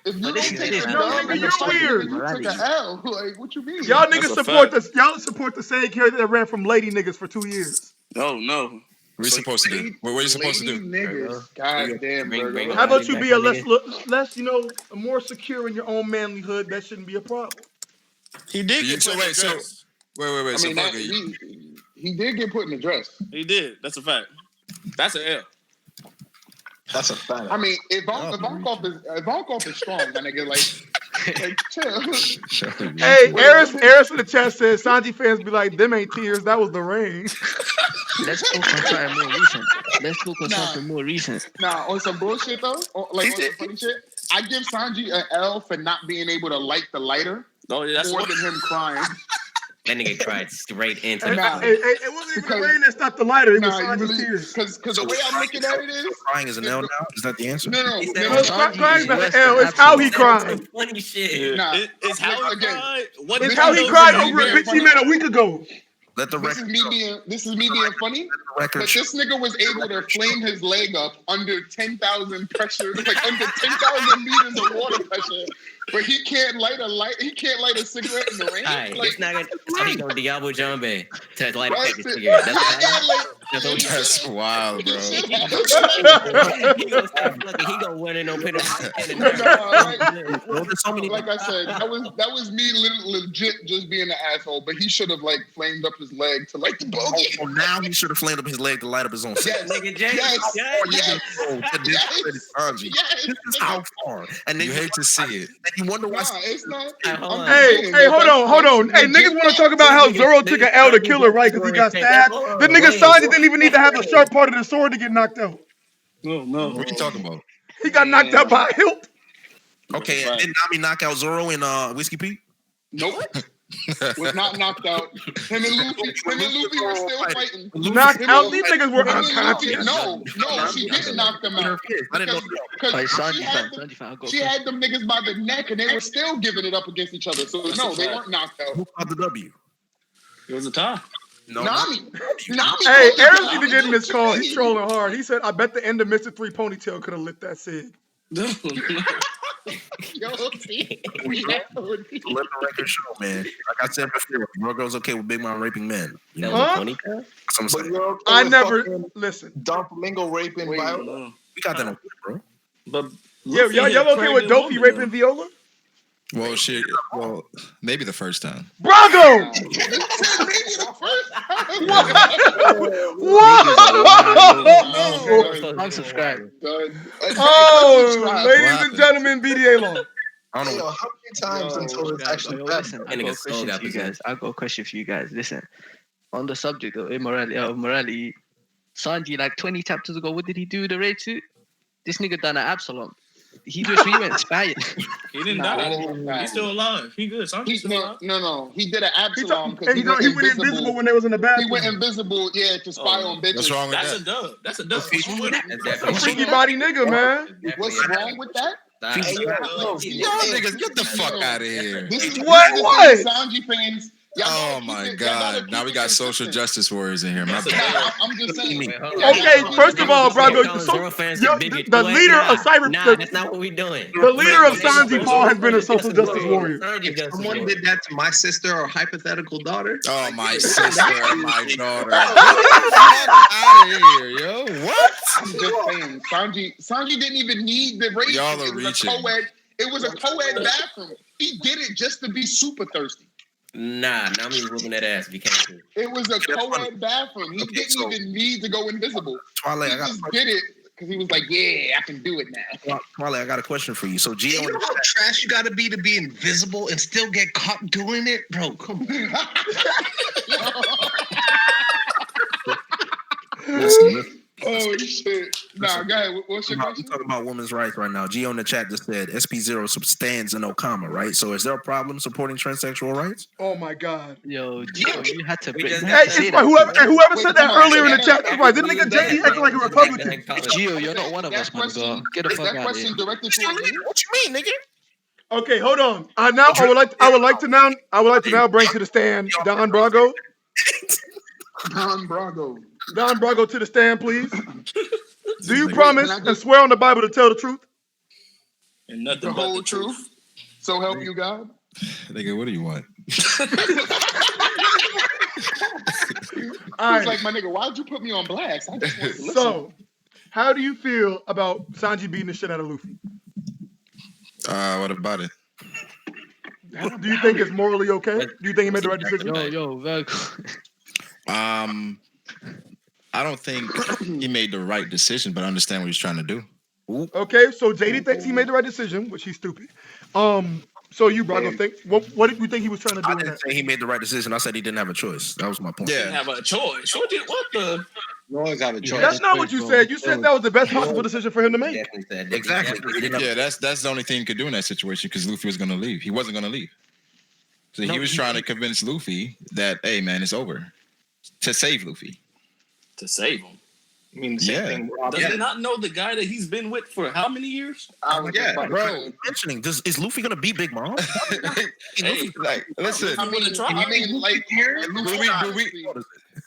If you don't take it, nigga, you're weird. You take an L. Like, what you mean? Y'all niggas support this. Y'all support the same character that ran from lady niggas for 2 years. No. What are you supposed to do? What are you supposed to do? Niggas. God damn, bro. How about you be a less, a more secure in your own manlyhood? That shouldn't be a problem. He did get put in the dress. Wait. He did get put in the dress. He did. That's a fact. That's an L. That's a fact. I mean, Ivankov is strong, my nigga. Like chill. Hey, Eris in the chat says Sanji fans be like, them ain't tears, that was the rain. Let's focus on something more recent. Nah, on some bullshit though, on some funny shit. I give Sanji an L for not being able to light the lighter more than him crying. That nigga cried straight into the it wasn't even the rain that stopped the lighter. It was Sanji's tears. Because the way I'm looking at it is... Crying is an L now? Is that the answer? No. Crying's not an L. It's how he cried. Funny shit. Nah, it's how he cried. It's how he cried over a bitch he met a week ago. Let the record this is me being funny, but this nigga was able to flame his leg up under 10,000 pressure, like under 10,000 meters of water pressure, but he can't light a cigarette in the rain. Alright, it's not gonna he gonna Diablo Jambe to light a cigarette. That's wild, bro. He gonna start fucking. He gonna run in on pin. Like I said, that was me legit just being an asshole. But he should have like flamed up his leg to light the bogey. Oh, now he should have flamed up his leg to light up his own cigarette. Nigga, This is how far. And then you hate to see it. And you wonder why. It's not. Hey, hold on. Hey, niggas want to talk about how Zoro took an L to kill her, right? Because he got stabbed. The nigga Sanji didn't even need to have the sharp part of the sword to get knocked out. No. What are you talking about? He got knocked out by a hilt. Okay, and did Nami knock out Zoro in Whiskey Pete? Nope. Was not knocked out. Him and Luffy were still fighting. Knocked out? These niggas were unconscious. No, she didn't knock them out. I didn't know. Because she had them niggas by the neck and they were still giving it up against each other. So no, they weren't knocked out. Who caught the W? It was a tie. No, Nami. Hey, Aaron need to get in this call. He's trolling hard. He said, I bet the end of Mr. 3 Ponytail could have lit that cig. Yo, Let the record show, man. Like I said before, your girl's okay with Big Mom raping men. You know Huh? That's what I'm saying. I never listen. Don Flamingo raping Viola. We got that on video, bro. But Y'all okay with Dopey raping Viola? Well, shit. Well, maybe the first time. Brago! Whoa! Unsubscribe. Oh, ladies and gentlemen, BDA law. I don't know. How many times until it's actually Listen, I got a question for you guys. Listen, on the subject of morality, Sanji, like 20 chapters ago, what did he do with the raid suit? This nigga done an Absalom. He went spying. He didn't die. He's still alive. He good. Sanji's still alive. No. He did an Absalom because he went invisible when they was in the bathroom. He went invisible, to spy on bitches. What's wrong with That's that? a dub. That's a dub. Freaky body nigga, man. What's wrong with that? Y'all niggas, get the fuck out of here. What? Sanji fans. Oh my God! Now we got social justice warriors in here. My bad. I'm just saying. Okay, first of all, Brago, the leader of cyber. Nah, that's not what we doing. The leader of Sanji Paul has been a social justice warrior. If someone did that to my sister or hypothetical daughter. Oh, my sister and my daughter. Out of here, yo. What? I'm just saying. Sanji didn't even need the rating. Y'all are reaching. It was a co-ed bathroom. He did it just to be super thirsty. Nah, now I'm whooping that ass. Be careful. It was a co-ed bathroom. He didn't even need to go invisible. Twilight, he just did it because he was like, "Yeah, I can do it now." Twilight, I got a question for you. So, Gio, you know how trash you got to be invisible and still get caught doing it, bro? Come on. Listen. Oh shit! Nah, go ahead. What's your question? We're talking about women's rights right now. Gio in the chat just said SP-0 stands in Okama, right? So is there a problem supporting transsexual rights? Oh my God. Yo, Gio, you had to. Whoever said that earlier in the chat, that's right. Didn't nigga JD acting like a Republican? Gio, you're not one of us, man. Girl. Get the fuck out of here. What you mean, nigga? Okay, hold on. I would like to now bring to the stand Don Brago. Don Brago to the stand, please. Do you promise and swear on the Bible to tell the truth? And nothing the but whole the truth? So help you God? Nigga, what do you want? All right. He's like, my nigga, why'd you put me on blast? I just want to listen. So, how do you feel about Sanji beating the shit out of Luffy? What about it? Do you think it's morally okay? Do you think he made the right decision? I don't think he made the right decision, but I understand what he's trying to do. Okay, so JD thinks he made the right decision, which he's stupid. So you, Brago, think what did you think he was trying to do? I didn't say he made the right decision. I said he didn't have a choice. That was my point. He didn't have a choice. What the? You always have a choice. That's not what you said. You said that was the best possible decision for him to make. Exactly. Yeah, that's the only thing he could do in that situation because Luffy was going to leave. He wasn't going to leave. So he was trying to convince Luffy that, hey, man, it's over. To save Luffy. To save him. I mean, the same thing. Does he not know the guy that he's been with for how many years? Bro. Mentioning, is Luffy gonna beat Big Mom? Hey, like, listen. I mean, like,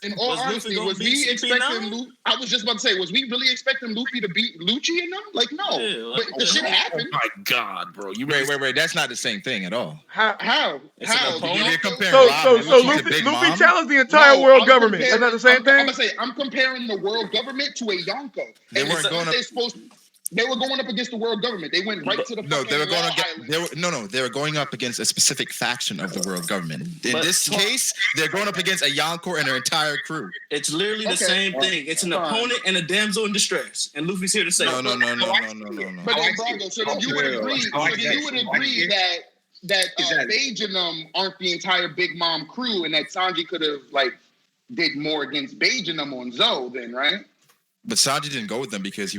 in all honesty, was we expecting Luffy? I was just about to say, was we really expecting Luffy to beat Lucci and them? Like, no. But the shit happened. Oh my God, bro. You wait. That's not the same thing at all. How? So Luffy challenged the entire world government. That's not the same thing? I'm gonna say, I'm comparing the world government to a Yonko. They weren't going up. They were going up against the world government. They went right to the they were going up against a specific faction of the world government. In this case, they're going up against a Yonko and their entire crew. It's literally the same thing. It's an opponent and a damsel in distress. And Luffy's here to say No. But then, Brago, so then you would agree that Beige and them aren't the entire Big Mom crew, and that Sanji could have did more against Beige and them on Zoe, then, right? But Sanji didn't go with them because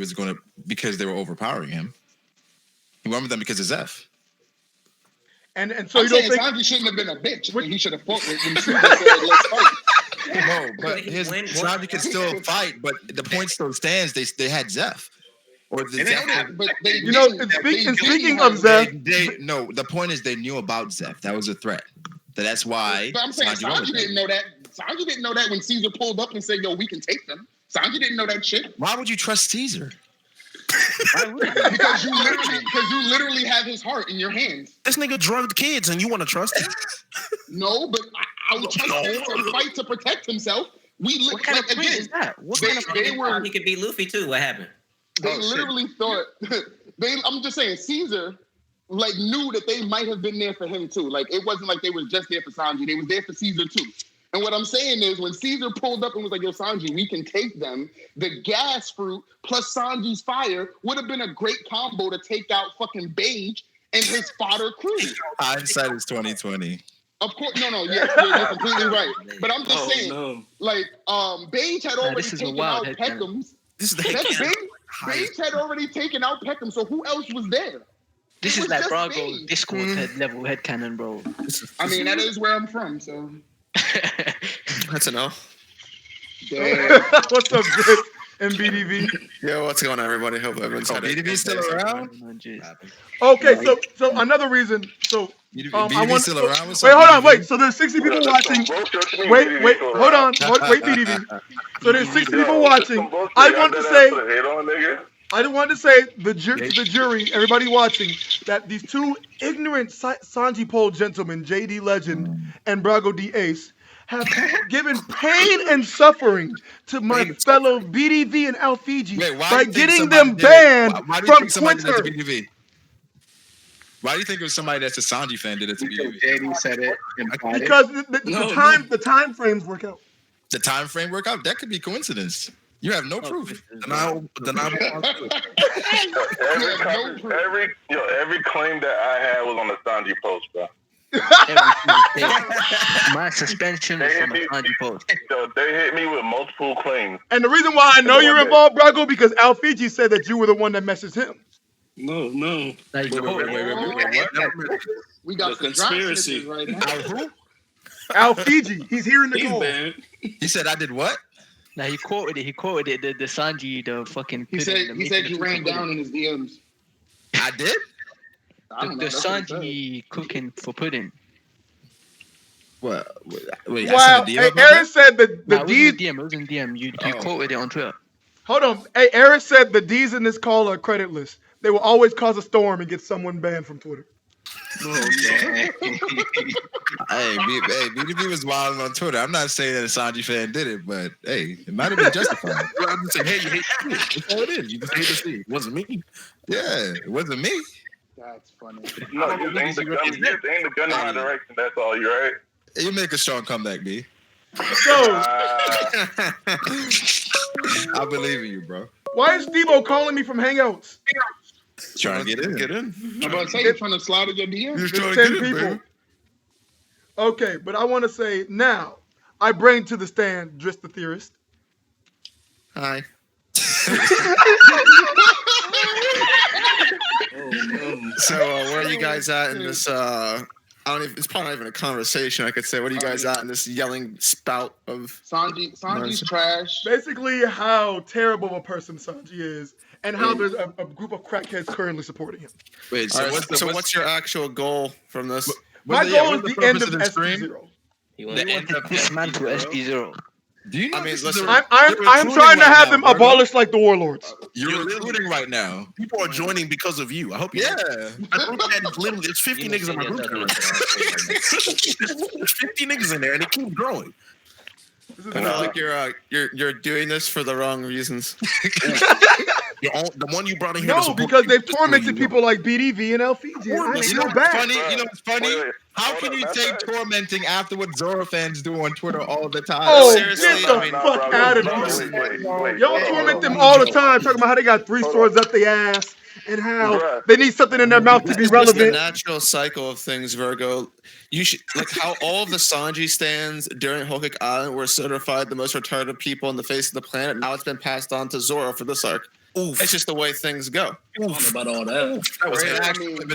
because they were overpowering him. He went with them because of Zeph. And so you don't think Sanji shouldn't have been a bitch? He should have fought with him. Let's fight. No, but Sanji can still fight. But the point still stands. They had Zeph. Or the Zeph. Speaking of Zeph, the point is they knew about Zeph. That was a threat. That's why. But I'm saying Sanji didn't know that. Sanji didn't know that when Caesar pulled up and said, "Yo, we can take them." Sanji didn't know that shit. Why would you trust Caesar? Because you literally have his heart in your hands. This nigga drugged kids and you want to trust him? No, but I would trust him to fight to protect himself. What kind of point is that? What kind of point? He could be Luffy too. What happened? They literally thought I'm just saying Caesar knew that they might have been there for him too. Like it wasn't like they was just there for Sanji. They was there for Caesar too. And what I'm saying is when Caesar pulled up and was like, yo, Sanji, we can take them, the gas fruit plus Sanji's fire would have been a great combo to take out fucking Beige and his fodder crew. Hindsight is 2020. Of course, no, you're completely right. But I'm just saying, Beige had already taken out Peckham's. This is the Beige had already taken out Peckham, so who else was there? This It is was like just Brago Beige. Discord level headcanon, bro. I mean, that is where I'm from, so. That's a no. Damn. What's up, Grits and BDV? Yo, what's going on, everybody? Hope everyone's had BDV still around? Okay, so another reason. So I want. still So, around? What's wait, up, hold on, BDV? wait. So there's 60 people watching. Wait, hold on. Wait, BDV. So there's 60 people watching. I want to say. I just wanted to say to the jury, everybody watching, that these two ignorant Sanji Pole gentlemen, JD Legend and Brago D Ace, have given pain and suffering to my fellow BDV and Alfiji by getting them banned from Twitter. Why do you think it was somebody that's a Sanji fan did it to BDV? JD said it. Because the time frames work out. The time frame work out? That could be coincidence. You have no proof. Every claim that I had was on the Sanji post, bro. My suspension was from a Sanji post. Yo, they hit me with multiple claims. And the reason why I know you're involved, Brago, because Alfiji said that you were the one that messaged him. No. Wait, We got some conspiracy right now. Alfiji, he's here in the call. He said I did what? Now he quoted it. The Sanji, the fucking. He said you ran down in his DMs. I did? The Sanji cooking for pudding. What? Wait, Wow. Hey, Aaron said that the D's. It was in DM. You quoted it on Twitter. Hold on. Hey, Aaron said the D's in this call are creditless. They will always cause a storm and get someone banned from Twitter. Hey, BDB was wild on Twitter. I'm not saying that a Sanji fan did it, but hey, it might have been justified. I'm just saying, hey, you hate to see it. That's all it is. You just hate to see it. It wasn't me. Yeah, it wasn't me. That's funny. No, you ain't the gun in my direction. That's all. You right? You make a strong comeback, B. So, I believe in you, bro. why is Steve-O calling me from Hangouts? Trying to get in. I'm about to say, you're trying to slide in your DM? You're There's trying 10 to get in, people. baby. Okay, but I want to say now, I bring to the stand Driss the Theorist. Hi. So where are you guys at in this? I don't even. It's probably not even a conversation. I could say. What are you guys at in this yelling spout of Sanji's trash. Basically, how terrible of a person Sanji is, and how there's a group of crackheads currently supporting him. Wait, so what's your actual goal from this? My goal is the end of SP-0. You want to dismantle SP-0. Do you know? I mean, listen. I'm trying to have them abolished like the warlords. You're recruiting right now. People are joining because of you. I hope you. Yeah. My group chat is literally it's 50 niggas in my group chat. There's 50 niggas in there, and it keeps growing. I feel like you're doing this for the wrong reasons. The one you brought in here. No, because they've tormented people like BDV and LFG. I feel bad. You know what's funny? How can you say tormenting after what Zoro fans do on Twitter all the time? Oh, seriously, get the fuck out of here. Y'all torment them all the time, talking about how they got 3 swords up their ass and how they need something in their mouth to be It's relevant. the natural cycle of things, Virgo. You should like how all of the Sanji stands during Whole Cake Island were certified the most retarded people on the face of the planet. Now it's been passed on to Zoro for this arc. Oof. It's just the way things go. I don't know about all that.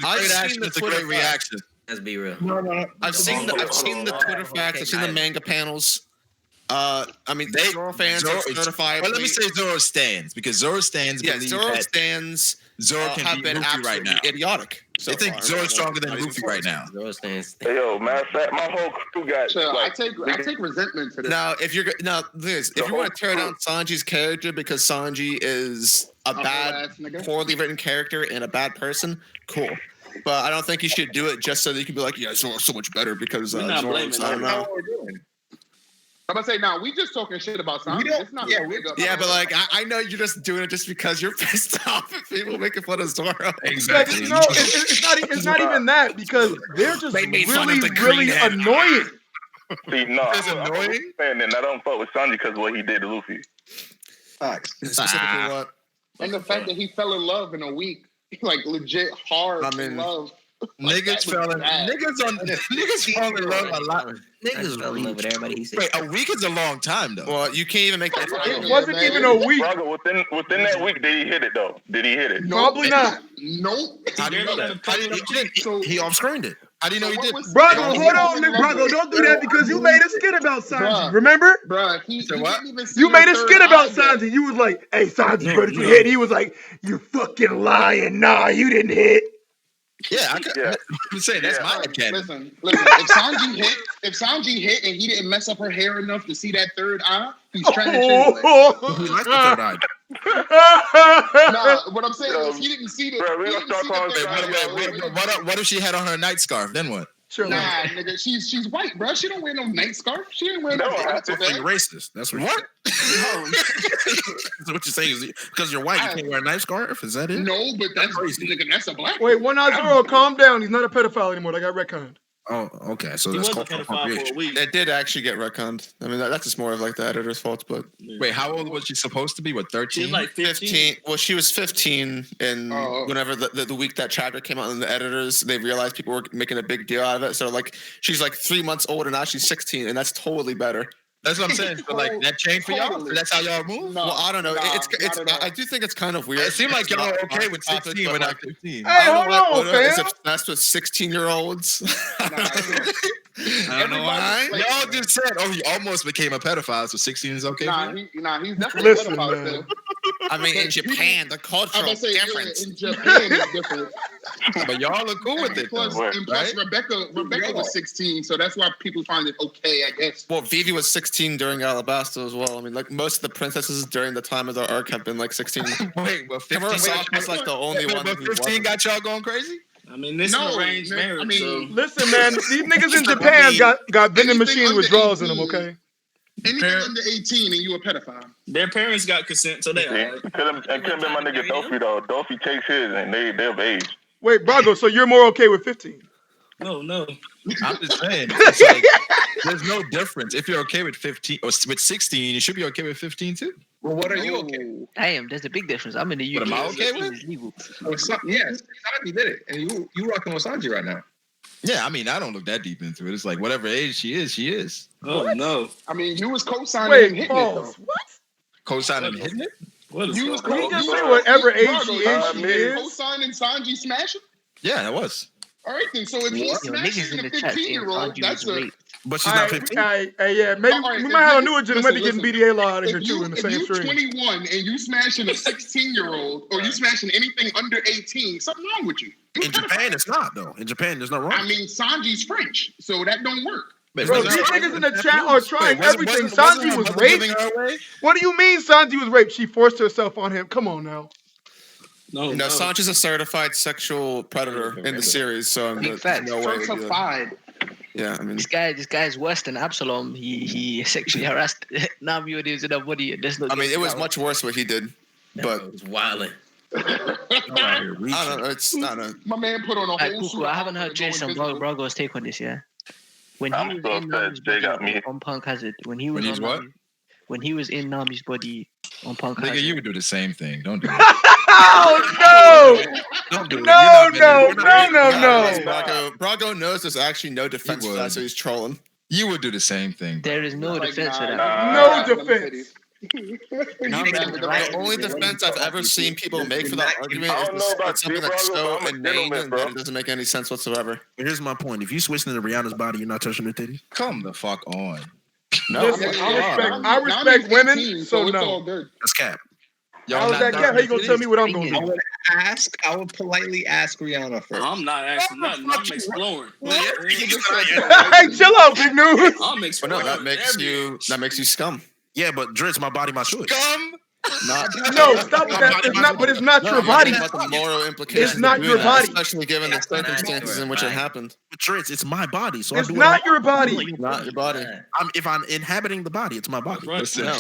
I've seen the Twitter reaction. Let's be real. No. I've seen the Twitter facts. I've seen the manga panels. I mean, Zoro fans are certified. Well, let me say Zoro stands because Zoro stands. Yeah, Zoro stands. Zoro can have beat been Luffy right now. Idiotic. I think Zoro's stronger than Luffy right now. Zoro stands. Hey, yo, matter of fact, my whole crew got. I take resentment for this. Now, if you're if you want to tear down Sanji's character because Sanji is a bad, poorly written character and a bad person, cool. But I don't think you should do it just so that you can be like, yeah, Zoro's so much better because Zoro's, I don't know. I'm gonna say now we just talking shit about Sanji. It's not but like I know you're just doing it just because you're pissed off at people making fun of Zoro. Exactly. No, it's not even that because they're just really annoying. See, no, I'm annoying. And I don't fuck with Sanji because of what he did to Luffy. Specifically what? And the fact that he fell in love in a week, like legit hard love. Niggas fall in love a lot. Niggas fell in love with everybody. He said. Wait, a week is a long time though. Well, you can't even make that. It wasn't even a week. Brother, within that week, did he hit it though? Did he hit it? Probably not. Nope. How do you know that? He off-screened it. How do you know he did? Brother, hold on, Brother. Don't do that because you made a skit about Sanji. Remember? Bruh, he what? didn't even see You made a her skit third about eye yet. Sanji. You was like, hey, Sanji, bro, did you hit? He was like, you fucking lying. Nah, you didn't hit. Yeah, I'm saying that's my headcanon. Listen. If Sanji hit and he didn't mess up her hair enough to see that third eye, he's trying to change it. He likes the third eye. Nah, what I'm saying is he didn't see the. Bro, we he gonna didn't start see the calling third eye. What if she had on her night scarf? Then what? Sure. Nah, nigga, she's white, bro. She don't wear no night scarf. She ain't wear no. That's you're racist. That's what. What? That's what you're saying is because you're white, you can't wear a night scarf. Is that it? No, but that's nigga. That's a black. Wait, 190, calm down. He's not a pedophile anymore. I got retconned. Oh, okay. So He that's was a called pedophile for a appropriation. week. It did actually get retconned. I mean, that's just more of like the editor's fault. But Wait, how old was she supposed to be? What, 13? She's like 15. Well, she was 15, and Oh. whenever the week that chapter came out, and the editors they realized people were making a big deal out of it. So like, she's like 3 months older now. She's 16, and that's totally better. That's what I'm saying. So like that changed for y'all? Totally. That's how y'all move? No, Well, I don't know. nah, It's not at all. I do think it's kind of weird. It seemed like y'all were okay with Topic, 16 but, when I'm like, 15. Hey, hold on, Is fam. obsessed with 16-year-olds. I don't know why. Everybody- Y'all just said, oh, he almost became a pedophile, so 16 is okay. Nah, for you? he's definitely Listen, a pedophile man. still. I mean, in Japan, the I'm cultural gonna say difference. in Japan it's different. But y'all are cool with it, Plus, though, and plus right? Rebecca was 16, so that's why people find it okay, I guess. Well, Vivi was 16 during Alabasta as well. I mean, like most of the princesses during the time of their arc have been like 16. Wait, well, 15 Kimura was like the only one. But who 15 wasn't. got y'all going crazy? I mean, this No, is arranged I marriage. mean, Listen, man, these niggas in Japan got vending machines with drawers in them, okay? anything Parent- under 18 and you a pedophile. their parents got consent, so they. It could have been my nigga Dolphy though. Dolphy takes his and they're of age. Wait, Brago, so you're more okay with 15? No. I'm just saying. It's like, there's no difference. If you're okay with 15 or with 16, you should be okay with 15 too. Well, what are you okay with? Damn, there's a big difference. I'm in the UK. What am I okay with? It's legal. Yes, Sanji did it, and you rocking with Sanji right now. Yeah, I mean, I don't look that deep into it. It's like whatever age she is, she is. Oh no. I mean, you was co-signing and Wait, hitting it, pause. though. What? Co-signing and hitting it? What is You was going He on? just you say was- whatever age Brago, she you is, was she is. co-signing Sanji smashing? Yeah, that was. All right, then. So if he's Yo, niggas smashing in a the chat saying 15-year-old, Sanji that's was a... raped. But she's not 15. Yeah, maybe All right, we if might have a you- new agenda. We might be listen, getting BDA law out of here If too in the same you stream. 21 and you smashing a 16-year-old or you smashing anything under 18, something wrong with you. In Japan, it's not though. In Japan, there's no wrong. I mean, Sanji's French, so that don't work. Wait, Bro, wasn't these her- niggas in the chat are trying Wait, wasn't- everything. wasn't Sanji her was mother raped. giving her away? What do you mean Sanji was raped? She forced herself on him. Come on now. No, You know, Sanji's a certified sexual predator in the series, so Big facts. no way. it'd be like- Certified. Yeah, I mean, This guy's worse than Absalom. He sexually harassed Nami when he was in her body. There's no. I mean, it was much worse what he did, but It's wilding. I don't know. It's not a. My man put on a Alright, whole cool, suit. cool. I haven't heard to go Jason invisible. Brago's take on this. Yeah, when he I'm was so in upset Nami's Jay got body me. on Punk Hazard, when he was When he's on what? Nami- when he was in Nami's body on Punk Nigga, Hazard. you would do the same thing. Don't do it. Oh Don't do it. no! You're not better. No! Brago knows there's actually no defense for that, so he's trolling. You would do the same thing. There is no Like, defense for that. No defense. Nami bad is with the right. The only defense I've ever seen people make for that argument I is don't know about it's something you, that's bro, so but I'm a inane gentleman, bro. that it doesn't make any sense whatsoever. Here's my point. If you switch into Rihanna's body, you're not touching her titties. Come the fuck on. No, Listen, it's I respect women, 18, so it's no. all good. That's cap. How is that cap? How you gonna tell me what I'm gonna I do? would I would politely ask Rihanna first. I'm not asking nothing. I'm exploring. Hey, chill out, big news. I'm But exploring. no, that makes you scum. Yeah, but Dritz, my body, my choice. Scum. Not No, stop with that. It's not, but it's not your body. About the moral implications. It's not of your doing that, body. especially given the That's not circumstances your in which it body. happened. But Dritz, it's my body, so It's I'm doing not your body. Not your body. if I'm inhabiting the body, it's my body. Right. Listen, No,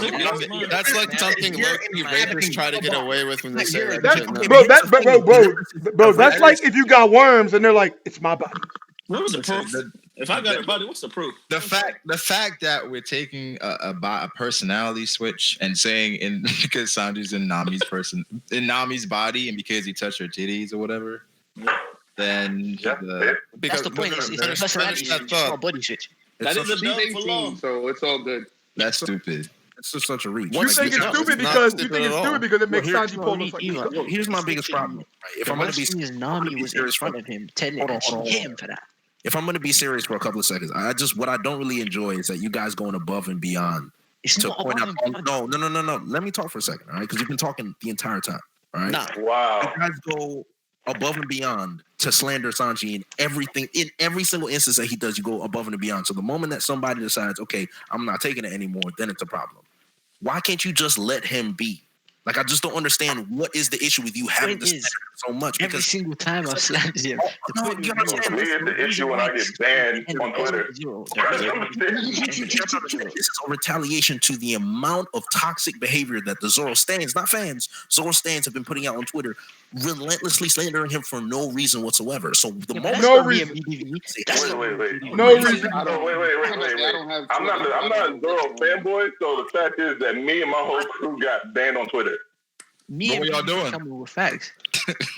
that's like something low-key rapists try to get away with when they say that That's, shit. No. bro, that's like if you got worms and they're like, it's my body. What was the proof? If I got a body, what's the proof? The fact that we're taking a personality switch and saying because Sanji's in Nami's body and because he touched her titties or whatever, then that's the point. It's a personality switch, not a body switch. That is a dub for 18, long. so it's all good. That's stupid. It's just such a reach. You think it's stupid because it makes Sanji pull the fucking. Here's my biggest problem. If I'm going to be Nami was in front of him, telling him she hit him for that. If I'm going to be serious for a couple of seconds, what I don't really enjoy is that you guys going above and beyond to point out. No. Let me talk for a second, all right? Because you've been talking the entire time, all right? Wow. You guys go above and beyond to slander Sanji in everything, in every single instance that he does. You go above and beyond. So the moment that somebody decides, okay, I'm not taking it anymore, then it's a problem. Why can't you just let him be? Like, I just don't understand what is the issue with you having to slander him so much. Every single time I slammed him. No, you understand. This is the issue when I get banned on Twitter. This is a retaliation to the amount of toxic behavior that the Zoro stands, not fans, Zoro stands have been putting out on Twitter, relentlessly slandering him for no reason whatsoever. So the moment no reason. Wait. No reason. Wait. I'm not a Zoro fanboy, so the fact is that me and my whole crew got banned on Twitter. What were y'all doing? Coming with facts.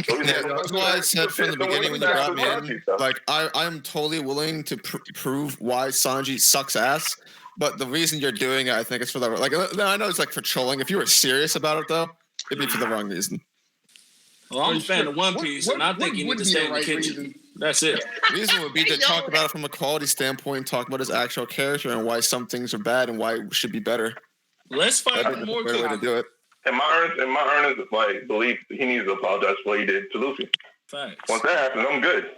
That's why I said from the beginning when you brought me in, like I'm totally willing to prove why Sanji sucks ass. But the reason you're doing it, I think, is for the like. I know it's like for trolling. If you were serious about it, though, it'd be for the wrong reason. Well, I'm a fan of One Piece, and I think you need to stay in the kitchen. That's it. The reason would be to talk about it from a quality standpoint, talk about his actual character and why some things are bad and why it should be better. Let's find out more. Way to do it. In my earnest like belief, he needs to apologize for what he did to Luffy. Facts. Once that happens, I'm good.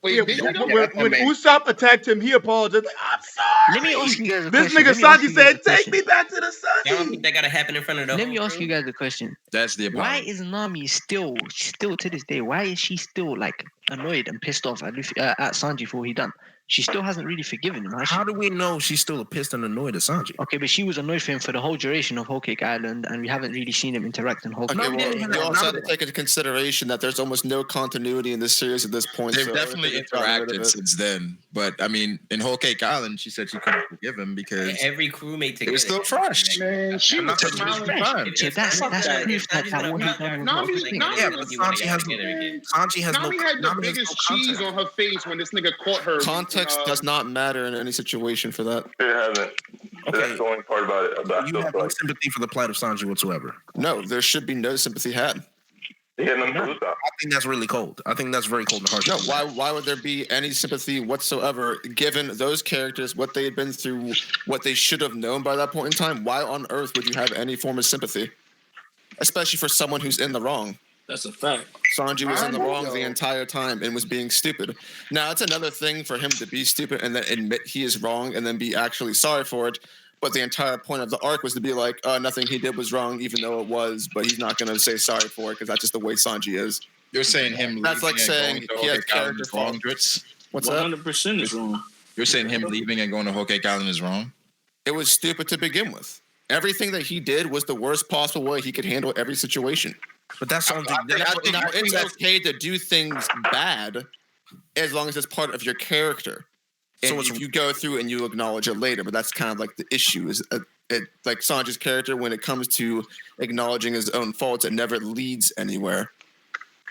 When Usopp attacked him, he apologized. Like, I'm sorry. Let me ask you guys a this question. nigga Sanji said, "Take me back to the sun." I don't think that gotta happen in front of the. Let me ask you guys a question. That's the apology. Why is Nami still to this day? Why is she still like annoyed and pissed off at Sanji for what he done? She still hasn't really forgiven him. How do we know she's still pissed and annoyed at Sanji? Okay, but she was annoyed for him for the whole duration of Whole Cake Island, and we haven't really seen him interact in Whole Cake. Okay, well, you also have to take into consideration that there's almost no continuity in this series at this point. They've definitely interacted since then. But, I mean, in Whole Cake Island, she said she couldn't forgive him because every crewmate together. It was still fresh. Man, she was smiling. That's proof that what he done was Sanji had the biggest cheese on her face when this nigga caught her. Context does not matter in any situation for that. It hasn't. Okay. That's the only part about it. You have no sympathy for the plight of Sanji whatsoever. No, there should be no sympathy had. I think that's really cold. I think that's very cold and harsh. No, why would there be any sympathy whatsoever given those characters, what they had been through, what they should have known by that point in time? Why on earth would you have any form of sympathy? Especially for someone who's in the wrong. That's a fact. Sanji was in the wrong the entire time and was being stupid. Now, it's another thing for him to be stupid and then admit he is wrong and then be actually sorry for it. But the entire point of the arc was to be like, nothing he did was wrong, even though it was, but he's not going to say sorry for it because that's just the way Sanji is. You're saying him That's like saying he has character wrong, Dritz? What's that? 100% is wrong. You're saying him leaving and going to Whole Cake Island is wrong? It was stupid to begin with. Everything that he did was the worst possible way he could handle every situation. But that's something. It's okay to do things bad as long as it's part of your character. And so if you go through and you acknowledge it later, but that's kind of like the issue is like Sanji's character when it comes to acknowledging his own faults, it never leads anywhere.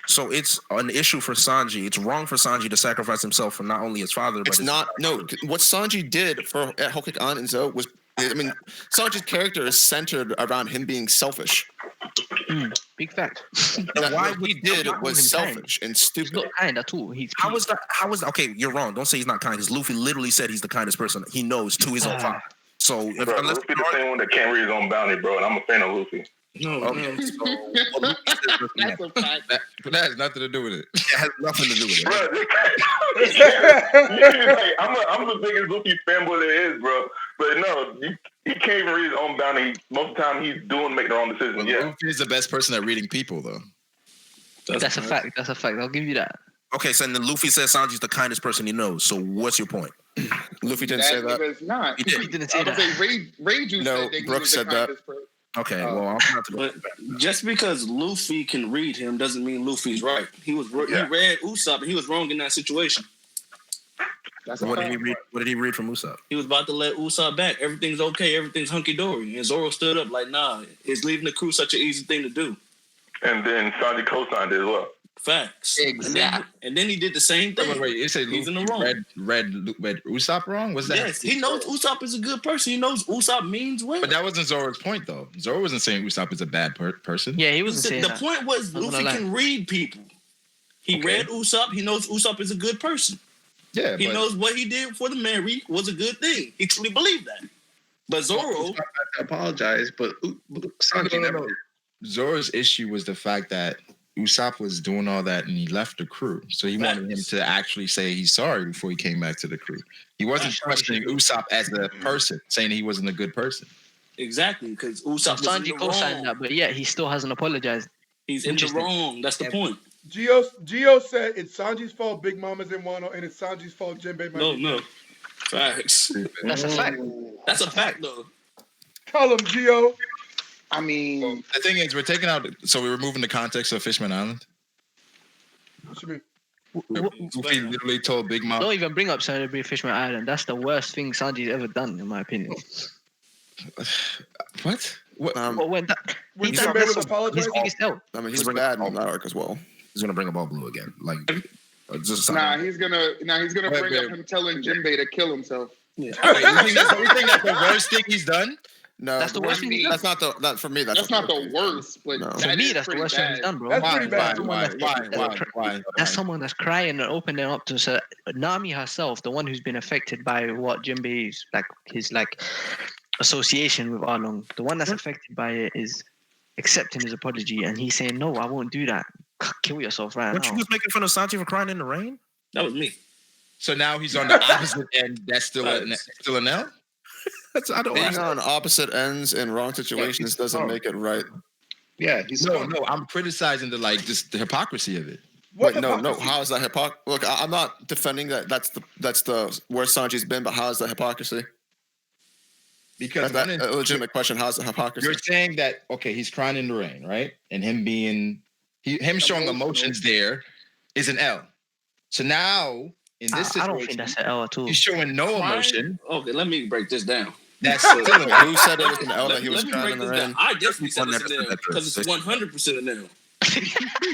So it's an issue for Sanji. It's wrong for Sanji to sacrifice himself for not only his father, but it's not. No, what Sanji did at Whole Cake Island was. I mean, Sanji's character is centered around him being selfish. Big fact. What he did was selfish and stupid. He's not kind at all. How was that? Okay, you're wrong. Don't say he's not kind because Luffy literally said he's the kindest person he knows to his own father. So Luffy's the same one that can't read his own bounty, bro, and I'm a fan of Luffy. No, okay. That's a fact. That has nothing to do with it. It has nothing to do with it. I'm the biggest Luffy fanboy there is, bro. But no, he can't even read his own bounty. Most of the time, he's making the wrong decisions. Well, Luffy is the best person at reading people, though. That's a fact. That's a fact. I'll give you that. Okay, so then Luffy says Sanji's the kindest person he knows. So what's your point? Luffy didn't say that. It's not. He didn't say that. Rage no, Brooks said that. Okay, well, I'm not to but just because Luffy can read him doesn't mean Luffy's right. He read Usopp and he was wrong in that situation. What did he read from Usopp? He was about to let Usopp back. Everything's okay. Everything's hunky-dory. And Zoro stood up like, nah, is leaving the crew such an easy thing to do? And then Sanji co-signed it as well. Facts. Exactly. And then he did the same thing. Wait, you say he's in the wrong. Read Usopp wrong? Was that? Yes, he knows Usopp is a good person. He knows Usopp means well. But that wasn't Zoro's point, though. Zoro wasn't saying Usopp is a bad person. Yeah, he wasn't saying the that. point was Luffy can read people. He read Usopp. He knows Usopp is a good person. Yeah, he knows what he did for the Mary was a good thing. He truly believed that. But Zoro apologized, but Sanji never did. Zoro's issue was the fact that Usopp was doing all that and he left the crew. So he wanted him to actually say he's sorry before he came back to the crew. He wasn't questioning Usopp as a person, saying he wasn't a good person. Exactly, because Usopp was in the co-signed wrong. that, but yeah, he still hasn't apologized. He's in the wrong. That's the point. Gio said it's Sanji's fault Big Mama's in Wano, and it's Sanji's fault Jinbei might be No. Facts. That's a fact. That's a fact, though. Tell him, Gio. I mean, well, the thing is, we're taking out, so we're removing the context of Fishman Island. What you mean? Luffy literally told Big Mom. Don't even bring up Celebrity Fishman Island. That's the worst thing Sanji's ever done, in my opinion. What? When that, when Jinbei was apologizing? I mean, he's bad in that arc as well. He's gonna bring up all blue again. Like, he's gonna bring up him telling Jinbei to kill himself. Yeah. Wait, you think that's the worst thing he's done? No, that's the worst thing he's done. That's not the. That for me. That's not the worst. But no. For me, that's the worst thing he's done, bro. That's pretty bad. Why? That's someone that's crying and opening up to Nami herself, the one who's been affected by what Jinbei's his association with Arlong. The one that's affected by it is accepting his apology, and he's saying, "No, I won't do that. Kill yourself right now." Weren't you just making fun of Sanji for crying in the rain? That was me. So now he's on the opposite end. That's still an L. Being on opposite ends in wrong situations doesn't make it right. Yeah, he's no. I'm criticizing just the hypocrisy of it. Wait, no. How is that hypocrisy? Look, I'm not defending that. That's the worst Sanji's been, but how is that hypocrisy? Because that's a legitimate question. How's the hypocrisy? You're saying that he's crying in the rain, right? And him showing emotions there is an L. So now in this situation, I don't think that's an L at all. He's showing no emotion. Okay, let me break this down. That's still who said it was an L that he was crying in the rain? I definitely said it's an L because it's 100% an L.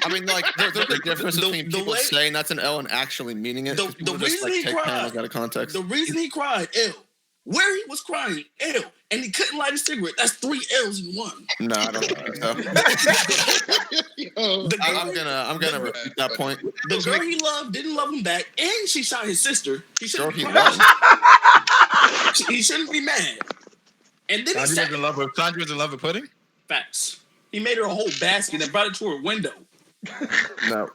I mean, there's a difference between people saying that's an L and actually meaning it. The reason he cried, out of context. The reason he cried, L. Where he was crying, L, and he couldn't light a cigarette. That's 3 L's in one. No, I don't think so. I'm gonna repeat that point. The girl he loved didn't love him back, and she shot his sister. He shouldn't be mad. And then Sanji was in love with pudding? Facts. He made her a whole basket and brought it to her window.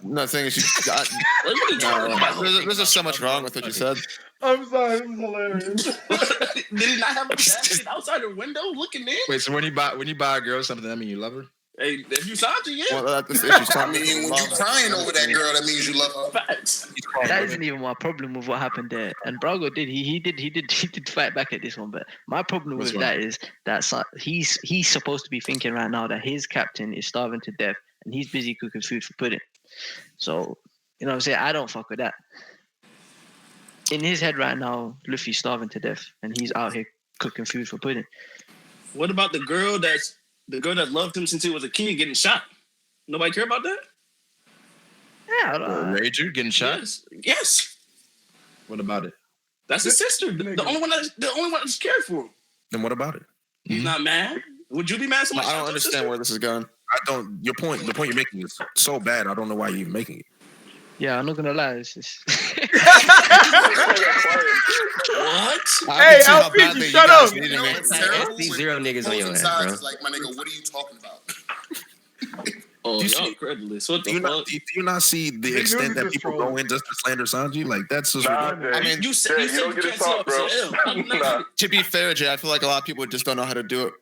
No, thing is, there's just so much wrong with what you said. I'm sorry, this is hilarious. Did he not have a basket outside her window looking in? Wait, so when you buy a girl something, that mean you love her? Hey, if you Sanji, yeah. Well, that's I mean, when you crying over that girl, that means you love her. Facts. That isn't even my problem with what happened there. And Brago did he did fight back at this one, but my problem with that is that he's supposed to be thinking right now that his captain is starving to death and he's busy cooking food for pudding. So, you know what I'm saying? I don't fuck with that. In his head right now, Luffy's starving to death and he's out here cooking food for pudding. What about the girl that loved him since he was a kid getting shot? Nobody care about that? Yeah. Rager getting shot? Yes. What about it? That's his sister. The only one that's cared for him. Then what about it? He's not mad. Would you be mad? I don't understand where this is going. The point you're making is so bad. I don't know why you're even making it. Yeah, I'm not gonna lie. It's just... What? Hey, Alfie, shut up. SP-0 niggas on your ass, bro. Like, my nigga, what are you talking about? Oh, y'all credulous. What the fuck? Do you not see the extent that people go in just to slander Sanji? Like, that's just ridiculous. I mean, you said you can't say up to L. To be fair, Jay, I feel like a lot of people just don't know how to do it.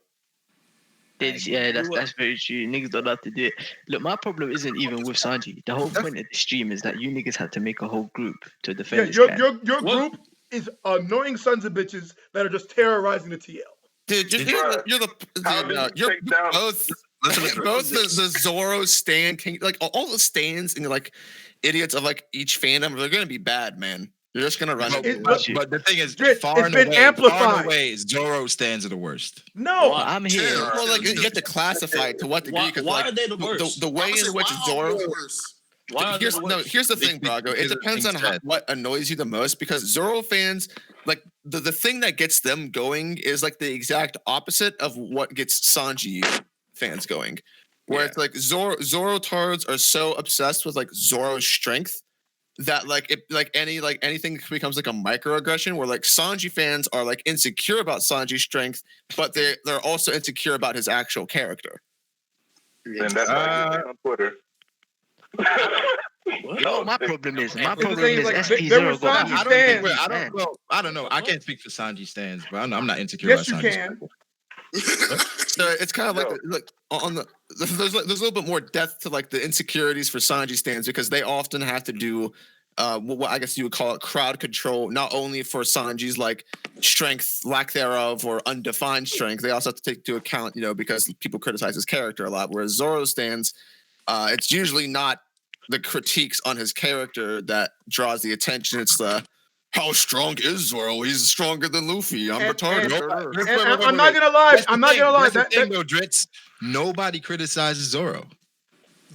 Yeah, that's very true. Niggas don't have to do it. Look, my problem isn't even with Sanji. The whole point of the stream is that you niggas had to make a whole group to defend this guy. Your group is annoying sons of bitches that are just terrorizing the TL. Dude, both the Zoro stan king, like all the stans and like idiots of like each fandom, they're gonna be bad, man. They're just gonna run. But the thing is, far and away, Zoro stands are the worst. No, I'm here. Well, like you have to classify it to what degree. Why are they the worst? The way in which Zoro. Why Here's the thing, Brago. It depends on what annoys you the most, because Zoro fans, like the thing that gets them going is like the exact opposite of what gets Sanji fans going. Where it's like Zoro tards are so obsessed with like Zoro's strength that anything becomes like a microaggression, where like Sanji fans are like insecure about Sanji's strength, but they're also insecure about his actual character. And that's why on Twitter. You know what my problem is? My problem thing is is, like, SP-0 got I don't can't speak for Sanji stands, but I'm not insecure Yes, about you Sanji's can. So it's kind of like on the there's a little bit more depth to like the insecurities for Sanji stands, because they often have to do what I guess you would call it crowd control, not only for Sanji's like strength, lack thereof, or undefined strength. They also have to take into account, because people criticize his character a lot. Whereas Zoro stands, it's usually not the critiques on his character that draws the attention. It's the how strong is Zoro? He's stronger than Luffy. I'm retarded. I'm not gonna lie. I'm not gonna lie. That's the thing, though, Dritz. Nobody criticizes Zoro.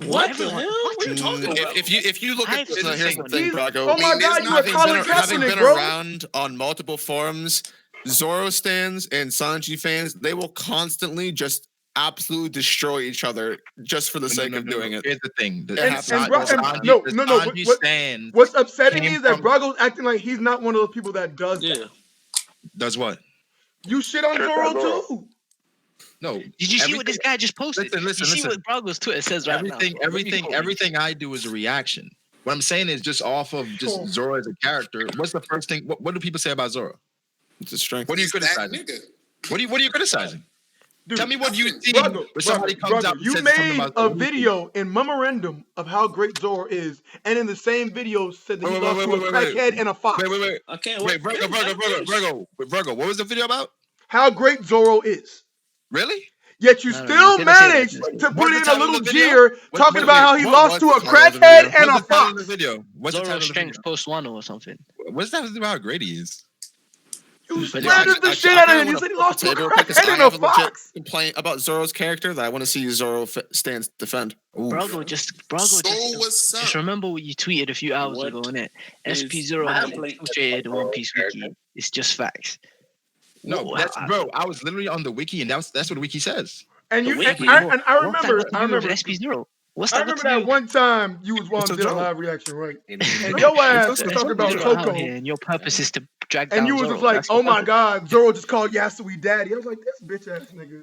What the hell? What are you talking about? If you look at here's the thing, Brago. Oh my God, you are Colin having Kaepernick, been bro. around on multiple forums, Zoro stands and Sanji fans, they will constantly just absolutely destroy each other just for the sake of doing it. Here's the thing. What's upsetting me is that Brago's acting like he's not one of those people that does that. Does what? You shit on Zoro too. No. Did you see what this guy just posted? Listen. You see what Brago's Twitter says right now? Everything I do is a reaction. What I'm saying is just off of just Zoro as a character. What's the first thing? What do people say about Zoro? It's a strength. What are you criticizing? What are you criticizing? Dude, tell me what you see Brago, when somebody comes out and you says something made about a Zoro. video in memorandum of how great Zoro is, and in the same video said that he lost to a crackhead and a fox. Wait. I can't wait. Virgo, what was the video about? How great Zoro is. Really? Yet you still managed to put in a little jeer talking about how he lost to a crackhead and a fox. What's the title of the video? Zoro strength post 1 or something. What's that about how great he is? You slandered the shit out of him. You said he lost to a crackhead and a fox. Complaint about Zoro's character that I want to see Zoro stands defend. Brago, just remember what you tweeted a few hours ago, innit? SP-0 has infiltrated the One Piece wiki. It's just facts. No, bro. I was literally on the wiki, and that's what the wiki says. And I remember SP-0. I remember that one time you was on a live reaction, right? And your ass was talking about Coco. And your purpose is to drag down and you was Zoro. just like, oh my God, Zoro just called Yasui daddy. I was like, this bitch ass nigga.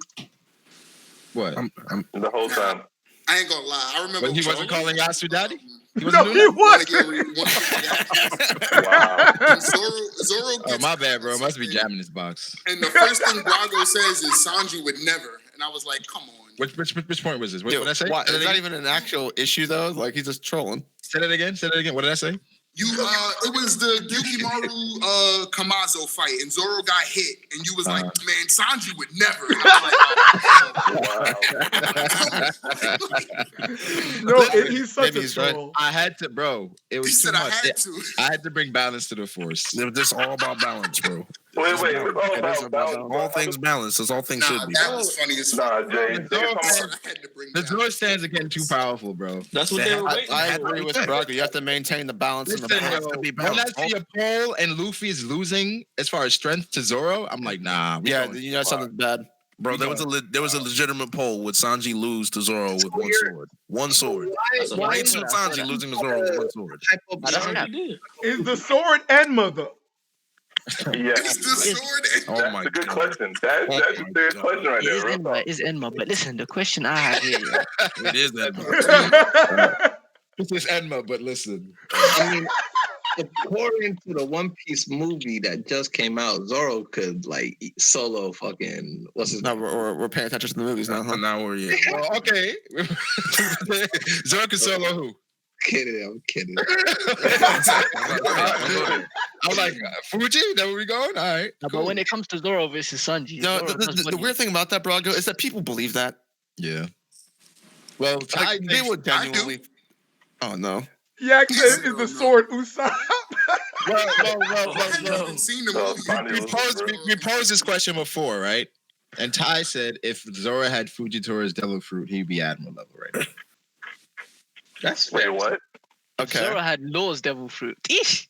What? The whole time. I ain't gonna lie. I remember when he wasn't calling Yasui daddy. He wasn't Wow. Zoro gets my bad, bro. Must be jamming this box. And the first thing Brago says is Sanji would never. And I was like, come on. Which point was this? What did I say? It's not even an actual issue though. Like he's just trolling. Say that again. What did I say? It was the Yukimaru Kamazo fight, and Zoro got hit, and you was like, man, Sanji would never. And I was like, he's such a troll. I had to, bro. It was too much. I had to bring balance to the force. It was just all about balance, bro. Wait. It's all about all things balanced, as all things should be. That was funny as fuck. Jay. The Zoro stands are getting too powerful, bro. That's what they were waiting. I agree with Brago. You have to maintain the balance in the balance. When I see a poll and Luffy is losing as far as strength to Zoro, I'm like, nah. You know something bad. Bro, there was a legitimate poll. Would Sanji lose to Zoro with one sword? One sword. Why is Sanji losing to Zoro with one sword? Is the sword Enma though? Yes. Oh my God. That's a good God. question. That's a serious question right there. It is Enma. But listen, the question I have here. It is Enma. This is Enma, but listen. I mean, according to the One Piece movie that just came out, Zoro could like solo fucking what's his name? We're paying attention to the movies now, huh? Now we're Well, okay. Zoro can solo who? I'm kidding. I'm like, Fuji, that where we going? All right. No, but when it comes to Zoro versus Sanji, No, the weird thing about that, Brago, is that people believe that. Yeah. Well, they would genuinely. Oh no. Yeah, is the sword Usopp? Well. We posed this question before, right? And Ty said if Zoro had Fujitori's Devil Fruit, he'd be Admiral level right now. That's Wait, what? Okay. Zoro had Law's devil fruit. Eesh.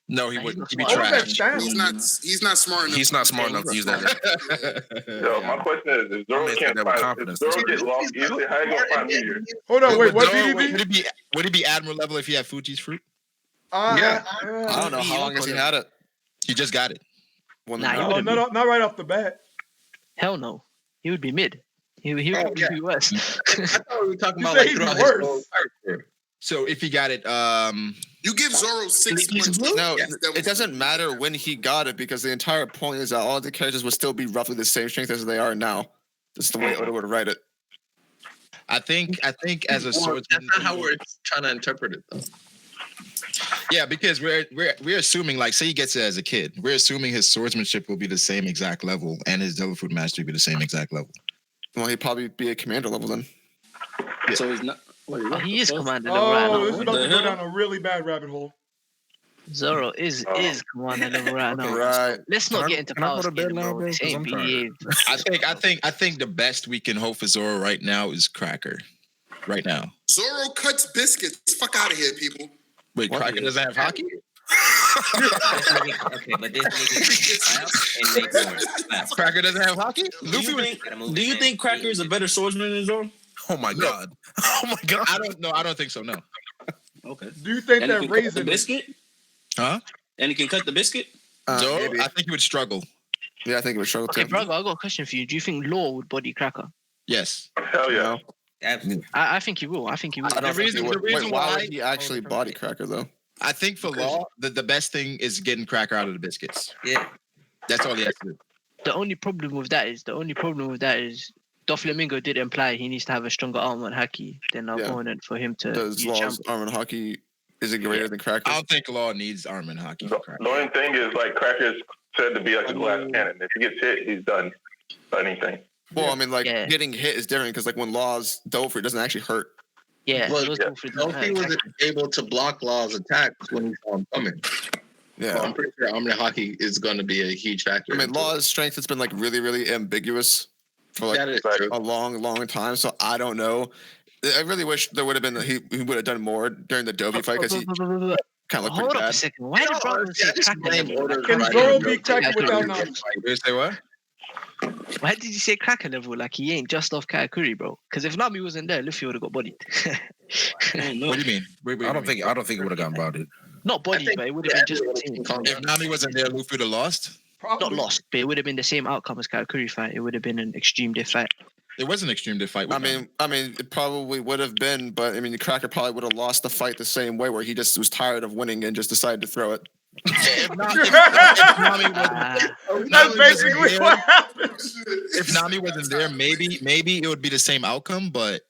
No, he wouldn't. He'd be What was that trash. sound? He's not smart enough. He's not smart enough to use that. Yo, my question is, if Zoro can't find, if Zoro get lost, how you gonna find Meteor? Hold on, wait, what, Zoro, BDB? Would it be Admiral level if he had Fuji's fruit? Yeah. I don't know how long has he had it. He just got it. Nah, he No, wouldn't be. not right off the bat. Hell no. He would be mid. He would be worse. I thought we were talking You about say like he's throughout worse. his whole character. So if he got it, You give Zoro 6 points. No, it doesn't matter when he got it because the entire point is that all the characters would still be roughly the same strength as they are now. That's the way Oda would write it. I think as a swordsman, That's not how we're trying to interpret it, though. yeah, because we're assuming, like, say he gets it as a kid, we're assuming his swordsmanship will be the same exact level and his devil fruit mastery be the same exact level. Well, he'd probably be a commander level then. Yeah. So he's not. Wait, what He the is fuck? commander level right Oh, this now. is about to the go hell? down a really bad rabbit hole. Zoro is commander level right now. Right. Let's not get into can I power go to bed scaling, now, bro. bro? This 'Cause ain't I'm tired. BDA. I think the best we can hope for Zoro right now is Cracker. Right now. Zoro cuts biscuits. Fuck out of here, people. Wait, Cracker doesn't have hockey? Okay, but this nigga and make more. Cracker doesn't have hockey? Do you think Cracker is a better swordsman than Zoro? Oh my god. Oh my god. I don't think so, no. Okay. Do you think And he that can cut the raisin? biscuit? Huh? And he can cut the biscuit? Zoro? Maybe. I think he would struggle. Yeah, I think it would struggle Okay, too. brother, I got a question for you. Do you think Law would body Cracker? Yes. Hell yeah. Absolutely. I think he will. I think he will. I don't think he reason- would. the reason Wait, why why- would he actually body Cracker though? I think for Law, the best thing is getting Cracker out of the biscuits. Yeah. That's all he has to do. The only problem with that is Doflamingo did imply he needs to have a stronger arm and haki than our opponent for him to Does use Law's champion. arm and hockey is it greater than Cracker? I don't think Law needs arm and hockey. The only thing is, like, Cracker's said to be like a glass cannon. If he gets hit, he's done anything. Well, I mean, like getting hit is different because, like, when Law's Dover, it doesn't actually hurt. Yeah, Well, Dofi wasn't able to block Law's attacks when he saw him coming. Yeah, So I'm pretty sure arm and hockey is going to be a huge factor. I mean, Law's strength has been like really, really ambiguous for like That is true. a long, long time. So I don't know. I really wish there would have been he would have done more during the Dovey fight because he kind of looked Hold pretty up a bad. second. Why did Brogdon say Cracker level? Can Zoro beat Cracker without knowledge? Did you say what? Why did you say Cracker level like he ain't just off Katakuri, bro? Because if Nami wasn't there, Luffy would have got bodied. What do you mean? Wait, I don't think it would have gotten bodied. Not bodied, but it would have been just the same. If Nami wasn't there, Luffy would have lost. Not lost, but it would have been the same outcome as Katakuri fight. It would have been an extreme diff fight. It was an extreme diff fight. I mean, it probably would have been, but I mean, Cracker probably would have lost the fight the same way, where he just was tired of winning and just decided to throw it. That's basically what happened. If Nami wasn't there, maybe it would be the same outcome. But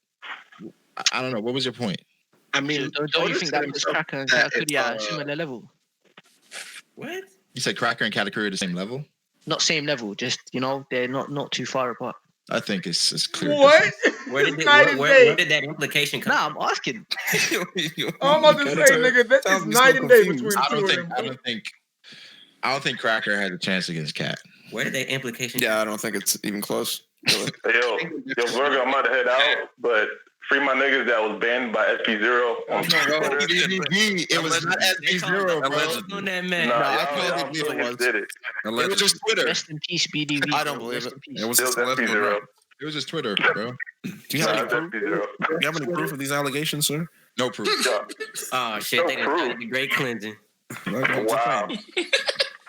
I don't know. What was your point? I mean, Don't you think that puts Cracker and Katakuri at a similar level? What? You said Cracker and Katakuri are the same level? Not same level, just they're not too far apart. I think it's clear. What? Where did Night where and did that implication come? Nah, I'm asking. I'm about to say, nigga, that is night and day between I the two don't of them. I don't think Cracker had a chance against Cat. Where did that implication Yeah, I don't think it's even close. Really. Hey, yo, Virgo, I'm about to head out, but free my niggas that was banned by SP-0 on Twitter. It was not SP-0, bro. On that man. Nah, I y'all niggas did it. It was just Twitter. Rest in peace, BDV. I don't believe it. It was It was SP-0. It was just Twitter, bro. Do you have any proof? SP-0. Do you have any proof of these allegations, sir? No proof. Oh shit, they done started the great cleansing. Wow.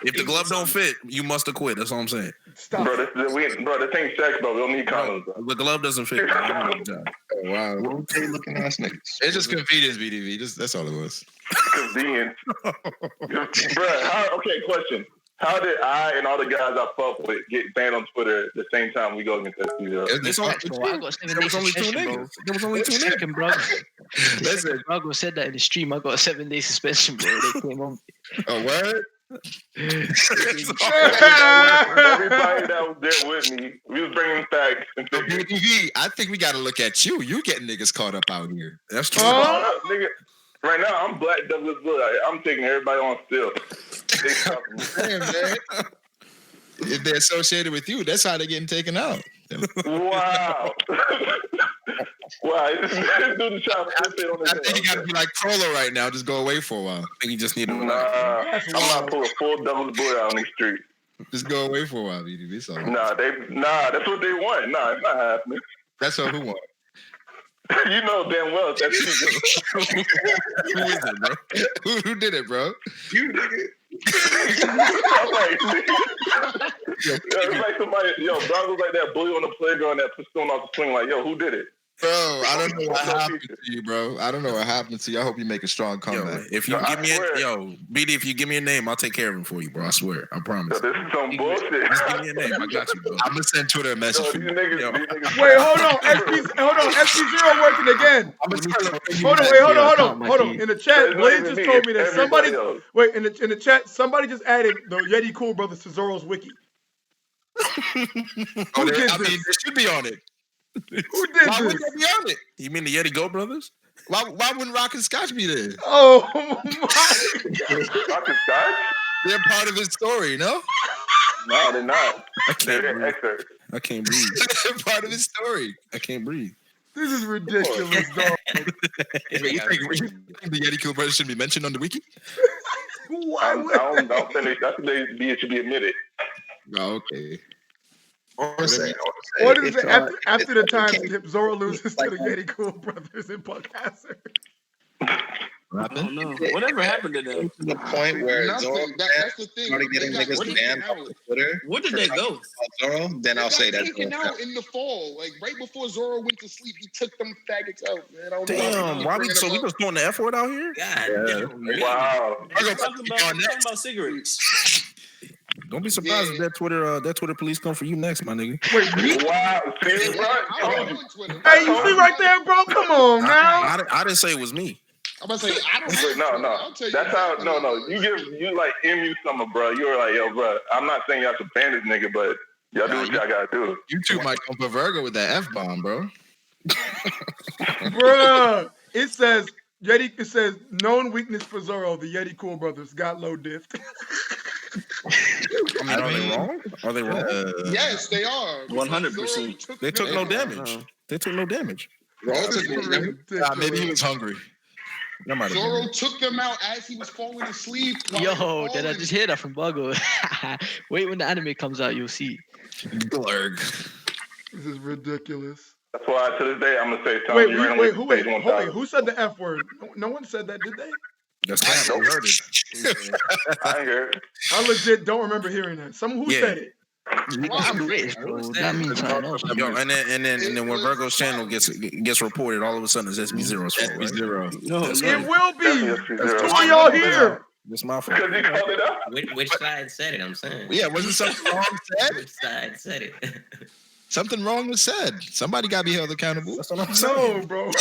If the glove don't fit, you must have quit. That's all I'm saying. Stop. Bro, this ain't sex, bro. We don't need condoms, bro. The glove doesn't fit. Bro. I don't know. Oh, wow. okay looking ass niggas. It's just convenience, BDV. That's all it was. Convenient. Bro, okay, question. How did I and all the guys I fuck with get banned on Twitter at the same time we go against SP-0? It's Bro, I got 7 days suspension, bro. There was only two niggas. Second, bro. Listen, Brago said that in the stream. I got a 7-day suspension, bro. They came on. Oh, what? Everybody that was there with me, we was bringing facts and figures. BDV, I think we got to look at you. You getting niggas caught up out here. That's true. Nigga, right now, I'm Black Douglas Wood. I'm taking everybody on still. Damn, man. If they're associated with you, that's how they're getting taken out. Wow. Why? This dude trying to flip it on his I think you gotta be like Prolo right now. Just go away for a while. I think you just need to relax. I'm not pulling full devil's bullet out on these streets. Just go away for a while, BDB. So. Nah, that's what they want. Nah, it's not happening. That's what who want. You know damn well that's who is it, bro? Who did it, bro? You nigga. It's like somebody, Broncos like that bully on the playground that puts someone off the swing. Like, who did it? Bro, I don't know what happened to you, bro. I don't know what happened to you. I hope you make a strong comeback. If you give me BD, if you give me a name, I'll take care of him for you, bro. I swear. I promise. This is some bullshit. Just give me a name. I got you, bro. I'm gonna send Twitter a message for you. Wait, hold on. SP-0 working again. Hold on. In the chat, Blaze just told me that somebody. Wait, in the chat, somebody just added the Yeti Cool Brothers to Zoro's wiki. They should be on it. Who did Why this? would they be on it? You mean the Yeti Go Brothers? Why wouldn't Rock and Scotch be there? Oh my! Rock and Scotch? They're part of his story, no? No, they're not. I can't breathe. They're part of his story. I can't breathe. This is ridiculous, dog. You think the Yeti Cool Brothers should be mentioned on the wiki? I don't think that's what it should be admitted. Oh, okay. What is it after the time skip? Zoro loses to the Yeti Cool Brothers in Buckasser. I don't know. Whatever happened to them? To the point where Zoro that's the thing. started getting niggas banned off of Twitter. Where did they go? Zoro, then I'll say that's taken out in the fall, like right before Zoro went to sleep. He took them faggots out, man. I don't know Damn, why we just throwing the F word out here? God, wow. Talking about cigarettes. Don't be surprised if that Twitter police come for you next, my nigga. Wait, me? Wow. See, Hey, you see right there, bro? Come on, now. I didn't say it was me. I'm about to say I don't. No. That's how. No. You like MU summer, bro. You were like, yo, bro. I'm not saying y'all should ban this nigga, but y'all do what y'all gotta do. You two might come for Virgo with that F bomb, bro. Bruh, it says known weakness for Zoro. The Yeti Cool Brothers got low diff. Are they wrong? Are they wrong? Yes, they are. 100%. They took no damage. They took no damage. Maybe he was hungry. Zoro took them out as he was falling asleep. Yo, did I just hear that from Buggo? Wait when the anime comes out, you'll see. Blurg. This is ridiculous. That's why to this day I'm gonna say. Who said the F word? No one said that, did they? That's I heard it. I heard. I legit don't remember hearing that. Someone who said it. I'm British, bro. That means something else. Yo, and then when Virgo's channel gets reported, all of a sudden it's SP-0's fault. SP-0 It will be. There's two of y'all here. It's my fault. Because you called it out. Which side said it? I'm saying. Yeah, wasn't something wrong said? Which side said it? Something wrong was said. Somebody got to be held accountable. That's what I'm saying. No, bro.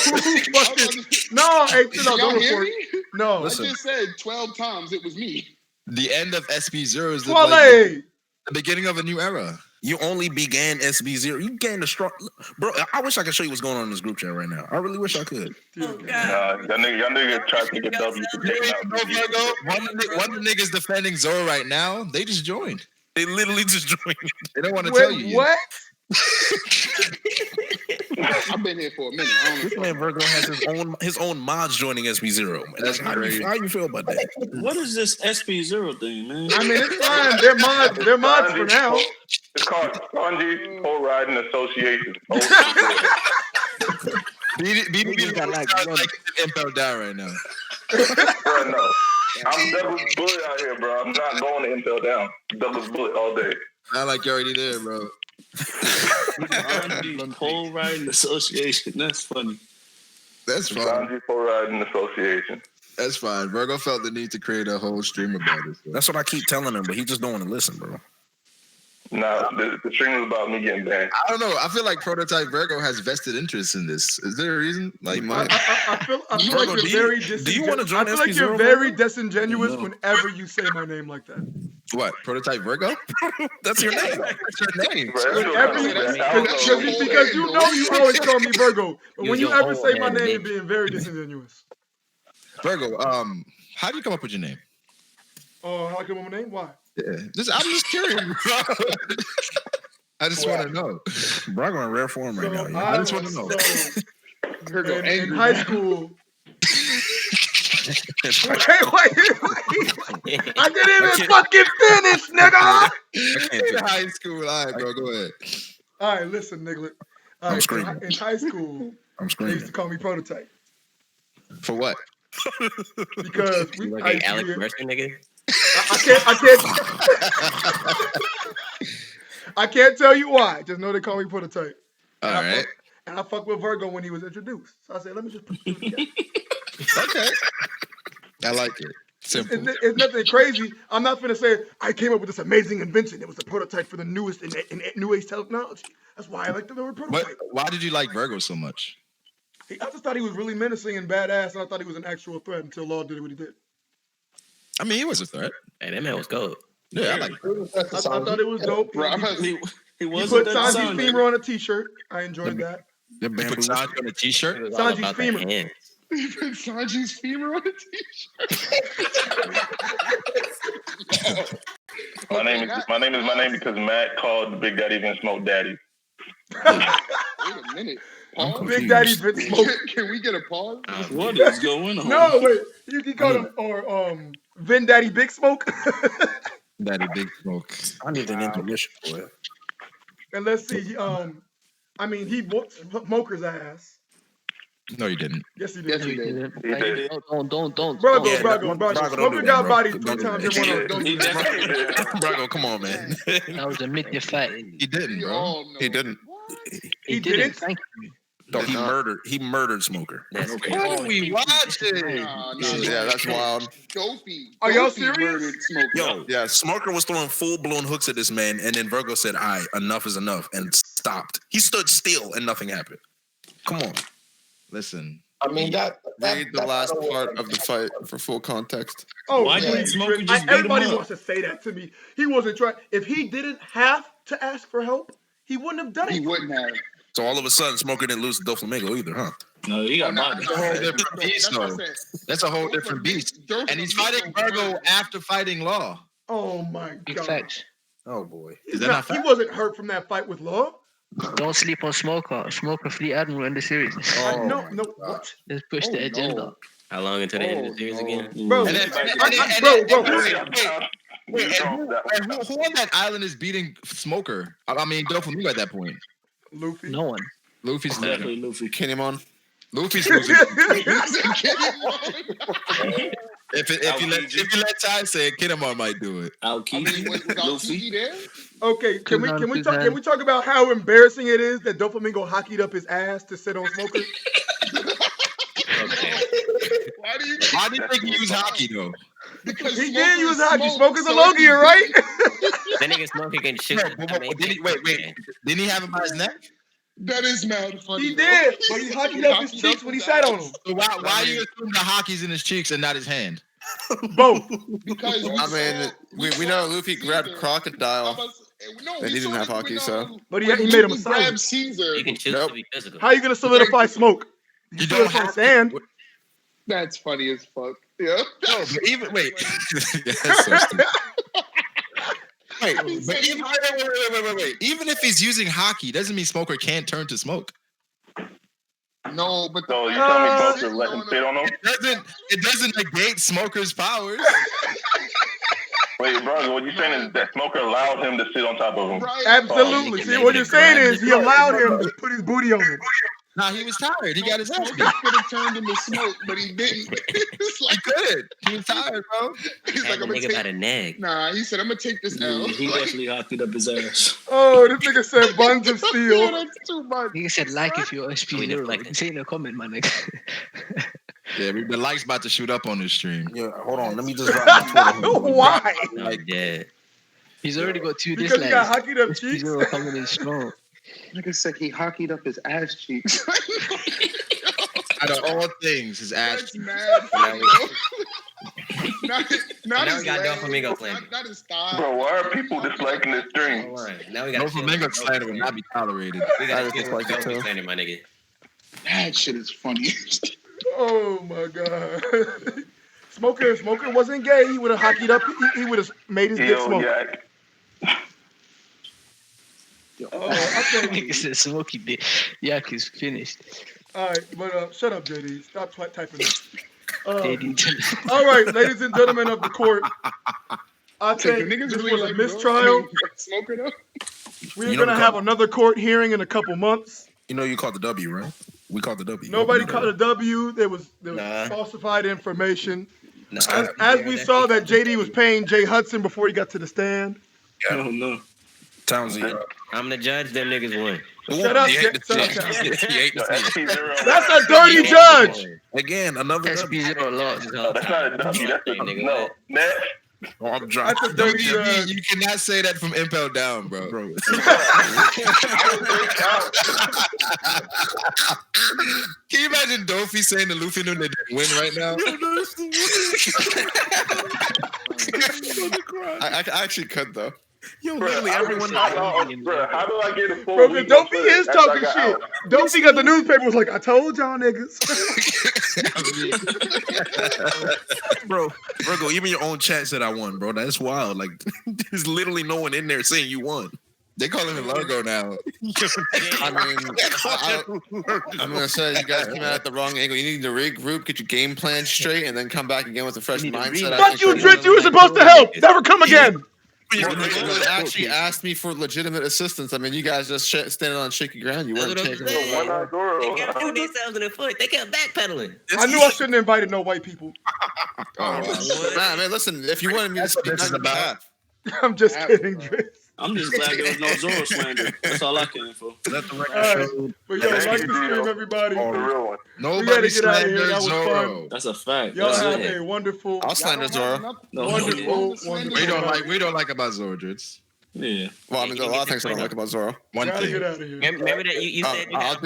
No, hey, don't report. No. I just said 12 times it was me. The end of SP-0 is the beginning of a new era. You only began SP-0. You gained a strong... Bro, I wish I could show you what's going on in this group chat right now. I really wish I could. Y'all nigga tried to get W for taking out. One of the niggas defending Zoro right now, they just joined. They literally just joined. They don't want to tell you. What? I've been here for a minute. This man Virgo has his own mods joining SP-0. That's how you feel about that? What is this SP-0 thing, man? I mean, it's fine. They're mods for now. It's called Sanji Pole Riding Association. BB got like info down right now. Bro, no. I'm Douglas Bullet out here, bro. I'm not going to Intel down. Douglas Bullet all day. I like you're already there, bro. Pole Riding Association. That's funny. That's fine. Sanji Pole Riding Association. That's fine. Virgo felt the need to create a whole stream about it. So. That's what I keep telling him, but he just don't want to listen, bro. Nah, the stream was about me getting banned. I don't know. I feel like Prototype Virgo has vested interest in this. Is there a reason? Like, I feel like you're very disingenuous. Do you want to join I feel like you're very disingenuous whenever you say my name like that. What? Prototype Virgo? That's your name. That's your name. Because you know you always call me Virgo, but when you ever say my name, you're being very disingenuous. Virgo, how do you come up with your name? Oh, how I come up with my name? Why? Yeah, I'm just curious, bro. I just want to know. Bro, I'm in rare form right now. I just want to know. in high school. Wait. I didn't even fucking finish, nigga. In high school, all right, bro, go ahead. All right, listen, nigga. All right, in high school, they used to call me Prototype. For what? Because you like Alex Mercer, nigga. I can't tell you why. Just know they call me Prototype. All right. And I fucked with Virgo when he was introduced. So I said, let me just put the two together. Okay. I like it. Simple. It's nothing crazy. I'm not finna say I came up with this amazing invention. It was the prototype for the newest in new age technology. That's why I like the word prototype. Why did you like Virgo so much? I just thought he was really menacing and badass, and I thought he was an actual threat until Law did what he did. I mean, he was a threat. Hey, that man was gold. Yeah, I like it. I thought it was dope. He was put Sanji's femur on a t-shirt. I enjoyed that. You put Sanji on a t-shirt? Sanji's femur. You put Sanji's femur on a t-shirt. My name is because Matt called Big Daddy Vince Smoke Daddy. Wait a minute. Pause? Big Daddy Vince Smoke. Can we get a pause? What is going on? No, wait. You can call him or Vin Daddy Big Smoke. Daddy Big Smoke. I need an intermission for it. And let's see. I mean, he whooped Smoker's ass. No, you didn't. Yes, he did. He did. Don't. Brago. Smoker got bodied 3 times in one. Brago, come on, man. That was a mythic fight. He didn't, bro. He didn't. He didn't. Thank you. No, he murdered Smoker. Why don't we watch it? Yeah, that's wild. Dopey. Are y'all serious? Yo, yeah, Smoker was throwing full-blown hooks at this man, and then Virgo said, all right, enough is enough, and stopped. He stood still, and nothing happened. Come on. Listen. I mean, read the last part of the fight for full context. Oh, why didn't Smoker just beat everybody him up? wants to say that to me. He wasn't trying. If he didn't have to ask for help, he wouldn't have done it. He wouldn't have. So all of a sudden, Smoker didn't lose to Doflamingo either, huh? No, he got mine. That's a whole different beast, though. That's a whole different beast. And he's fighting Virgo after fighting Law. Oh my god. Facts. Oh boy. He wasn't hurt from that fight with Law. Don't sleep on Smoker. Smoker Fleet Admiral in the series. No, what? Let's push the agenda. How long into the end of the series again? Bro, who on that island is beating Smoker? I mean, Doflamingo at that point. Luffy. No one. Luffy's Definitely Luffy. Kinemon. Luffy's losing. if you let Ty say it, Kinemon might do it. Luffy. There? Okay, can we talk about how embarrassing it is that Doflamingo hockeyed up his ass to sit on Smoker? Why do you think he used hockey though? Because he did use hockey. Smoker's a Logia, right? That nigga Smoker can shoot. Wait. Didn't he have him by his neck? That is mad funny. He did, but he hockeyed up his cheeks when he sat on him. So why you assume the hockey's in his cheeks and not his hand? Both. Because we know Luffy grabbed Crocodile. And he didn't have hockey, so. But he made him a solid. Caesar. You can choose to be physical. How are you gonna solidify Smoke? You don't have sand. That's funny as fuck. Yeah. No, but even wait. That's so stupid. Wait. Even if he's using hockey, doesn't mean Smoker can't turn to smoke. No, but so you tell me Smoker let him sit on him? It doesn't negate Smoker's powers. Wait, bro, what you're saying is that Smoker allowed him to sit on top of him? Right. Absolutely. See, what you're saying is he allowed him to put his booty on him. Nah, he was tired. He got his ass beat. He could have turned into smoke, but he didn't. He could. He was tired, bro. He's like, I'm gonna take about a neg. Nah, he said, I'm gonna take this L. He definitely hockeyed up his ass. Oh, this nigga said buns of steel. That's too much. He said like if you're SP-0. This ain't a comment, my nigga. Yeah, the likes about to shoot up on this stream. Yeah, hold on. Let me just drop my Twitter. Why? Dead. He's already got 2 because dislikes. He got hockeyed up cheeks. SP-0 coming in strong. Nigga said he hockeyed up his ass cheeks. Out of all things, his ass. That's mad funny, bro. Not now his we got leg, Doflamingo slander. not his thigh. Bro, why are people disliking this stream? Now we got Doflamingo slander will not be tolerated. We got Doflamingo slander, my nigga. That shit is funny. Oh my god. Smoker wasn't gay. He would have hockeyed up. He would have made his dick smoke. I think. Nigga said Smokey did. Yak is finished. All right, but shut up, JD. Stop typing that. JD. All right, ladies and gentlemen of the court, I think niggas this really was a like mistrial. Smoker though. We're gonna have another court hearing in a couple months. You know you caught the W, right? We caught the W. Nobody caught a W. There was falsified information. As we saw that JD was paying Jay Hudson before he got to the stand. I don't know. Townsend. I'm the judge. Them niggas won. Shut up, Shut up. That's a dirty judge. Again, another SP-0 lost. That's not a W. That's a no. Next. Oh, I'm drunk. That's a dirty judge. You cannot say that from Impel down, bro. Can you imagine Dofi saying to Luffy no, they didn't win right now? I actually could though. Yo, literally everyone. How do I get a full? Bro, because Dopey is talking shit. Dopey got the newspaper was like, I told y'all niggas. Bro, Virgo, even your own chat said I won, bro. That's wild. Like, there's literally no one in there saying you won. They call him Largo now. I'm gonna say you guys came out at the wrong angle. You need to regroup, get your game plan straight, and then come back again with a fresh mindset. Fuck you, Dritz. You were supposed to help. Never come again. You actually asked me for legitimate assistance. I mean, you guys just standing on shaky ground. You weren't taking They kept shooting themselves in the foot. They kept backpedaling. I knew I shouldn't have invited no white people. Nah, man, listen. If you wanted me to speak, this is about. I'm just kidding, Dritz. I'm just glad there was no Zoro slander. That's all I came for. Let the record show. But yo, like the stream, everybody. Nobody get out of here. slanders That was Zoro. fun. That's a fact. Y'all That's have it. a wonderful. I'll slander Zoro. Wonderful. We don't like about Zoro, Dritz. Yeah. Well, I mean, there's a lot of things I don't like about Zoro. One Gotta thing. get out of here. Remember that you said. I'll do